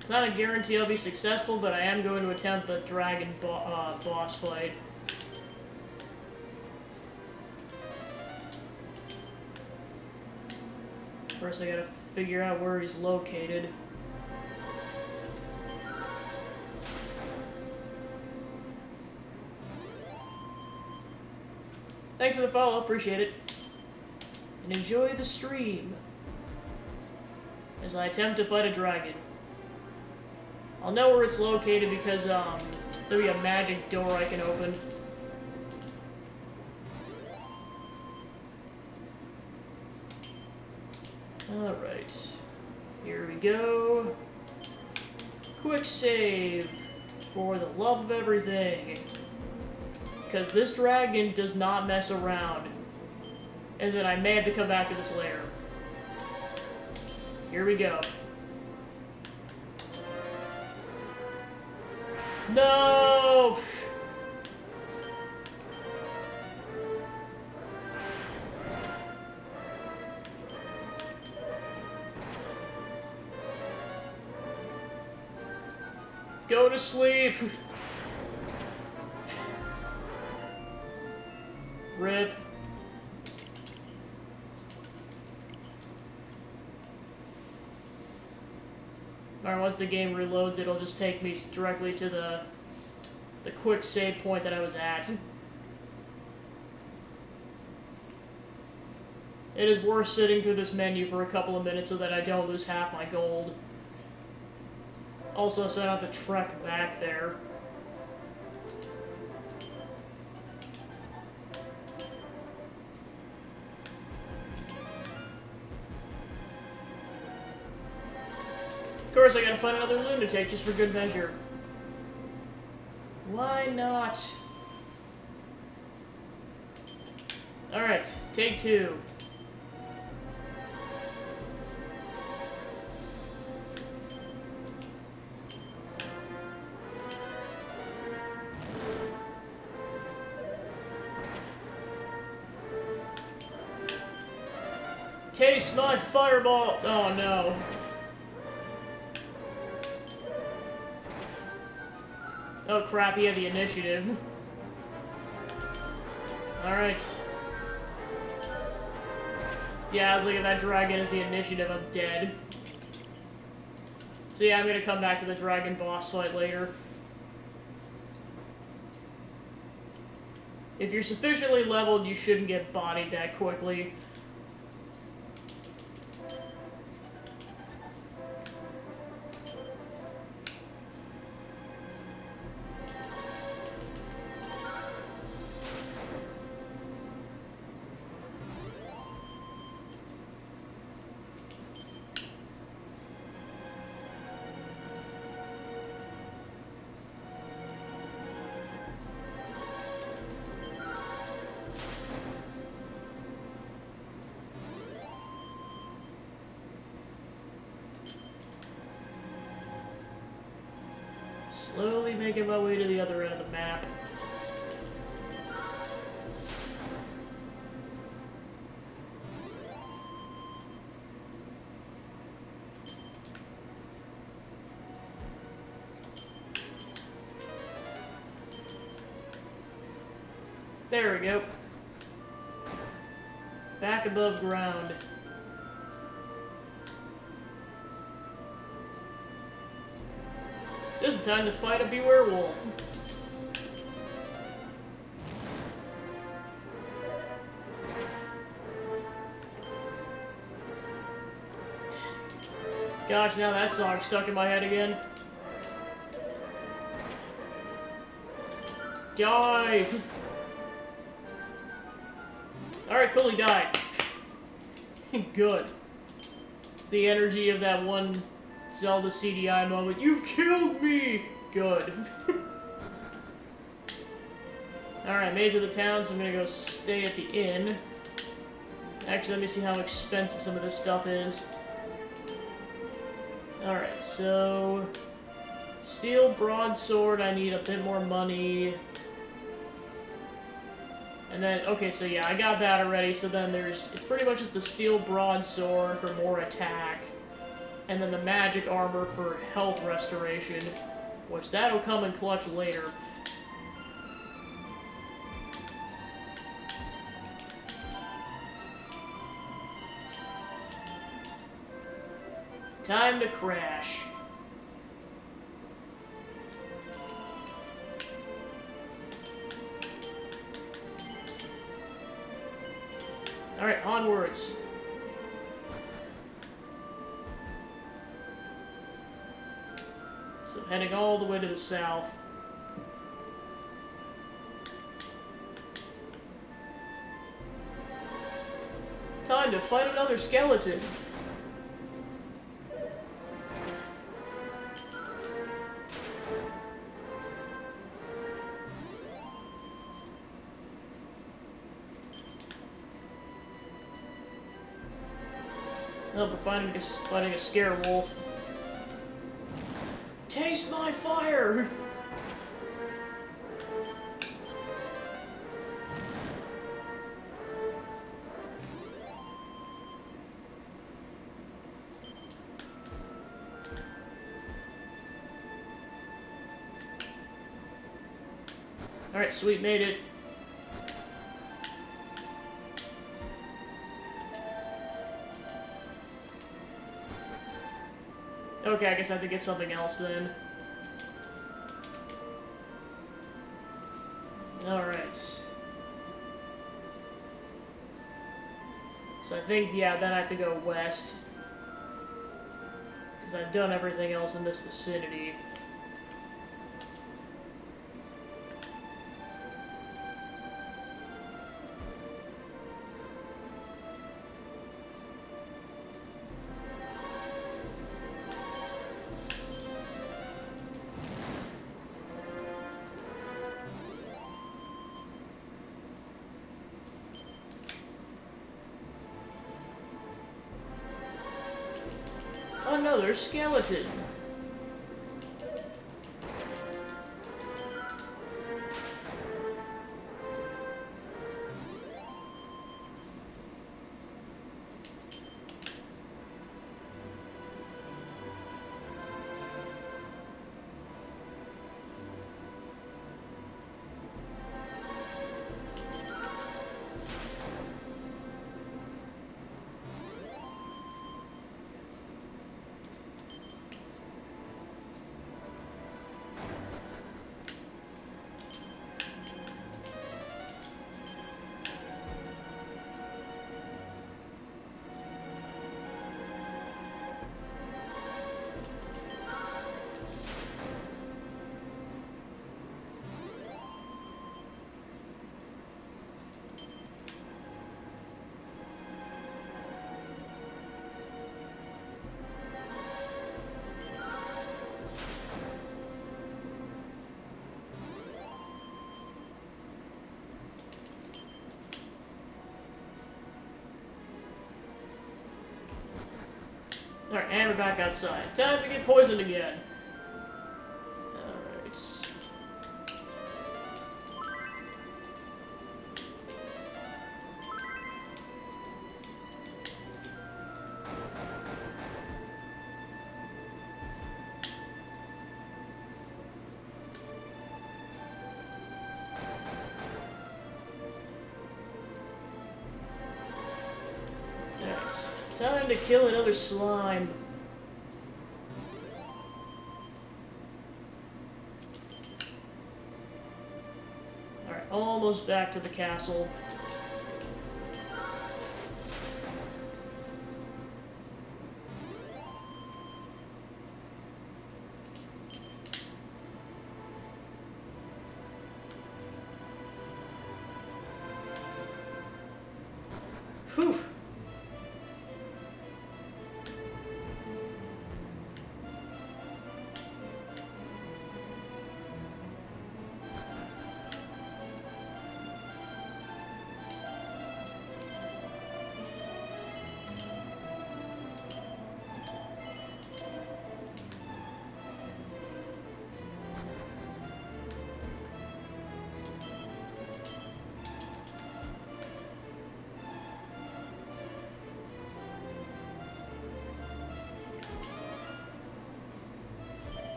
It's not a guarantee I'll be successful, but I am going to attempt the dragon boss fight. First I gotta figure out where he's located. Thanks for the follow, appreciate it. And enjoy the stream as I attempt to fight a dragon. I'll know where it's located because, there'll be a magic door I can open. Alright. Here we go. Quick save. For the love of everything. Because this dragon does not mess around. As in, I may have to come back to this lair. Here we go. No! Go to sleep! Rip. Alright, once the game reloads, it'll just take me directly to the quick save point that I was at. It is worth sitting through this menu for a couple of minutes so that I don't lose half my gold. Also, so I don't have to trek back there. Of course, I gotta find another lunatic just for good measure. Why not? Alright, take two. Taste my fireball! Oh no. Oh crap, he had the initiative. Alright. Yeah, I was like, if that dragon is the initiative, I'm dead. So yeah, I'm gonna come back to the dragon boss fight later. If you're sufficiently leveled, you shouldn't get bodied that quickly. Slowly making my way to the other end of the map. There we go. Back above ground. Just time to fight a werewolf. Gosh, now that song's stuck in my head again. Die! Alright, cool, he died. Good. It's the energy of that one Zelda CDI moment. You've killed me! Good. Alright, made it to the town, so I'm gonna go stay at the inn. Actually, let me see how expensive some of this stuff is. Alright, so... Steel broadsword, I need a bit more money. And then, okay, so yeah, I got that already, so then it's pretty much just the steel broadsword for more attack. And then the magic armor for health restoration, which that'll come in clutch later. Time to crash. Alright, onwards. So heading all the way to the south. Time to fight another skeleton. Oh, we're fighting a scare wolf. Taste my fire! Alright, sweet, made it. Okay, I guess I have to get something else then. Alright. So I think, yeah, then I have to go west. Because I've done everything else in this vicinity. Another skeleton. Alright, and we're back outside. Time to get poisoned again. Alright. Time to kill another slime. Alright, almost back to the castle. Whew.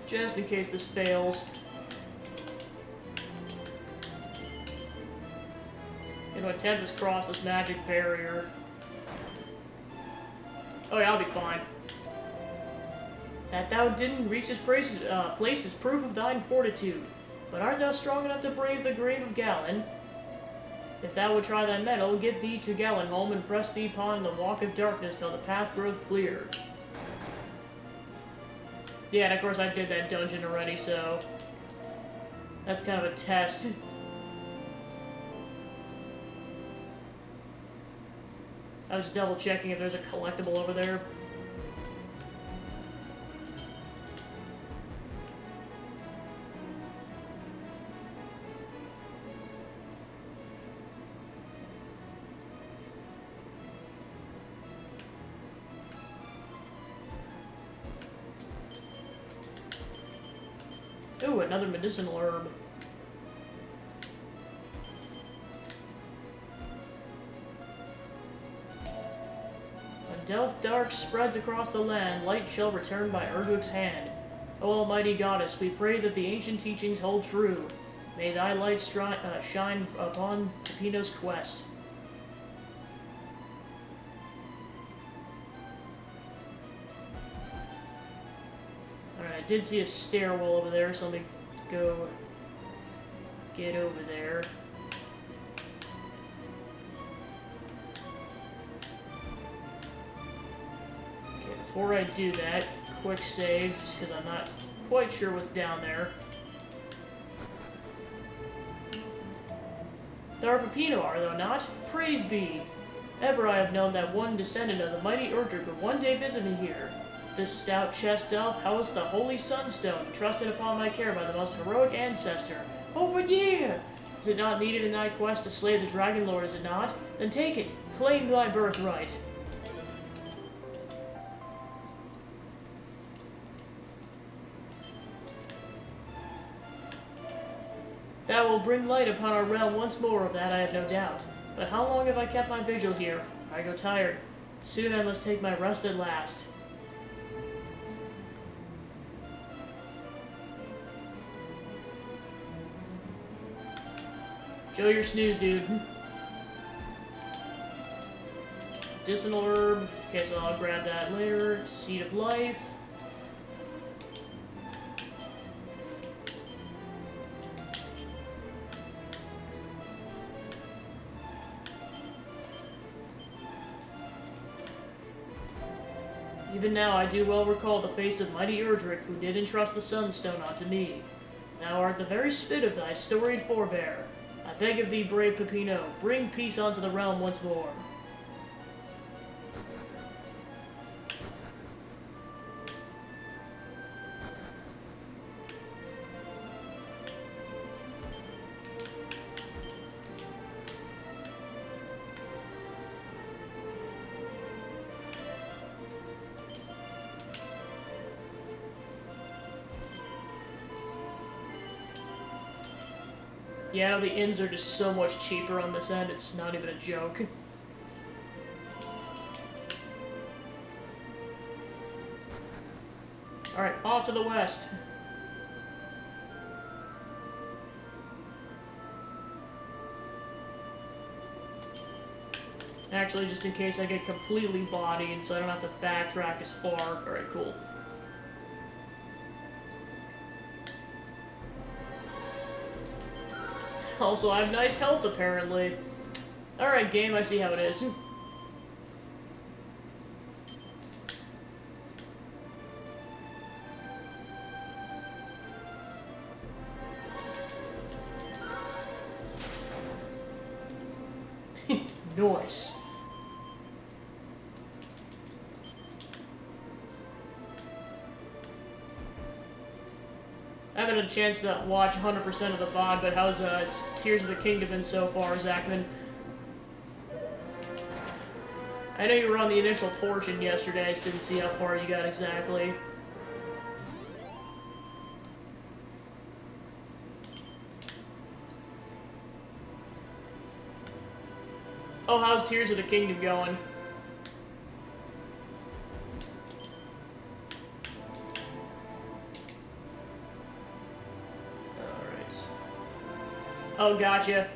Just in case this fails. Gonna attempt this cross this magic barrier. Oh yeah, I'll be fine. That thou didn't reach this place is proof of thine fortitude. But art thou strong enough to brave the grave of Galen? If thou would try thy mettle, get thee to Galenholm and press thee upon the walk of darkness till the path groweth clear. Yeah, and of course I did that dungeon already, so that's kind of a test. I was double checking if there's a collectible over there. Ooh, another medicinal herb. When death dark spreads across the land, light shall return by Erdwig's hand. O Almighty Goddess, we pray that the ancient teachings hold true. May thy light shine upon Peppino's quest. I did see a stairwell over there, so let me go get over there. Okay, before I do that, quick save, just because I'm not quite sure what's down there. Thou art Peppino, art thou not? Praise be! Ever I have known that one descendant of the mighty Erdrig would one day visit me here. This stout chest doth house the holy sunstone, trusted upon my care by the most heroic ancestor. Over here! Is it not needed in thy quest to slay the Dragon Lord, is it not? Then take it, claim thy birthright. That will bring light upon our realm once more, of that I have no doubt. But how long have I kept my vigil here? I go tired. Soon I must take my rest at last. Show your snooze, dude. Medicinal herb. Okay, so I'll grab that later. Seed of life. Even now, I do well recall the face of mighty Erdrick, who did entrust the Sunstone unto me. Thou art the very spit of thy storied forebear. I beg of thee, brave Peppino, bring peace onto the realm once more. Yeah, no, the inns are just so much cheaper on this end, it's not even a joke. Alright, off to the west. Actually, just in case I get completely bodied, so I don't have to backtrack as far. Alright, cool. Also, I have nice health, apparently. Alright, game, I see how it is. Nice. I haven't had a chance to watch 100% of the VOD, but how's Tears of the Kingdom been so far, Zachman? I know you were on the initial portion yesterday, I just didn't see how far you got exactly. Oh, how's Tears of the Kingdom going? Oh, gotcha.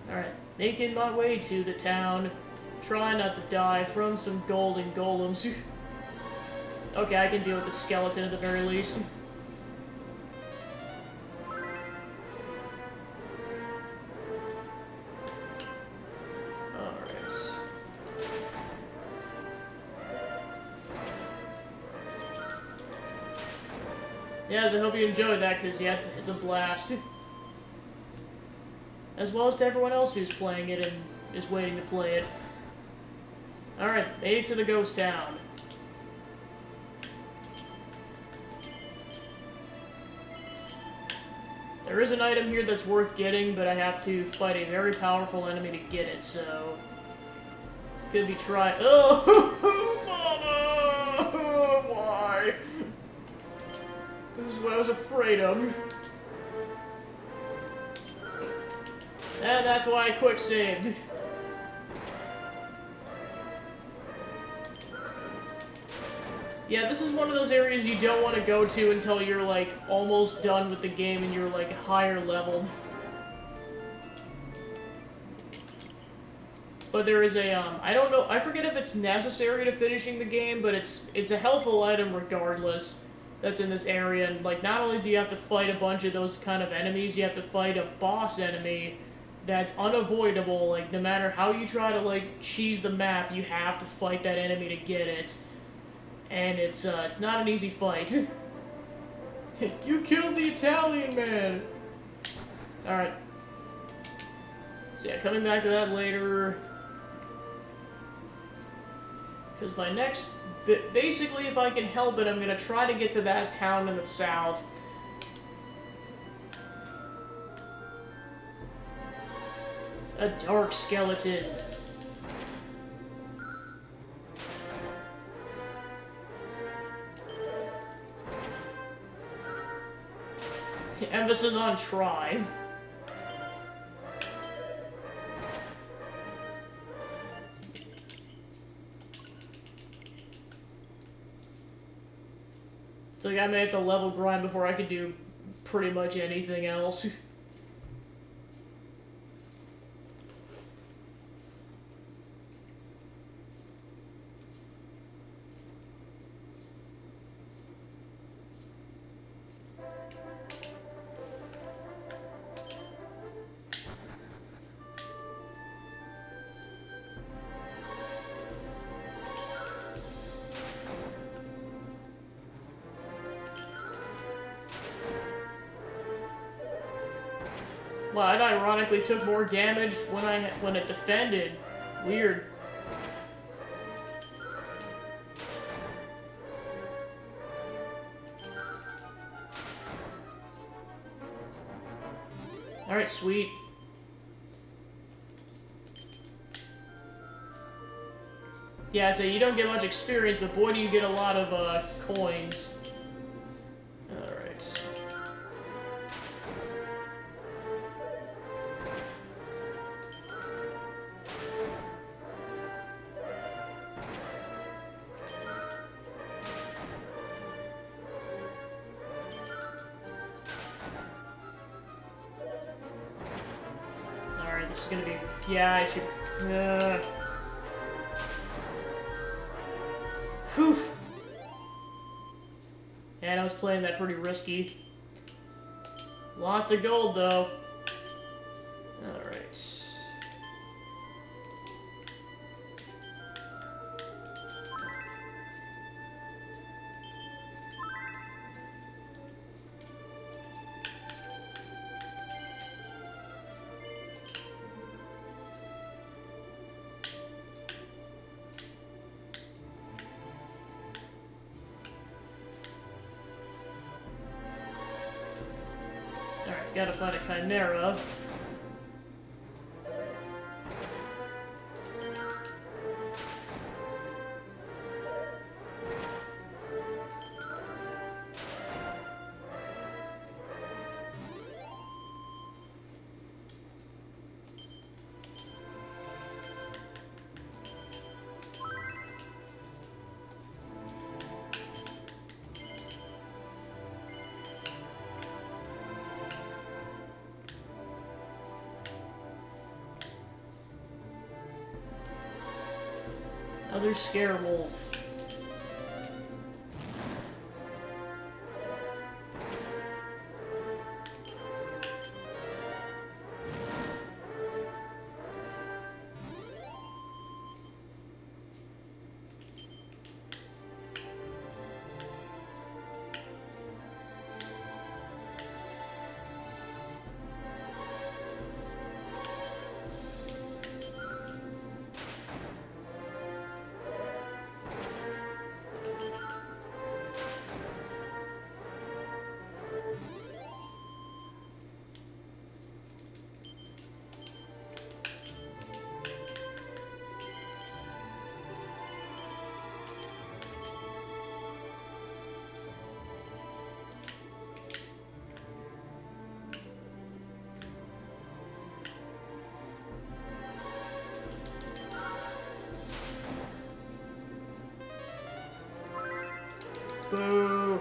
Alright, making my way to the town. Try not to die from some golden golems. Okay, I can deal with the skeleton at the very least. Alright. Yes, I hope you enjoyed that, because, yeah, it's a blast. As well as to everyone else who's playing it and is waiting to play it. Alright, made it to the ghost town. There is an item here that's worth getting, but I have to fight a very powerful enemy to get it, so... It's gonna be try- Oh! Mama! Why? This is what I was afraid of. And that's why I quick-saved. Yeah, this is one of those areas you don't want to go to until you're, like, almost done with the game and you're, like, higher leveled. But there is a, I don't know, I forget if it's necessary to finishing the game, but it's a helpful item regardless that's in this area. And, like, not only do you have to fight a bunch of those kind of enemies, you have to fight a boss enemy that's unavoidable. Like, no matter how you try to, like, cheese the map, you have to fight that enemy to get it. And it's not an easy fight. You killed the Italian man! Alright. So yeah, coming back to that later. Because my next... Basically, if I can help it, I'm going to try to get to that town in the south. A dark skeleton. Emphasis on try. It's like I may have to level grind before I could do pretty much anything else. Wow, it ironically took more damage when it defended. Weird. Alright, sweet. Yeah, so you don't get much experience, but boy do you get a lot of, coins. Alright. Alright, this is gonna be... Yeah, I should... Poof! And I was playing that pretty risky. Lots of gold, though. Alright. Alright, gotta find a chimera. Another scare wolf. Boo.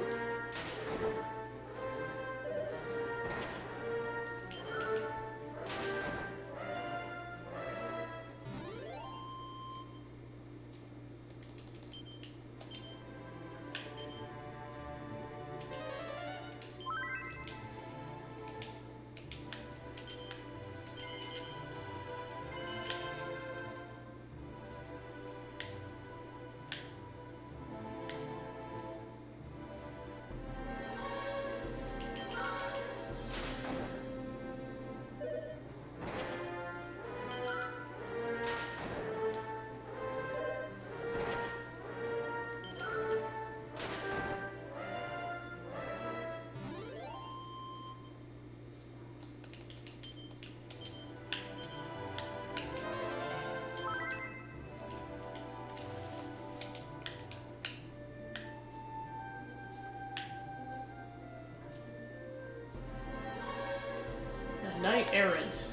Knight errant.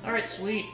Alright, sweet.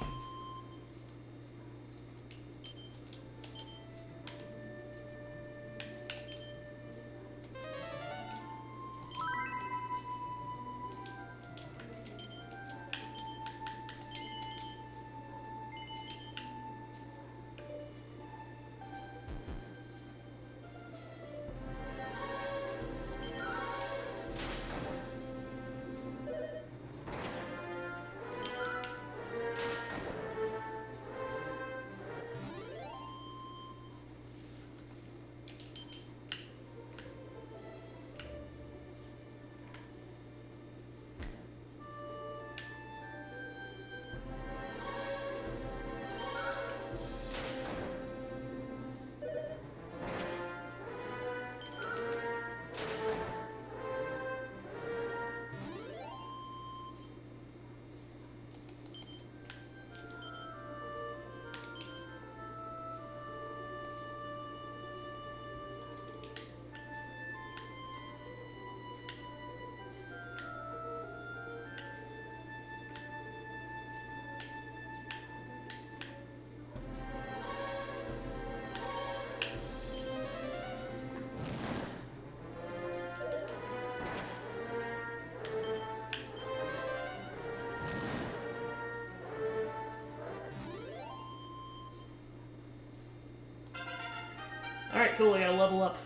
Alright, cool, I gotta level up.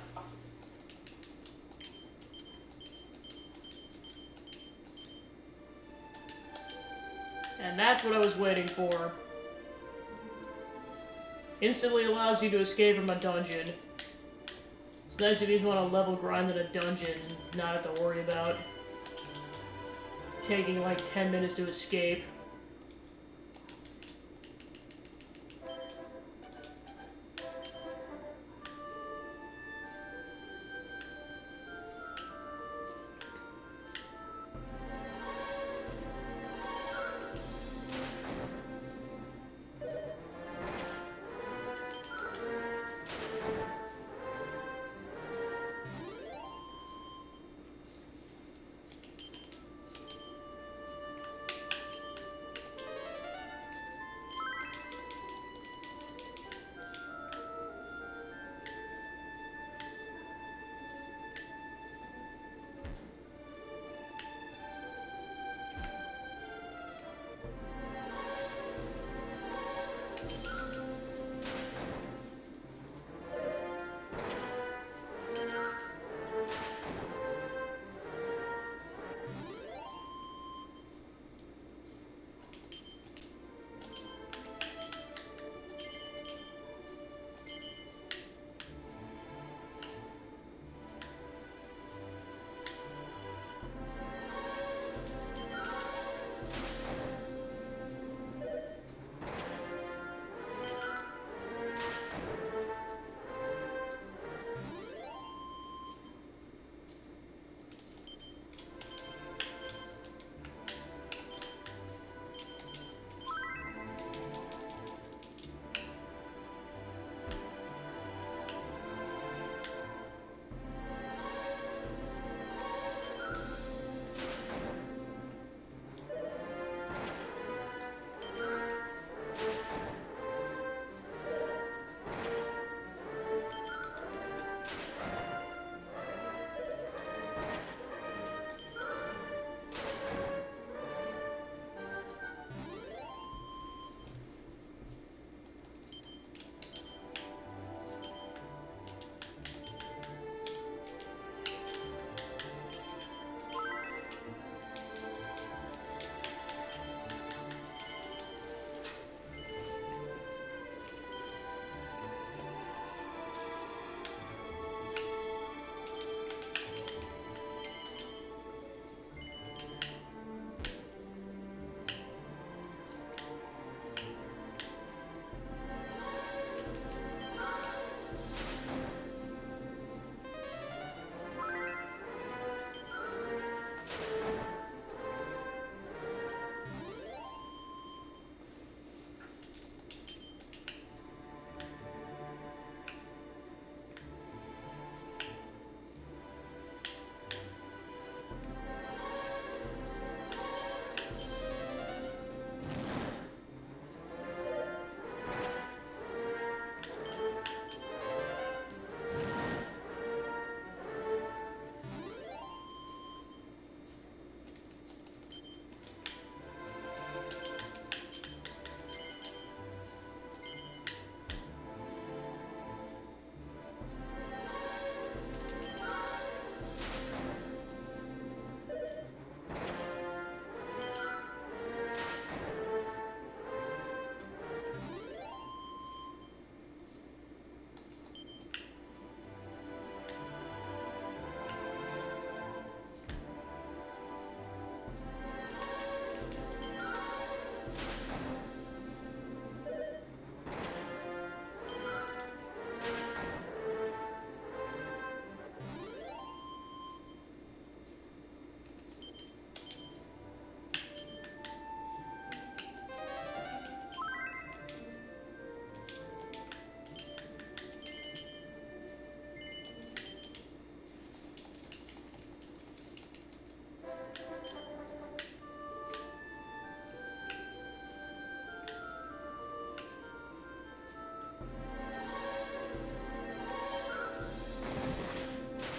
And that's what I was waiting for. Instantly allows you to escape from a dungeon. It's nice if you just want to level grind in a dungeon and not have to worry about taking like 10 minutes to escape.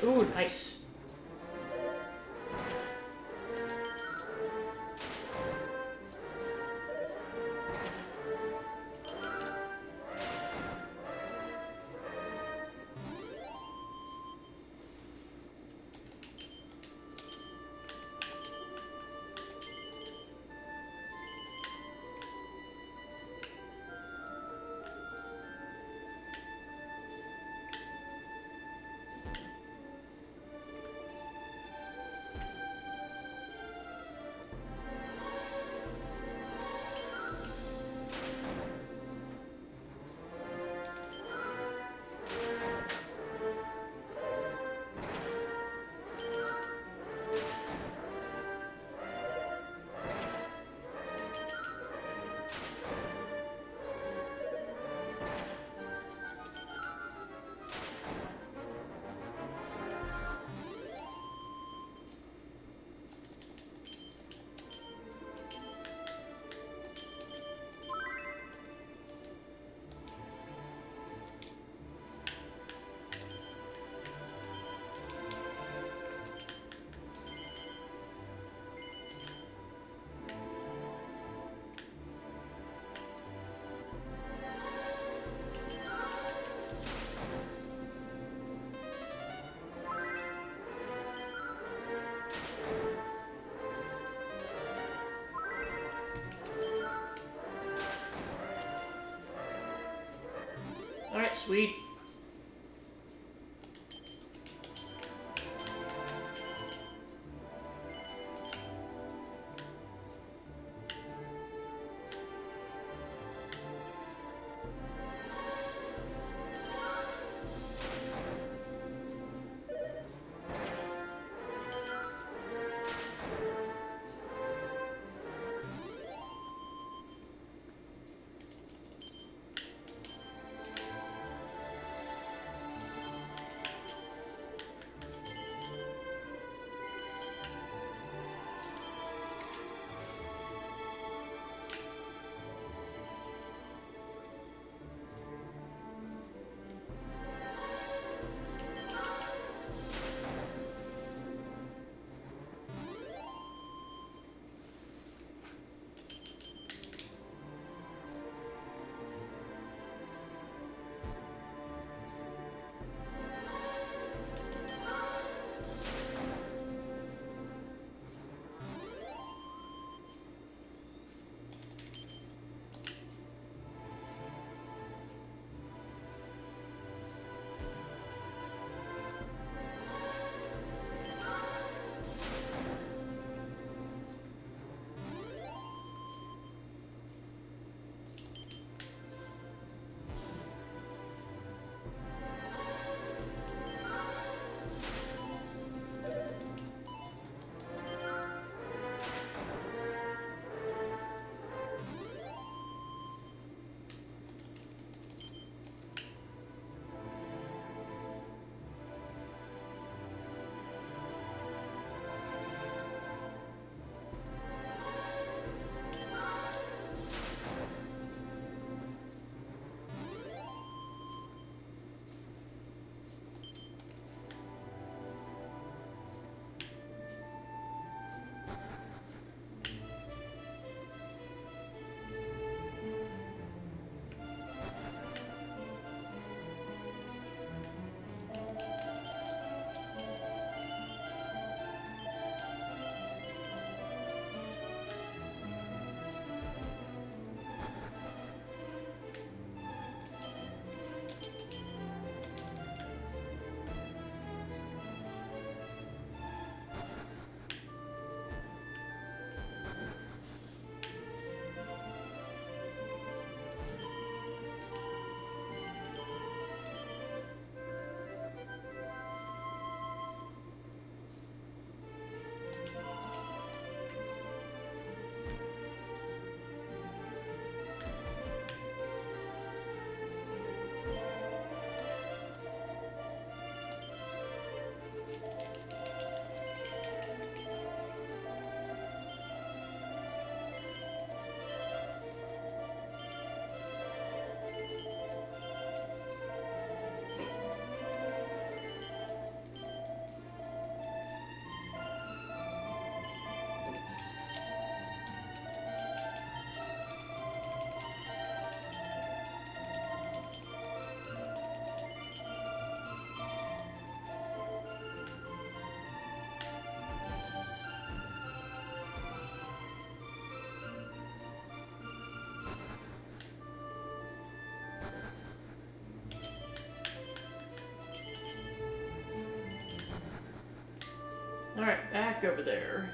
Ooh, nice. Alright, sweet. Alright, back over there.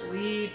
Sweet.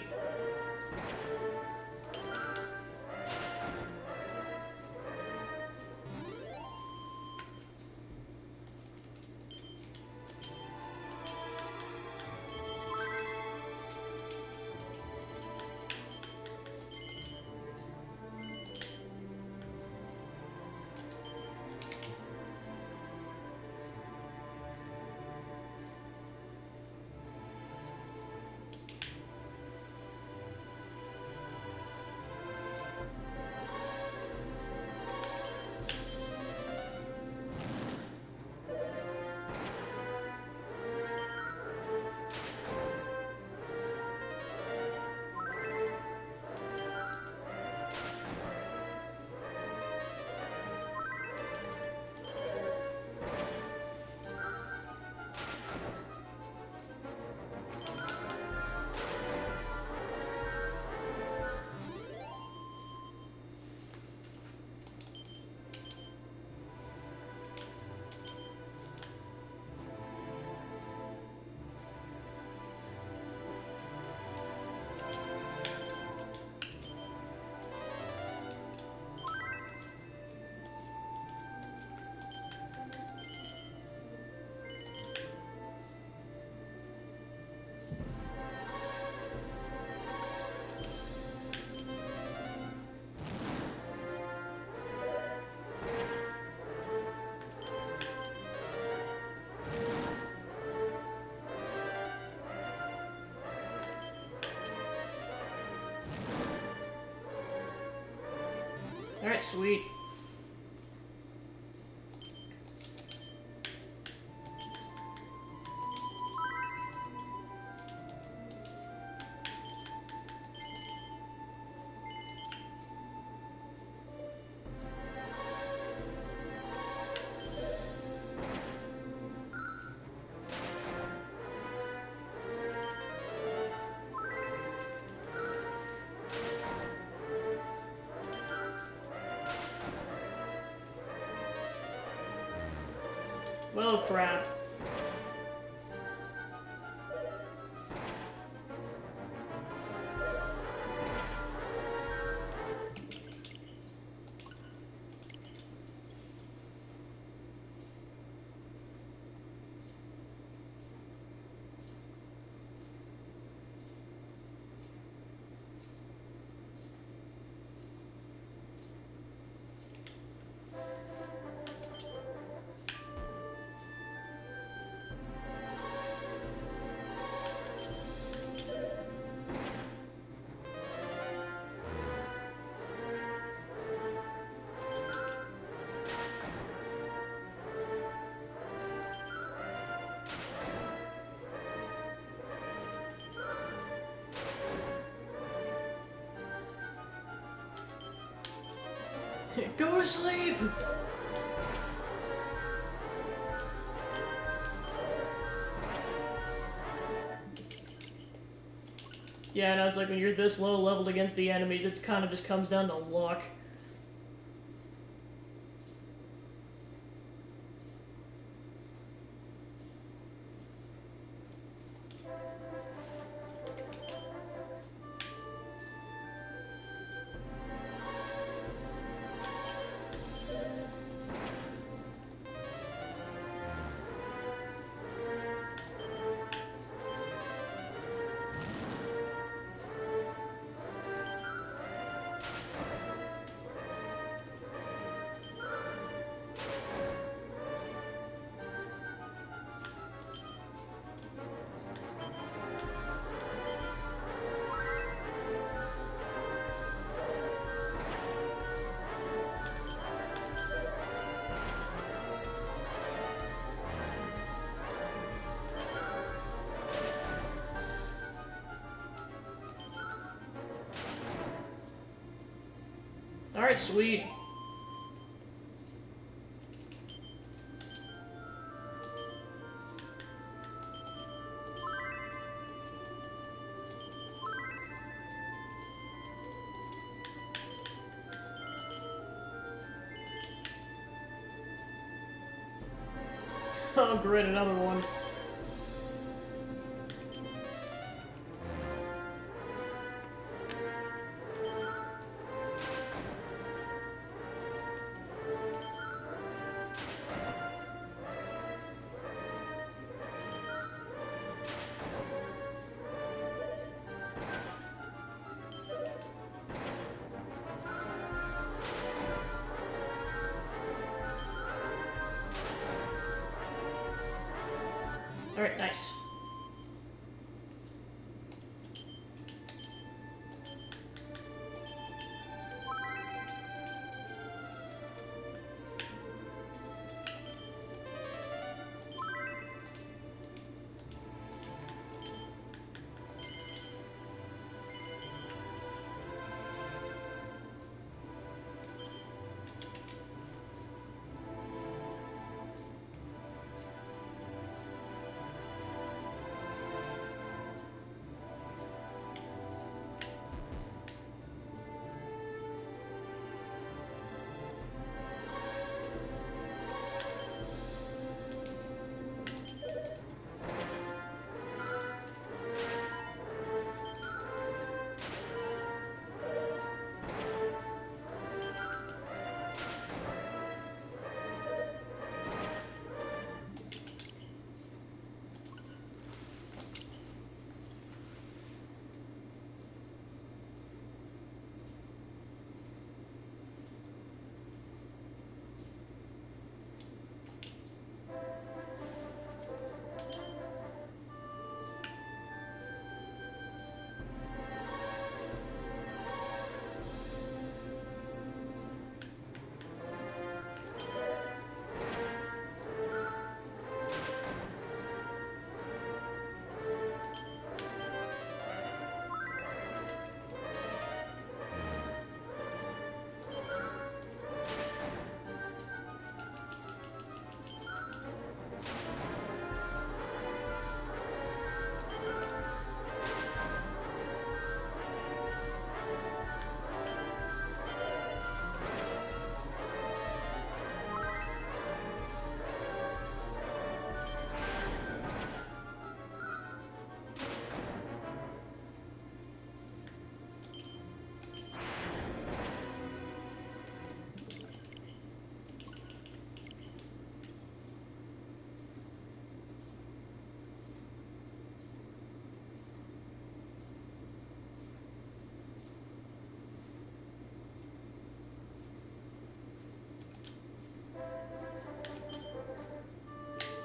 Alright, sweet. Well, crap. Go to sleep! Yeah, no, it's like when you're this low leveled against the enemies, it kind of just comes down to luck. Alright, sweet. Oh, great, another one. Alright, nice.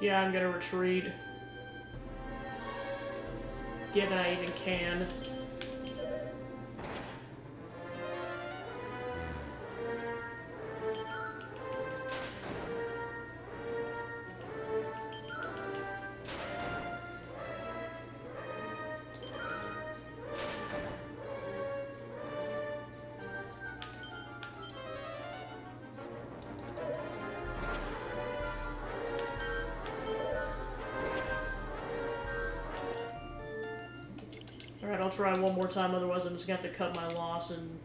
Yeah, I'm gonna retreat. Given I even can. I'll try one more time, otherwise I'm just gonna have to cut my loss and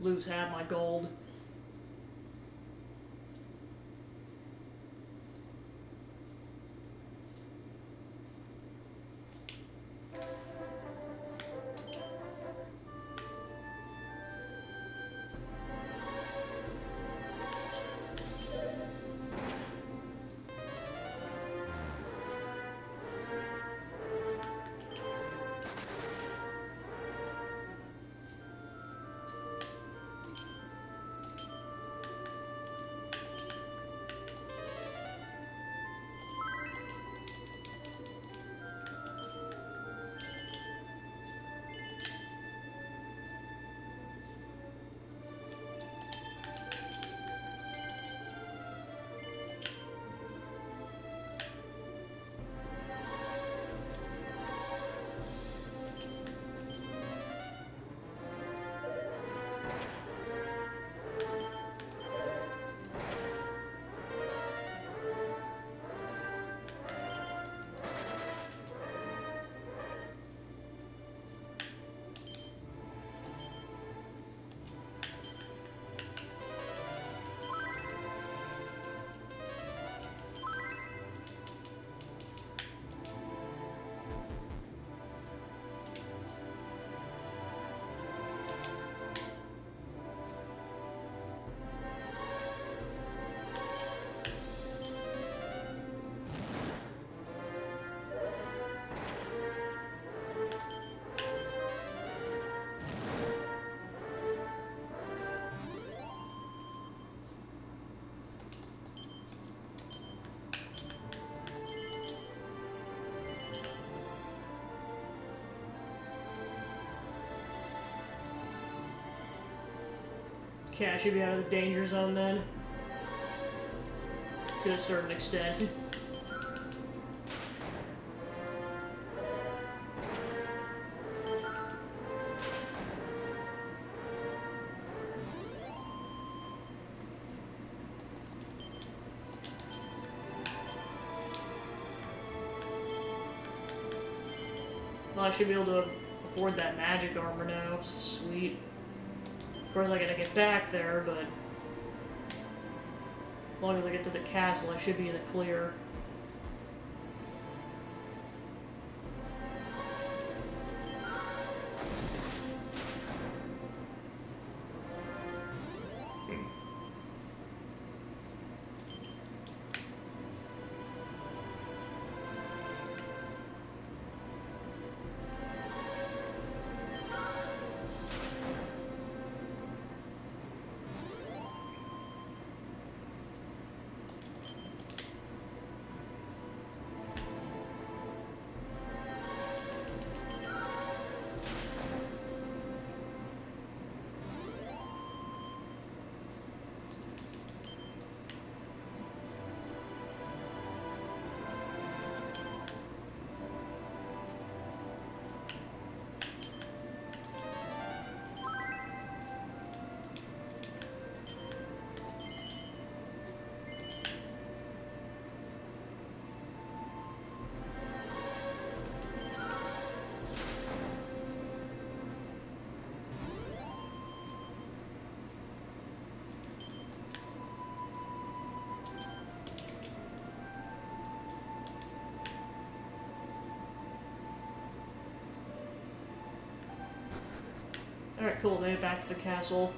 lose half my gold. Okay, I should be out of the danger zone then. To a certain extent. Well, I should be able to afford that magic armor now. Sweet. Of course, I gotta get back there, but as long as I get to the castle, I should be in the clear. Alright, cool, made it back to the castle.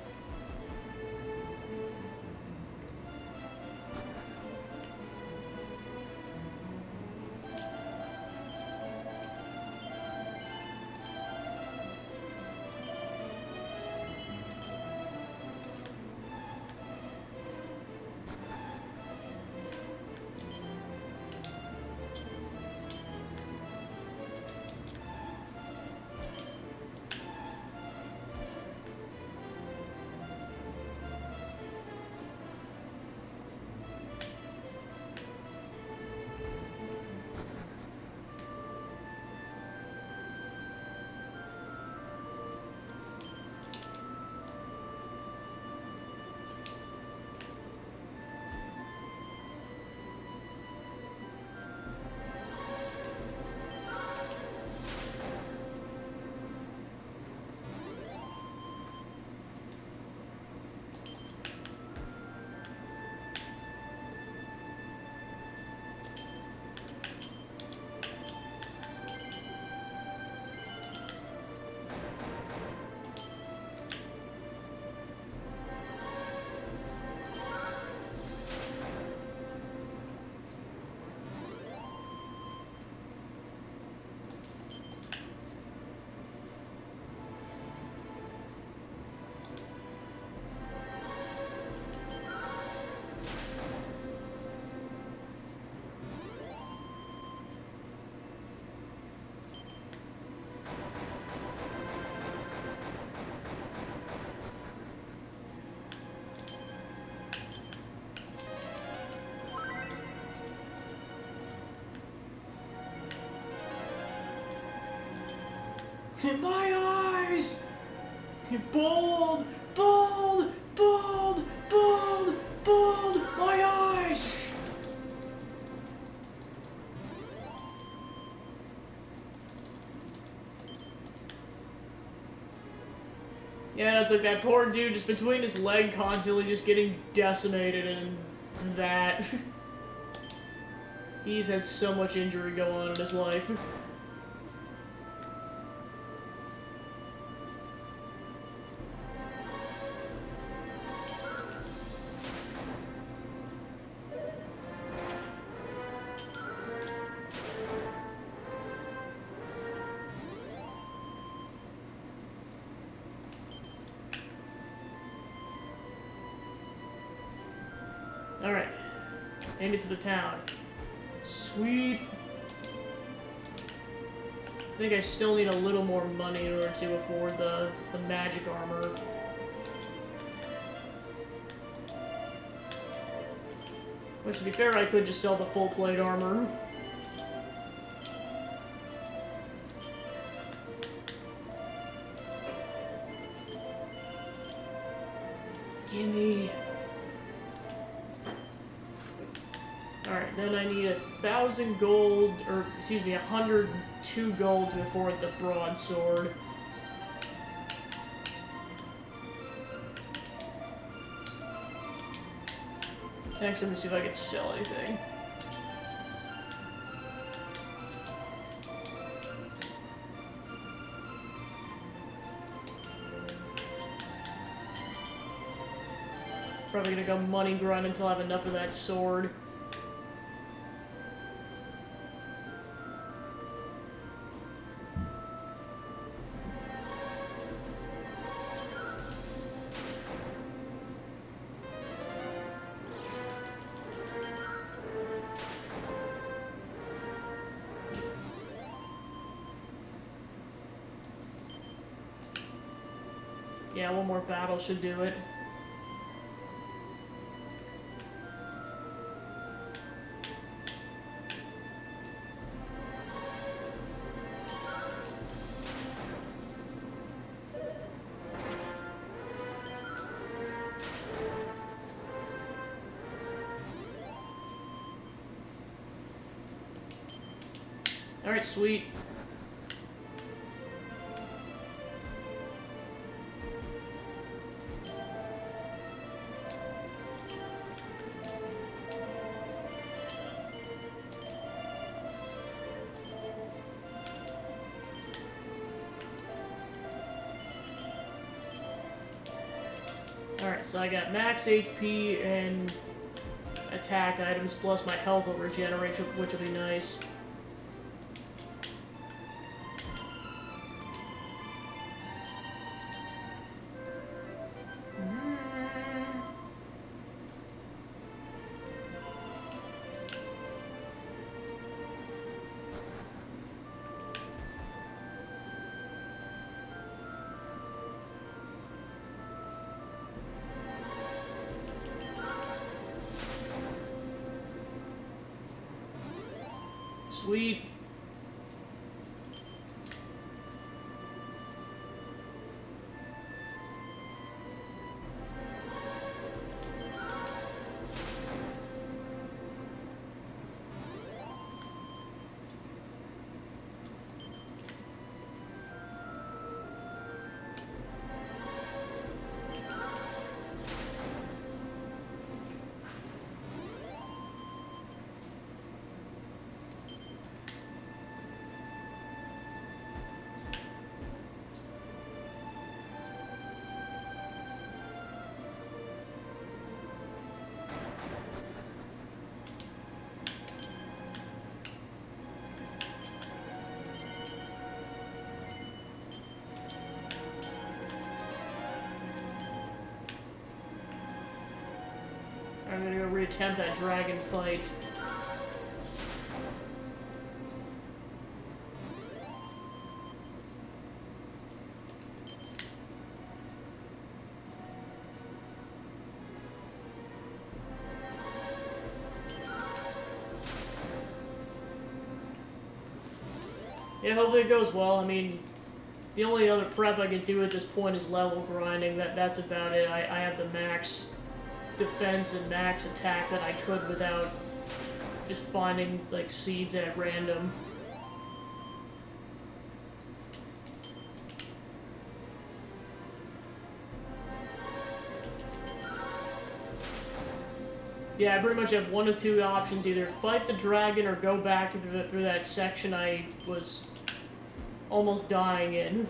My eyes! Bold! Bold! Bold! Bold! Bold! My eyes! Yeah, it's like that poor dude just between his leg constantly just getting decimated and that. He's had so much injury go on in his life. Alright. Made it to the town. Sweet. I think I still need a little more money in order to afford the magic armor. Which, to be fair, I could just sell the full plate armor. Gimme. Alright, then I need 1,000 gold, or excuse me, 102 gold to afford the broadsword. Next, I'm gonna see if I can sell anything. Probably gonna go money grind until I have enough of that sword. Yeah, one more battle should do it. Alright, sweet. Alright, so I got max HP and attack items, plus my health will regenerate, which will be nice. Sweet. I'm gonna go reattempt that dragon fight. Yeah, hopefully it goes well. I mean, The only other prep I could do at this point is level grinding. That's about it. I have the max defense and max attack that I could without just finding, like, seeds at random. Yeah, I pretty much have one of two options. Either fight the dragon or go back to through that section I was almost dying in.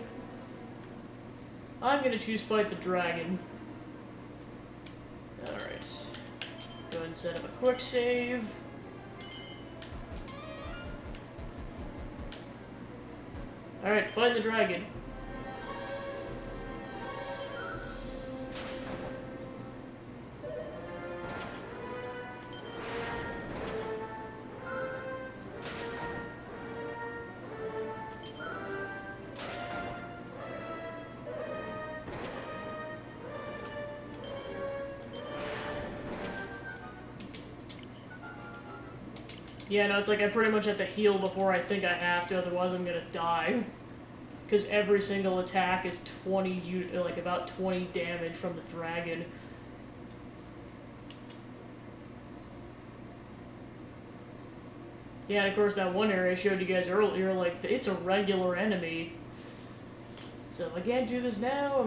I'm gonna choose fight the dragon. Alright. Go ahead and set up a quick save. Alright, fight the dragon. Yeah, no, it's like I pretty much have to heal before I think I have to, otherwise I'm gonna die. Because every single attack is 20, like about 20 damage from the dragon. Yeah, and of course that one area I showed you guys earlier, like, it's a regular enemy. So if I can't do this now,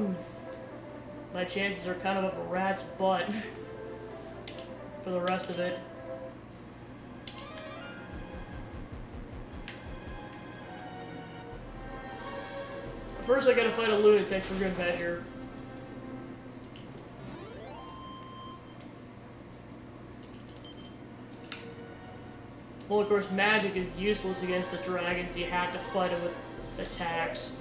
my chances are kind of up a rat's butt for the rest of it. First I gotta fight a lunatic for good measure. Well, of course, magic is useless against the dragons. You have to fight it with attacks.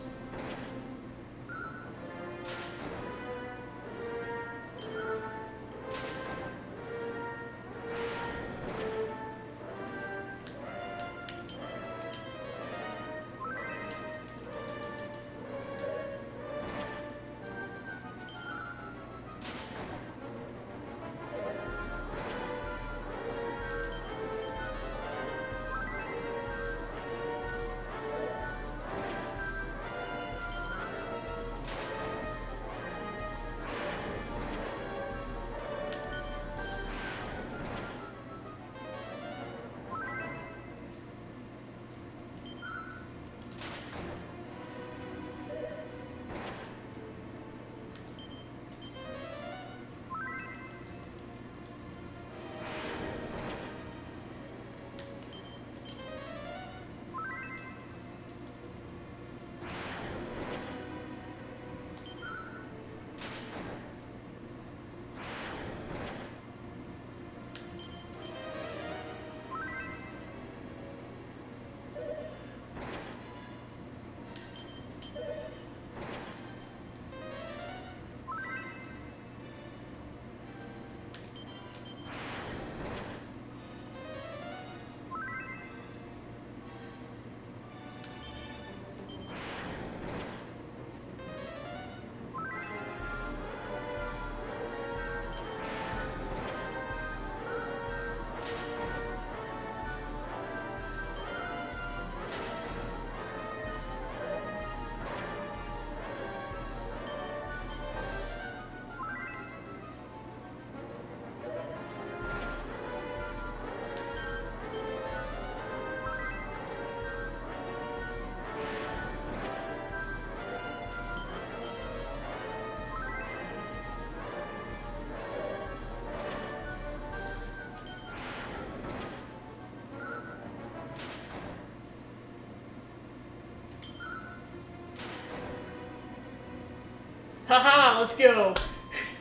Haha, let's go!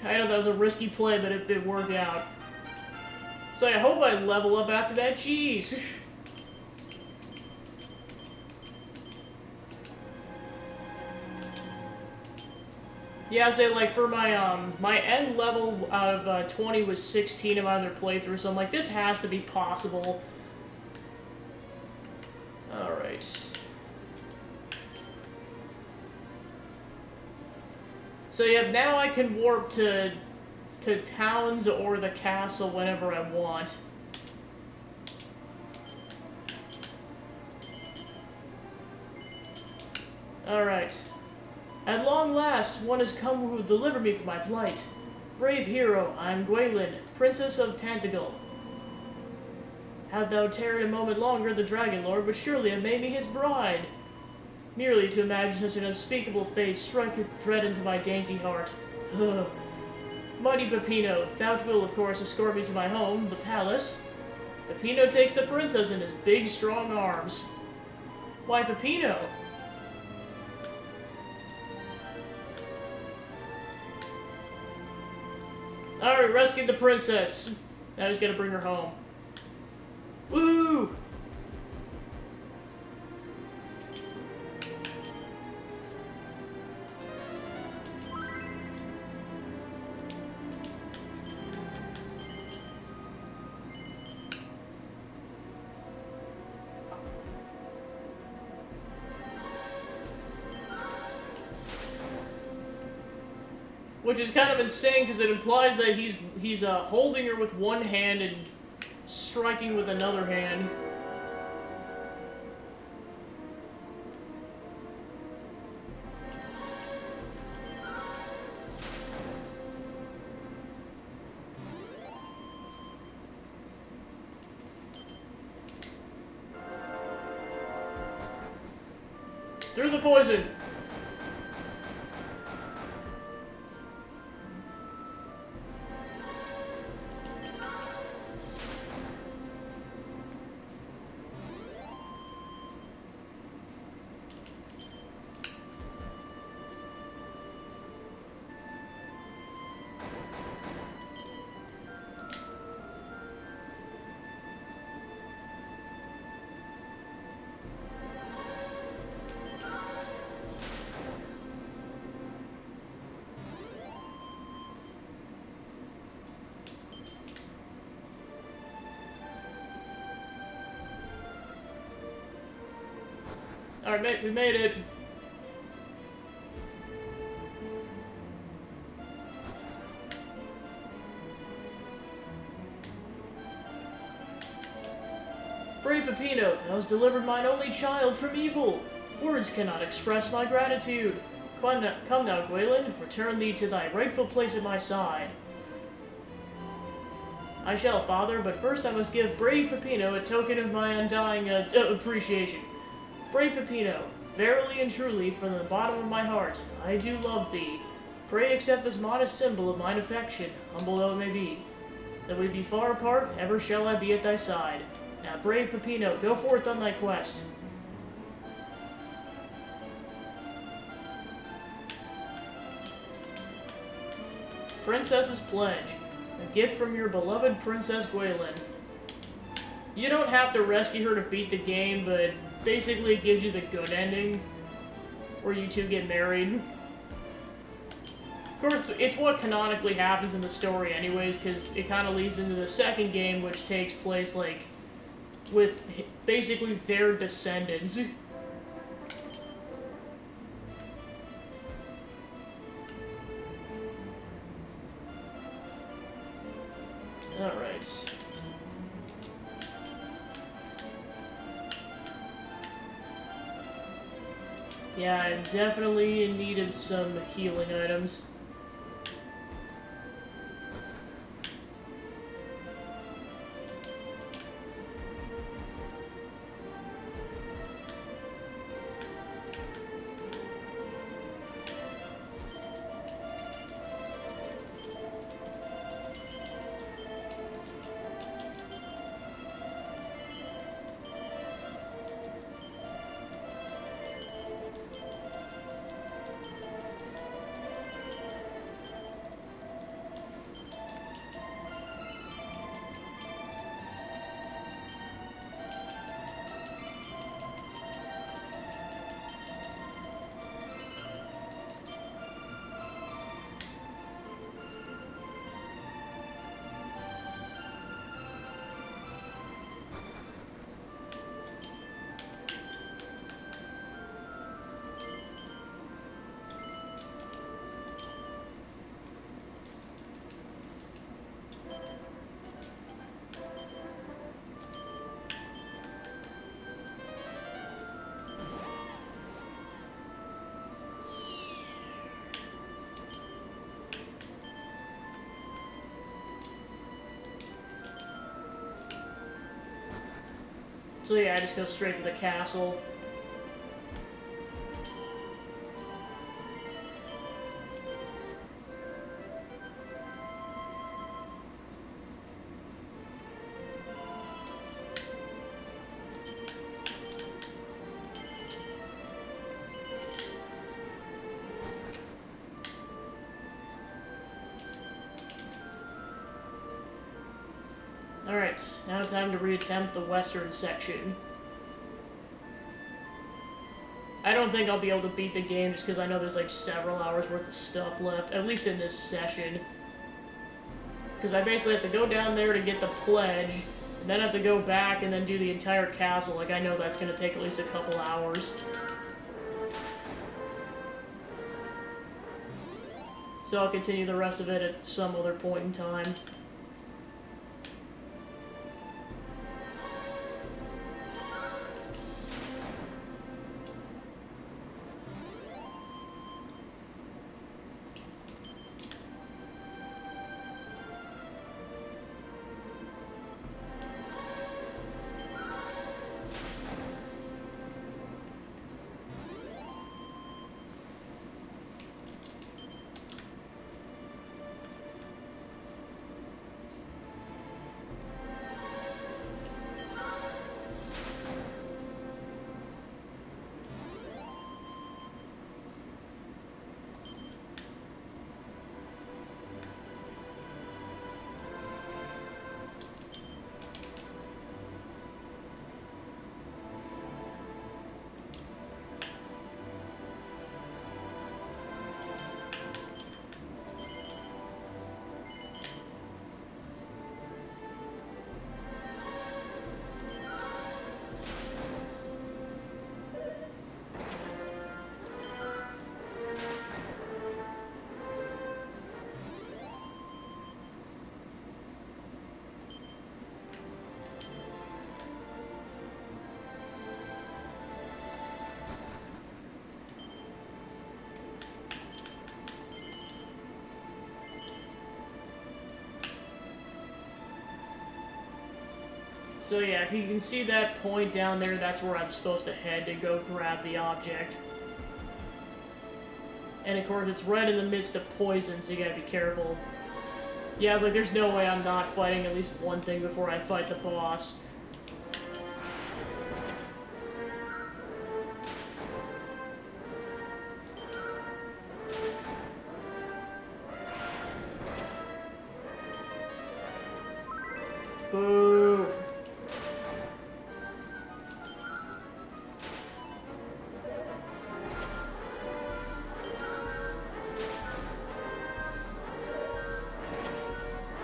I know that was a risky play, but it worked out. So I hope I level up after that. Jeez! Yeah, I say, like, for my, my end level out of 20 was 16 in my other playthrough, so I'm like, this has to be possible. Alright. So yeah, now I can warp to towns or the castle whenever I want. Alright. At long last, one has come who will deliver me from my plight. Brave hero, I am Gwaelin, Princess of Tantagal. Had thou tarried a moment longer, the Dragon Lord would surely have made me his bride. Merely to imagine such an unspeakable fate striketh dread into my dainty heart. Ugh. Mighty Peppino, thou wilt of course escort me to my home, the palace. Peppino takes the princess in his big, strong arms. Why, Peppino? Alright, rescued the princess. Now he's gotta bring her home. Woo! Which is kind of insane because it implies that he's holding her with one hand and striking with another hand. Through the poison. Alright, we made it. Brave Peppino, thou hast delivered mine only child from evil. Words cannot express my gratitude. Come now, Gwaelin, return thee to thy rightful place at my side. I shall, father, but first I must give brave Peppino a token of my undying appreciation. Brave Peppino, verily and truly, from the bottom of my heart, I do love thee. Pray accept this modest symbol of mine affection, humble though it may be. Though we be far apart, ever shall I be at thy side. Now, brave Peppino, go forth on thy quest. Princess's Pledge. A gift from your beloved Princess Gwaelin. You don't have to rescue her to beat the game, but basically it gives you the good ending, where you two get married. Of course, it's what canonically happens in the story anyways, because it kind of leads into the second game, which takes place, like, with basically their descendants. Alright. Yeah, I'm definitely in need of some healing items. So yeah, I just go straight to the castle. Alright, now time to reattempt the western section. I don't think I'll be able to beat the game just because I know there's like several hours worth of stuff left, at least in this session. Because I basically have to go down there to get the pledge, and then have to go back and then do the entire castle. Like, I know that's going to take at least a couple hours. So I'll continue the rest of it at some other point in time. So yeah, if you can see that point down there, that's where I'm supposed to head to go grab the object. And of course, it's right in the midst of poison, so you gotta be careful. Yeah, I was like, there's no way I'm not fighting at least one thing before I fight the boss. Boo!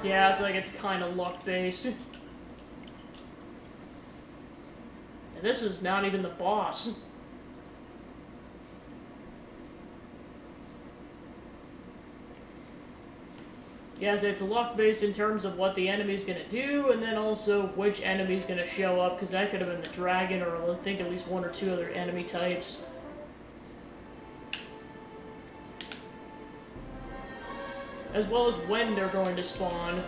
Yeah, it's like it's kind of luck-based. And this is not even the boss. Yeah, so it's luck-based in terms of what the enemy's gonna do, and then also which enemy's gonna show up, because that could have been the dragon, or I think at least one or two other enemy types. As well as when they're going to spawn.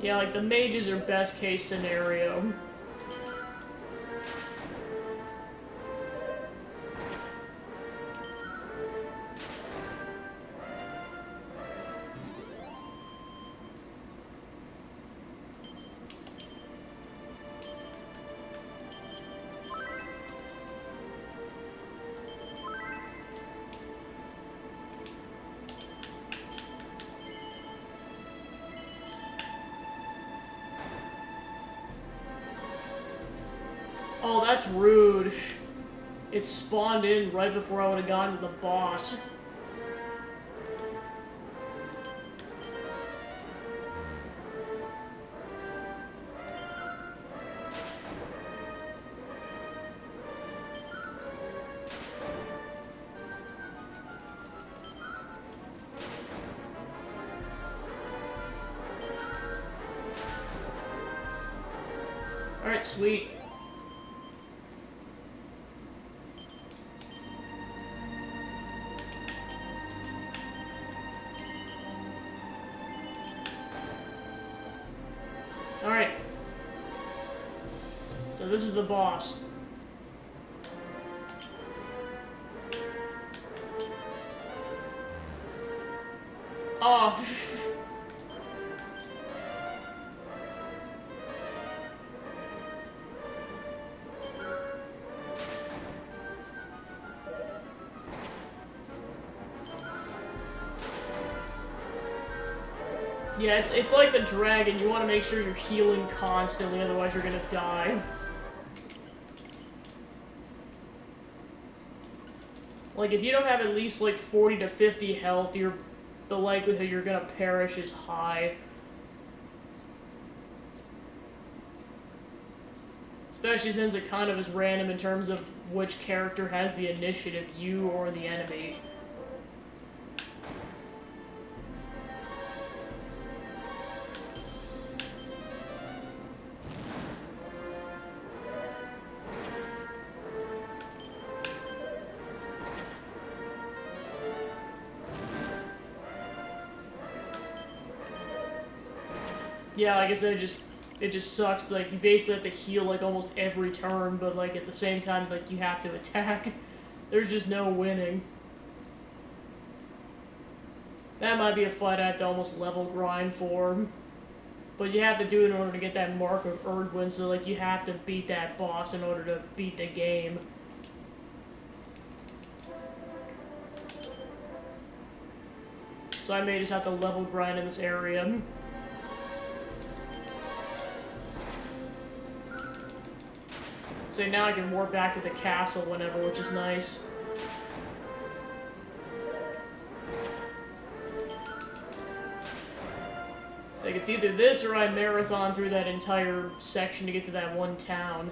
Yeah, like, the mages are best case scenario. Oh, that's rude. It spawned in right before I would have gotten to the boss. Alright, sweet. Alright. So this is the boss. Oh. Yeah, it's like the dragon. You want to make sure you're healing constantly, otherwise you're gonna die. Like, if you don't have at least, like, 40 to 50 health, the likelihood you're gonna perish is high. Especially since it kind of is random in terms of which character has the initiative, you or the enemy. Yeah, like I said, it just sucks. Like, you basically have to heal, like, almost every turn, but, like, at the same time, like, you have to attack. There's just no winning. That might be a fight I have to almost level grind for. But you have to do it in order to get that Mark of Erdwin, so, like, you have to beat that boss in order to beat the game. So I may just have to level grind in this area. So now I can warp back to the castle whenever, which is nice. So it's either this or I marathon through that entire section to get to that one town.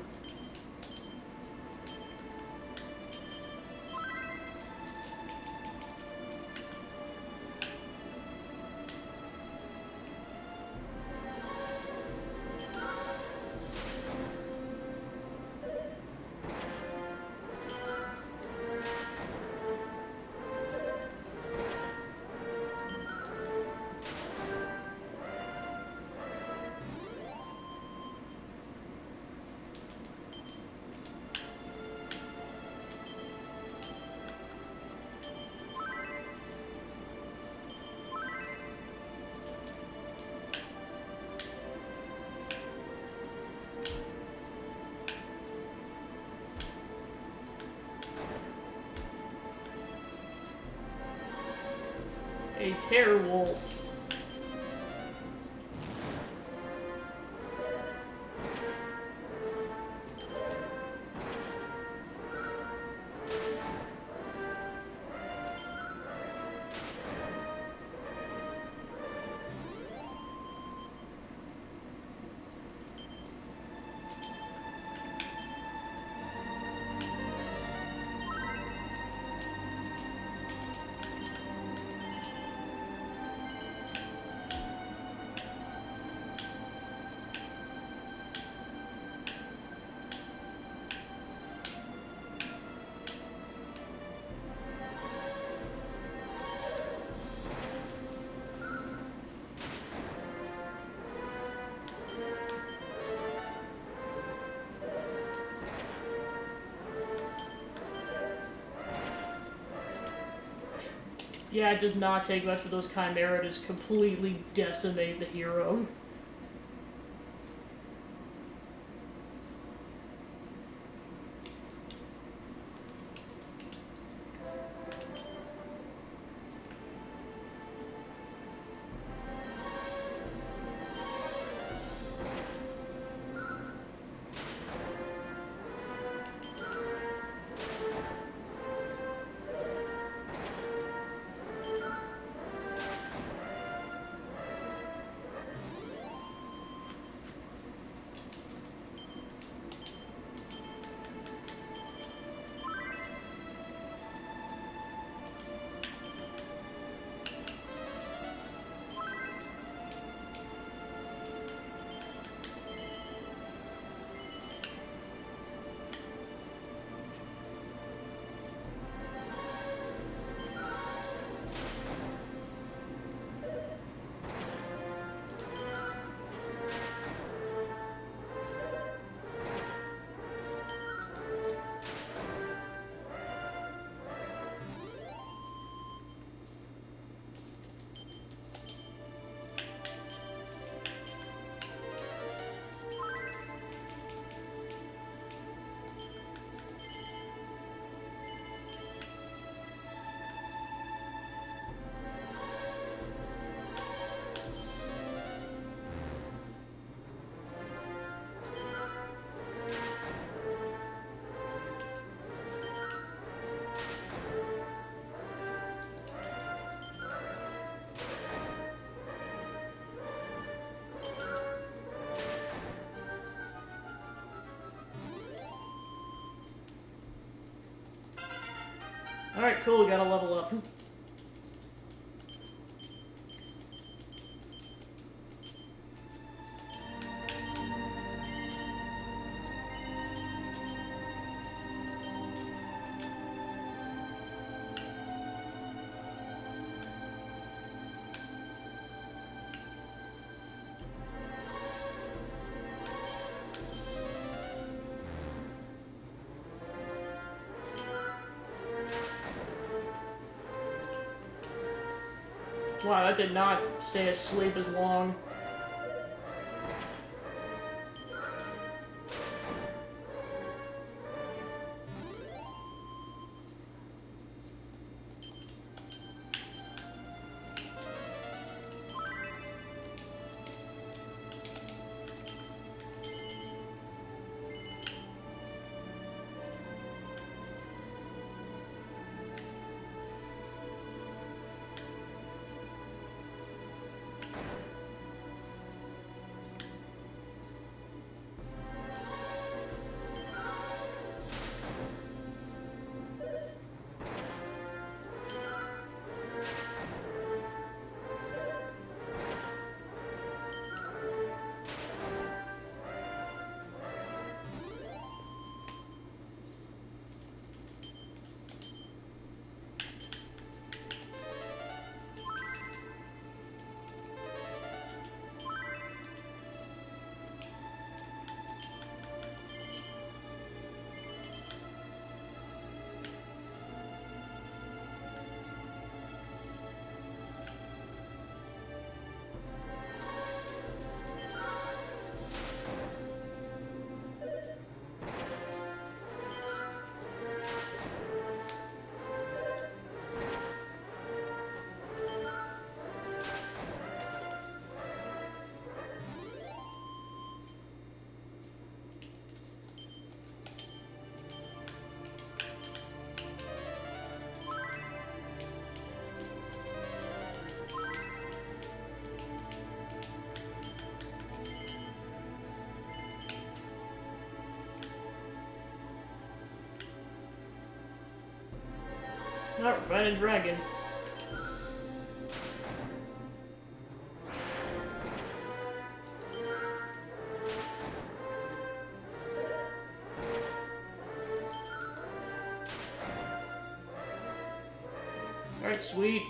A Terrorwolf. Yeah, it does not take much for those Chimera to just completely decimate the hero. Alright, cool, gotta level up. Wow, that did not stay asleep as long. Alright, find a dragon. Alright, sweet.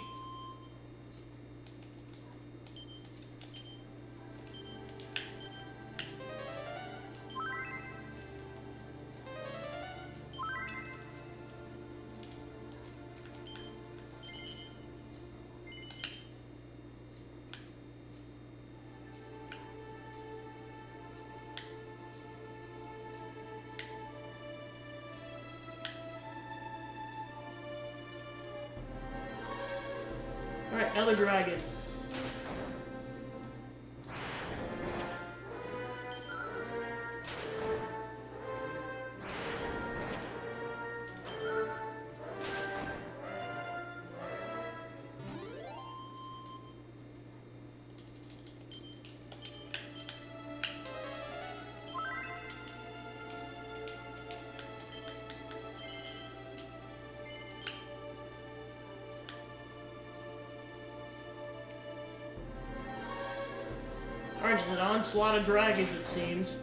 Alright, another dragon. Alright, there's an onslaught of dragons, it seems.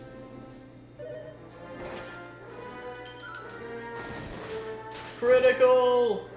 Critical!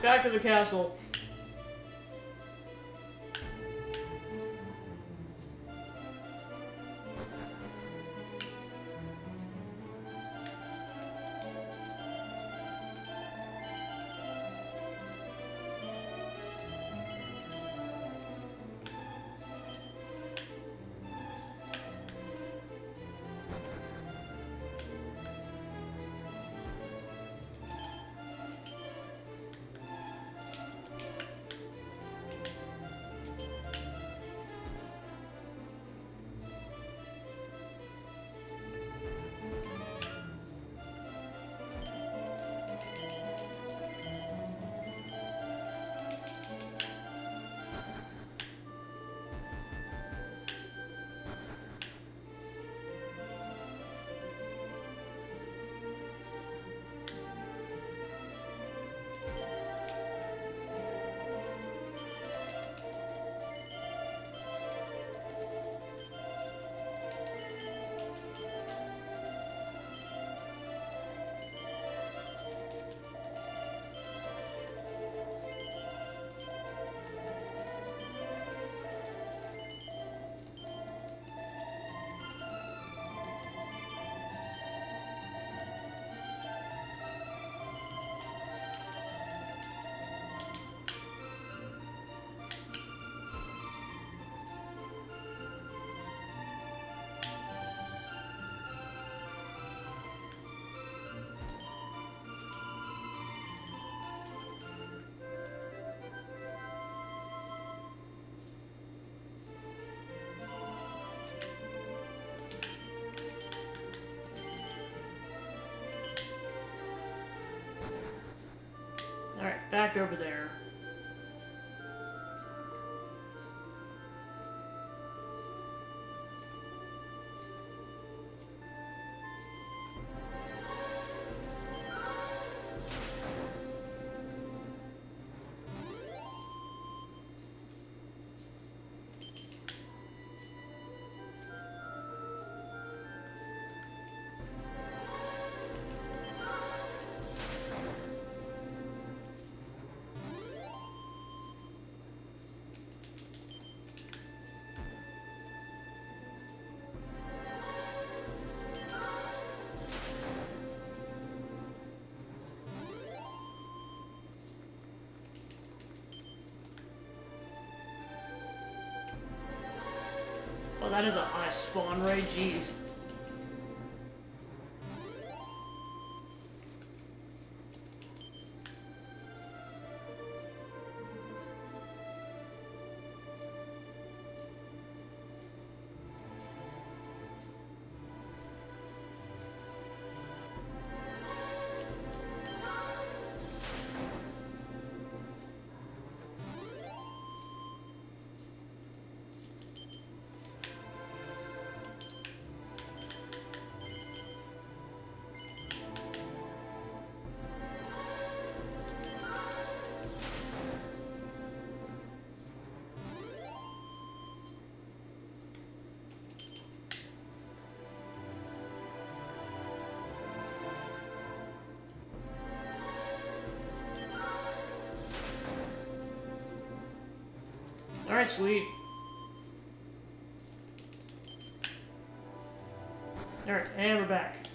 Back to the castle. Alright, back over there. Oh, that is a high spawn rate, jeez. Alright, sweet. Alright, and we're back.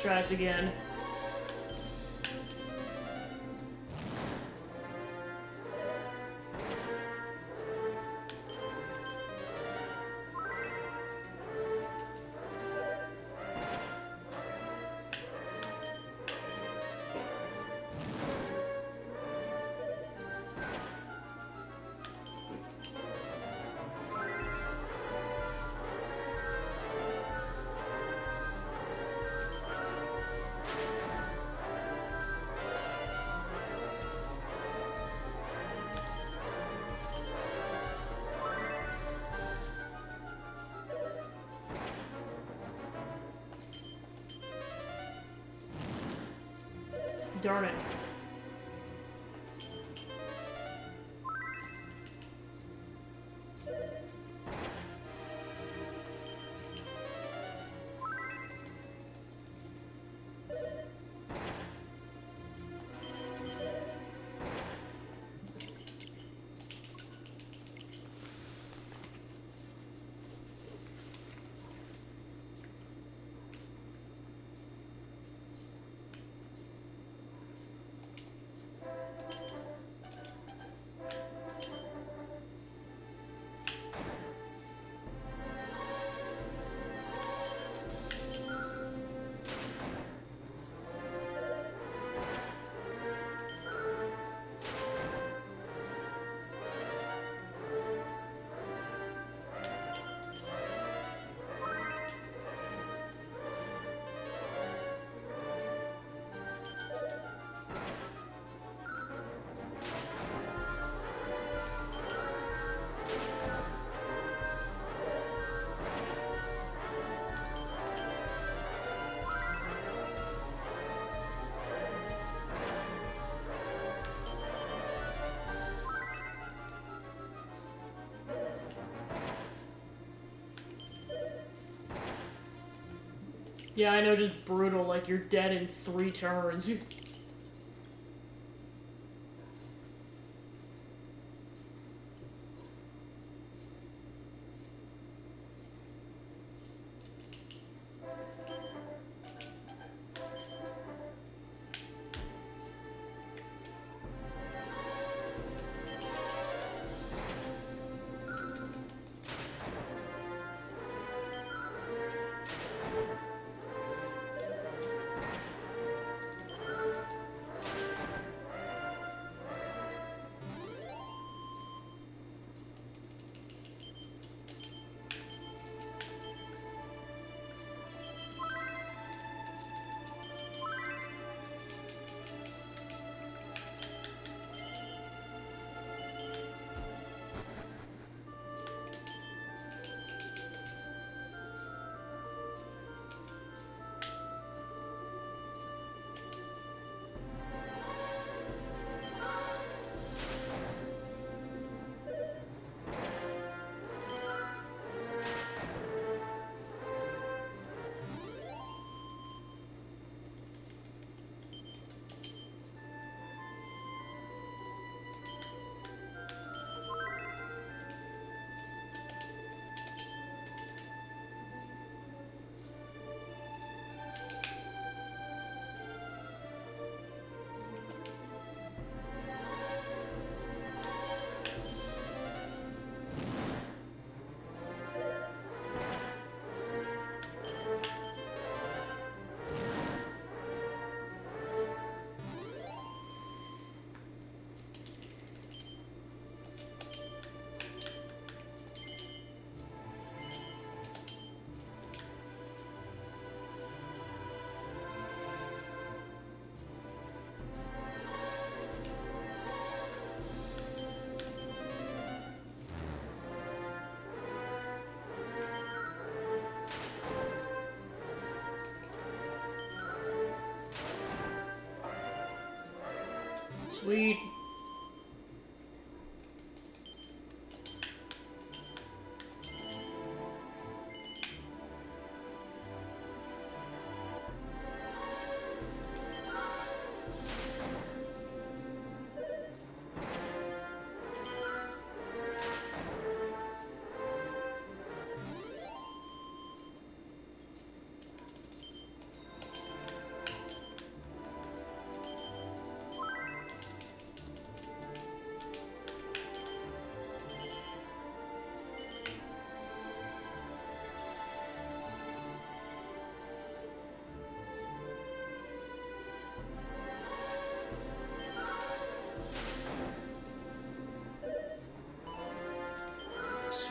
try this again. Darn it. Yeah, I know, just brutal, like you're dead in 3 turns. Sweet.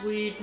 Sweet.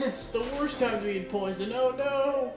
It's the worst time to eat poison. Oh no!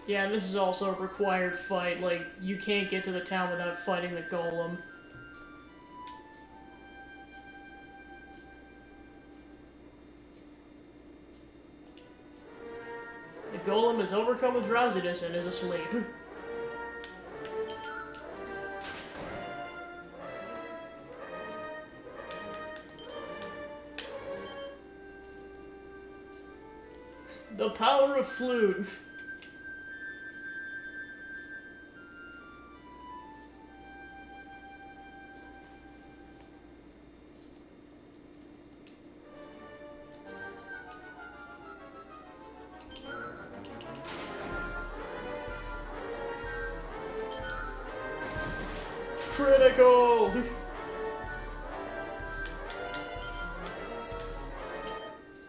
Yeah, this is also a required fight. Like, you can't get to the town without fighting the golem. The golem is overcome with drowsiness and is asleep. The power of flute. Critical!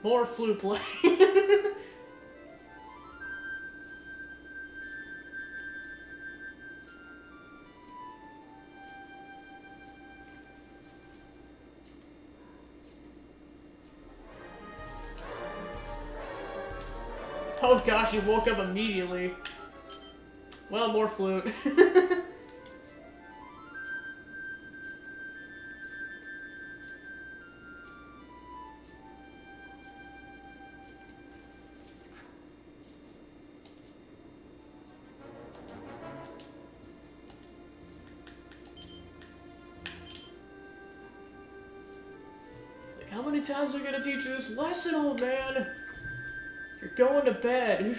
More flute play. Oh gosh, he woke up immediately. Well, more flute. Like, how many times are we gonna teach you this lesson, old man? You're going to bed.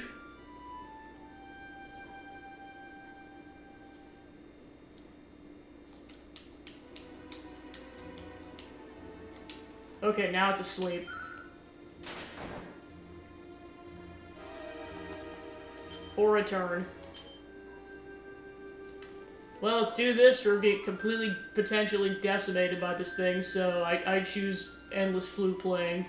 Okay, now it's asleep. For a turn. Well, let's do this or get completely, potentially decimated by this thing, so I choose endless flute playing.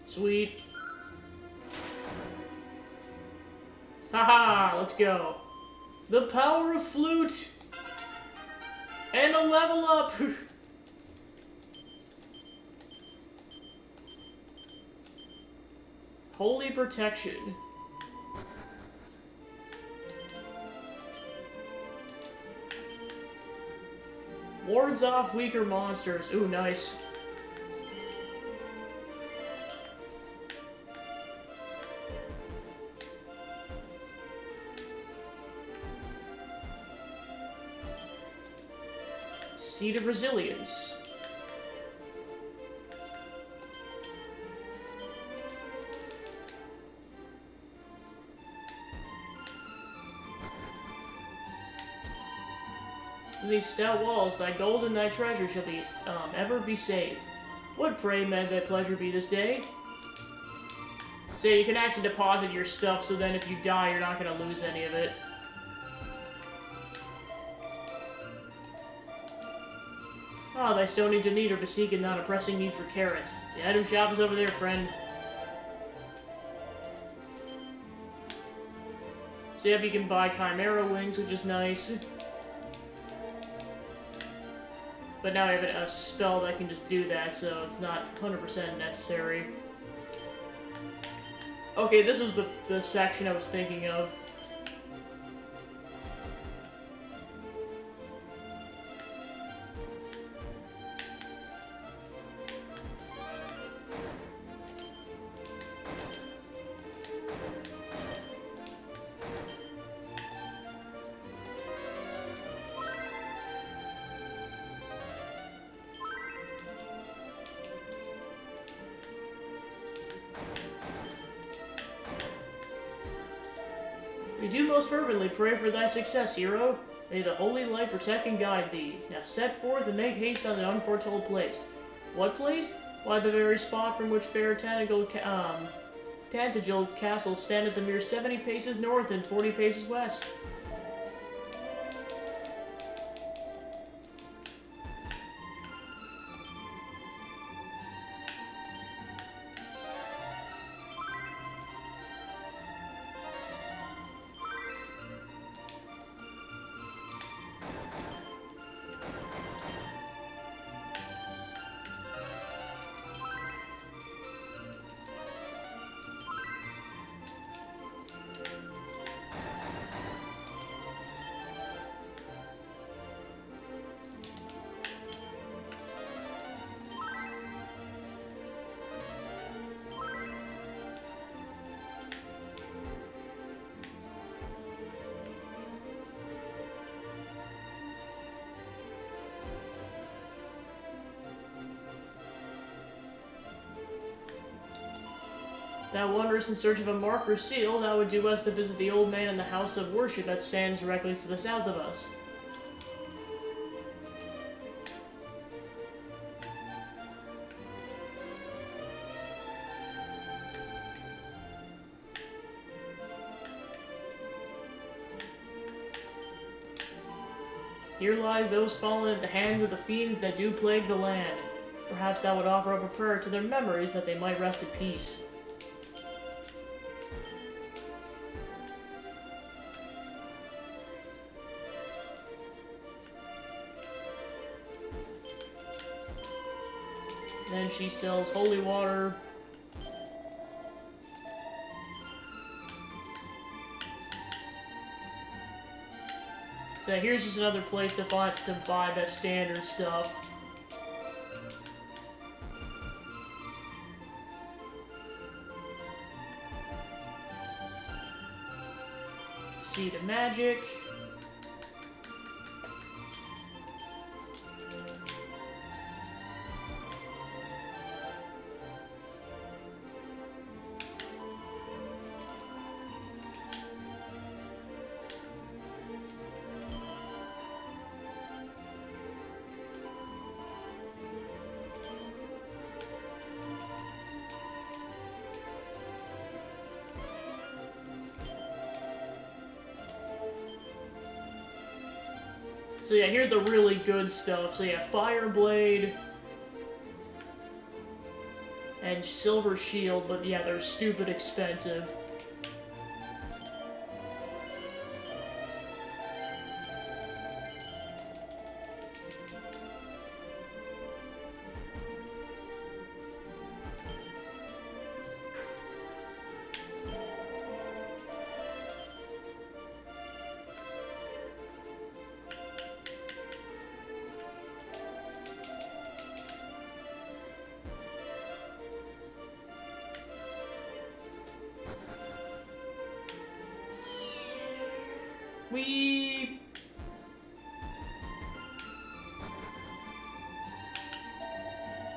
Sweet. Haha, let's go. The power of flute! And a level up! Holy protection. Wards off weaker monsters. Ooh, nice. Seed of Resilience. These stout walls, thy gold and thy treasure shall be ever be safe. What, pray, may thy pleasure be this day? So you can actually deposit your stuff, so then if you die, you're not going to lose any of it. Ah, thy stoning to need or to seek and not a pressing need for carrots. The item shop is over there, friend. So yeah, you can buy Chimera Wings, which is nice. But now I have a spell that can just do that, so it's not 100% necessary. Okay, this is the section I was thinking of. We do most fervently pray for thy success, hero. May the holy light protect and guide thee. Now set forth and make haste on the unforetold place. What place? Why, the very spot from which fair Tantagel Castle standeth a mere 70 paces north and 40 paces west. Thou wanderest in search of a mark or seal, thou would do best to visit the old man in the house of worship that stands directly to the south of us. Here lies those fallen at the hands of the fiends that do plague the land. Perhaps thou would offer up a prayer to their memories that they might rest in peace. Then she sells holy water. So here's just another place to buy that standard stuff. Seed of Magic. So yeah, here's the really good stuff. So yeah, Fire Blade and Silver Shield, but yeah, they're stupid expensive.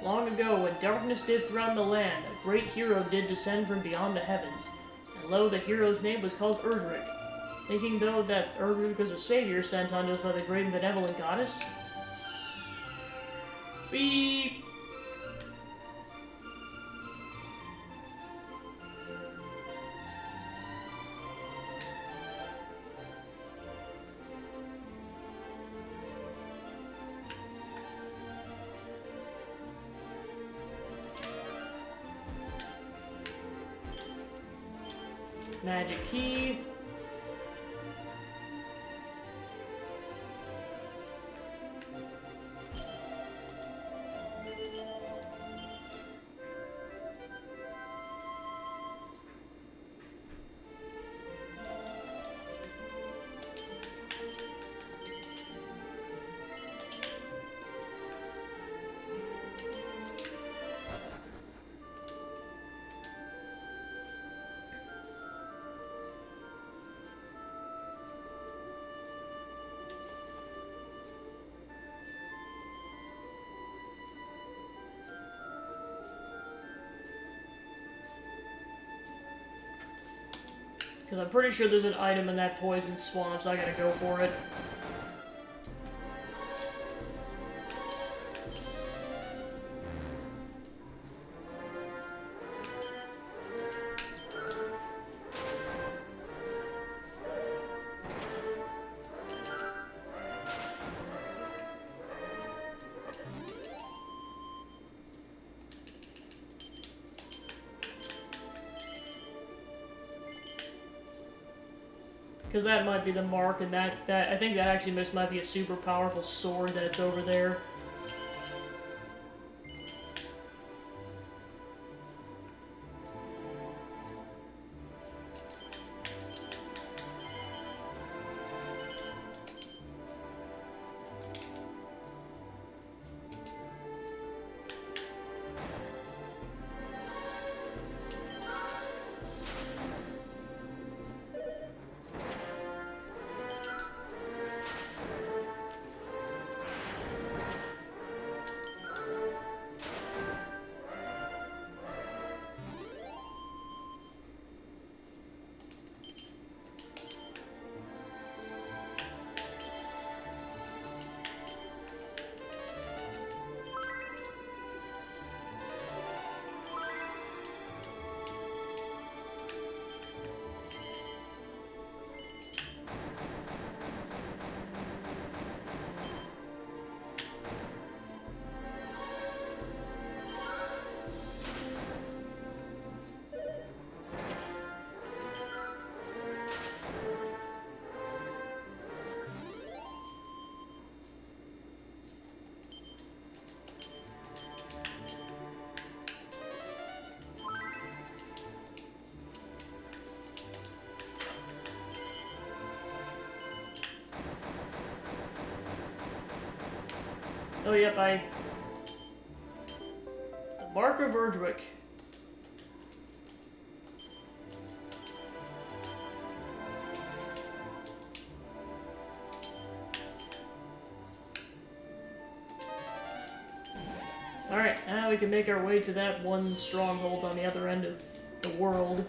Long ago, when darkness did threaten the land, a great hero did descend from beyond the heavens. And lo, the hero's name was called Erdrick. Thinking, though, that Erdrick was a savior sent unto us by the great and benevolent goddess. Beep! Magic key. Because I'm pretty sure there's an item in that poison swamp, so I gotta go for it. Because that might be the mark, and that I think that actually might be a super powerful sword that's over there. Oh, yep, The Mark of Erdrick. Alright, now we can make our way to that one stronghold on the other end of the world.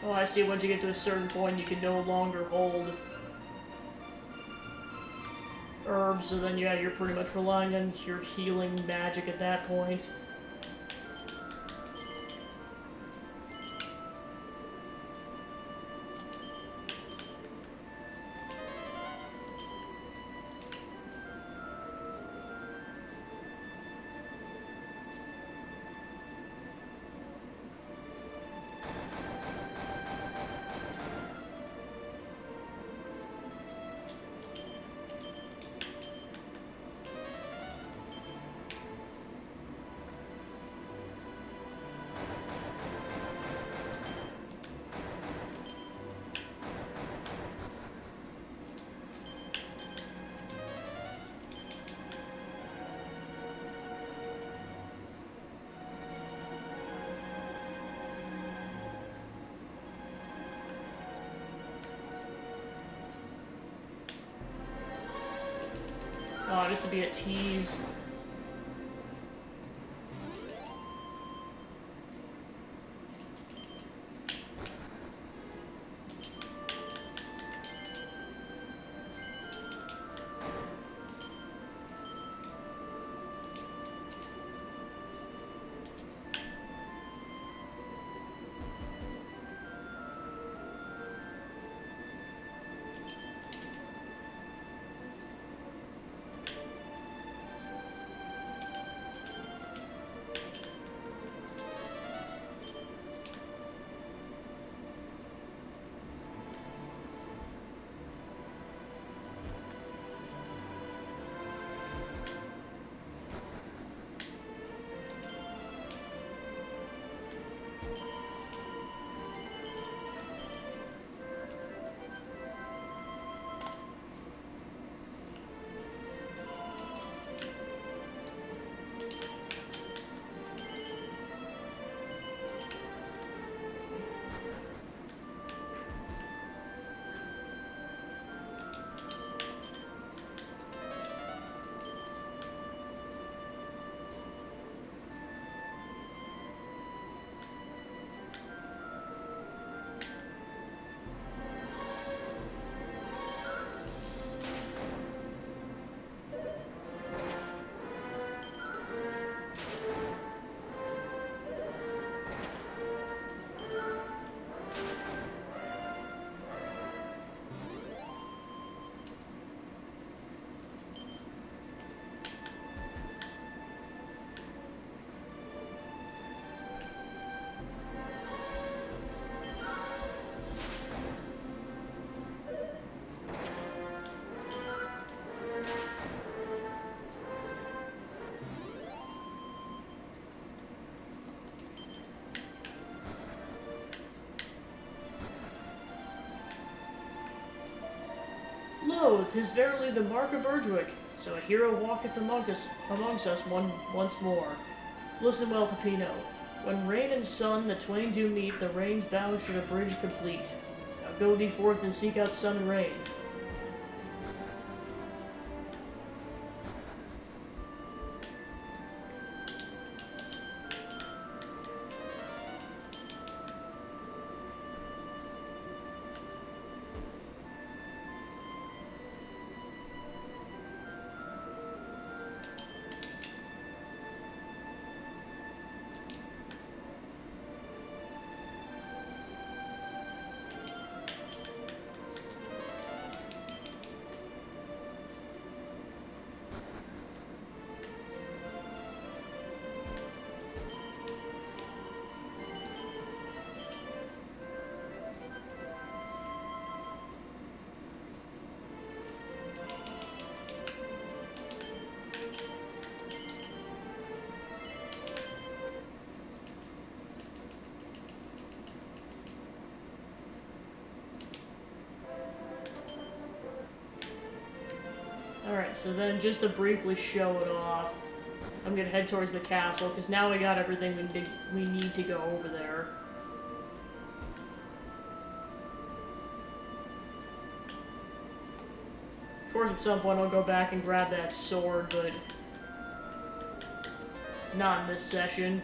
Oh, I see. Once you get to a certain point, you can no longer hold herbs, so then, yeah, you're pretty much relying on your healing magic at that point. Oh, just to be a tease. Lo, 'tis verily the mark of Erdrick, so a hero walketh amongst us once more. Listen well, Peppino. When rain and sun the twain do meet, the rain's bow should a bridge complete. Now go thee forth and seek out sun and rain. Alright, so then just to briefly show it off, I'm gonna head towards the castle, because now we got everything we need to go over there. Of course, at some point I'll go back and grab that sword, but not in this session.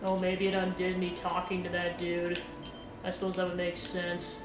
Oh, maybe it undid me talking to that dude. I suppose that would make sense.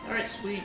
Alright, sweet.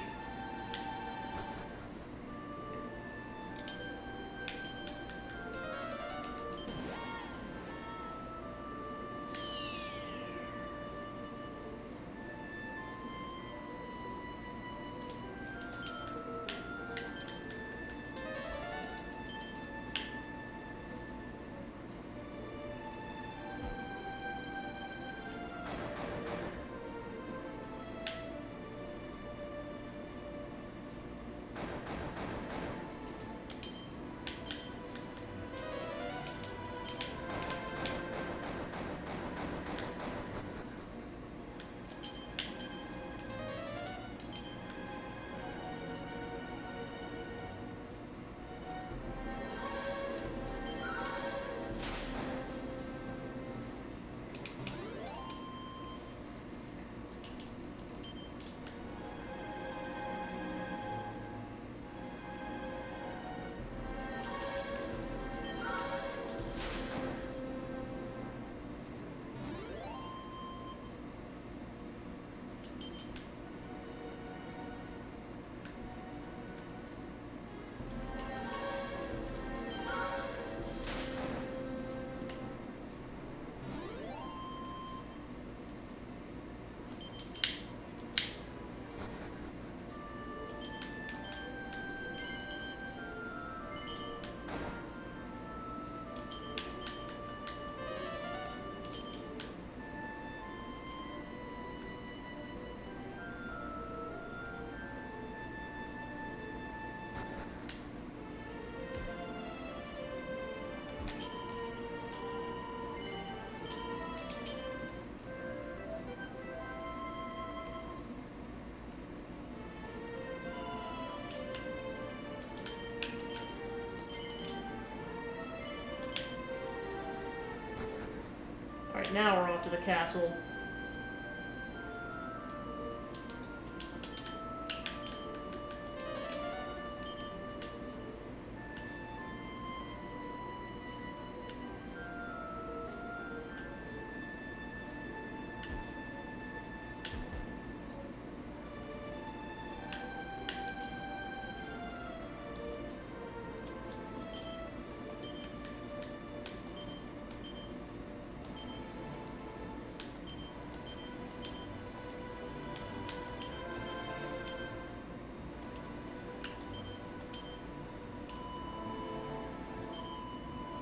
Now we're off to the castle.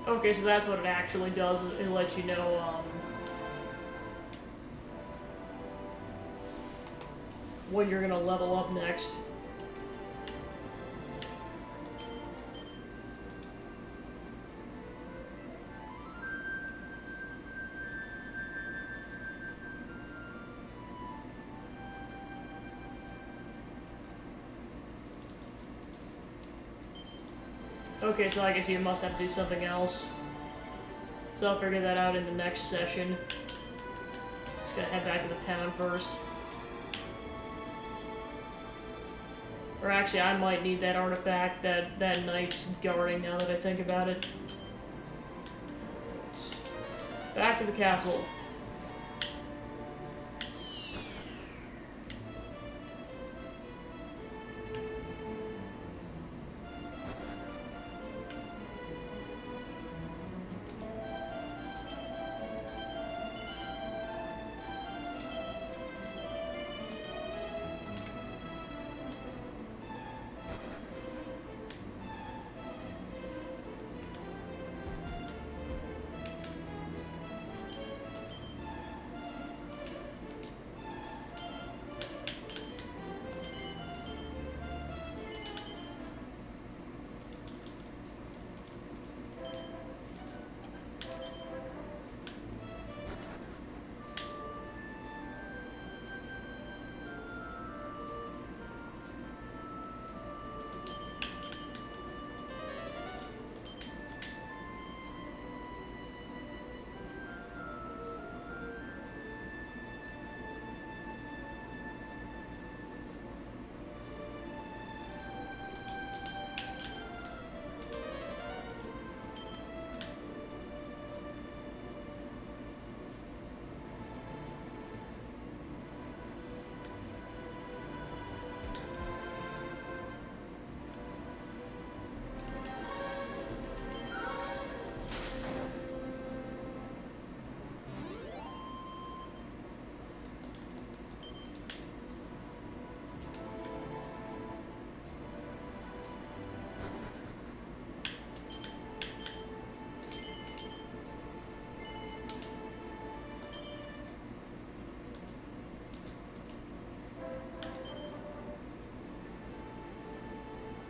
Okay, so that's what it actually does. It lets you know, when you're gonna level up next. Okay, so I guess you must have to do something else. So I'll figure that out in the next session. Just gotta head back to the town first. Or actually, I might need that artifact that knight's guarding now that I think about it. Back to the castle.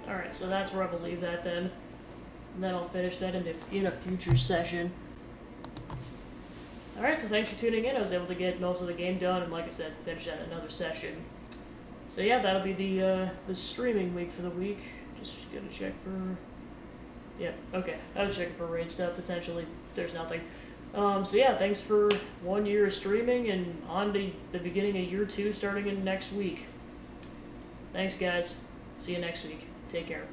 Alright, so that's where I will leave that then. And then I'll finish that in a future session. Alright, so thanks for tuning in. I was able to get most of the game done, and like I said, finish that in another session. So yeah, that'll be the streaming week for the week. Just gonna check for... Yep, okay. I was checking for raid stuff, potentially. There's nothing. So yeah, thanks for 1 year of streaming, and on to the beginning of year 2 starting in next week. Thanks, guys. See you next week. Take care.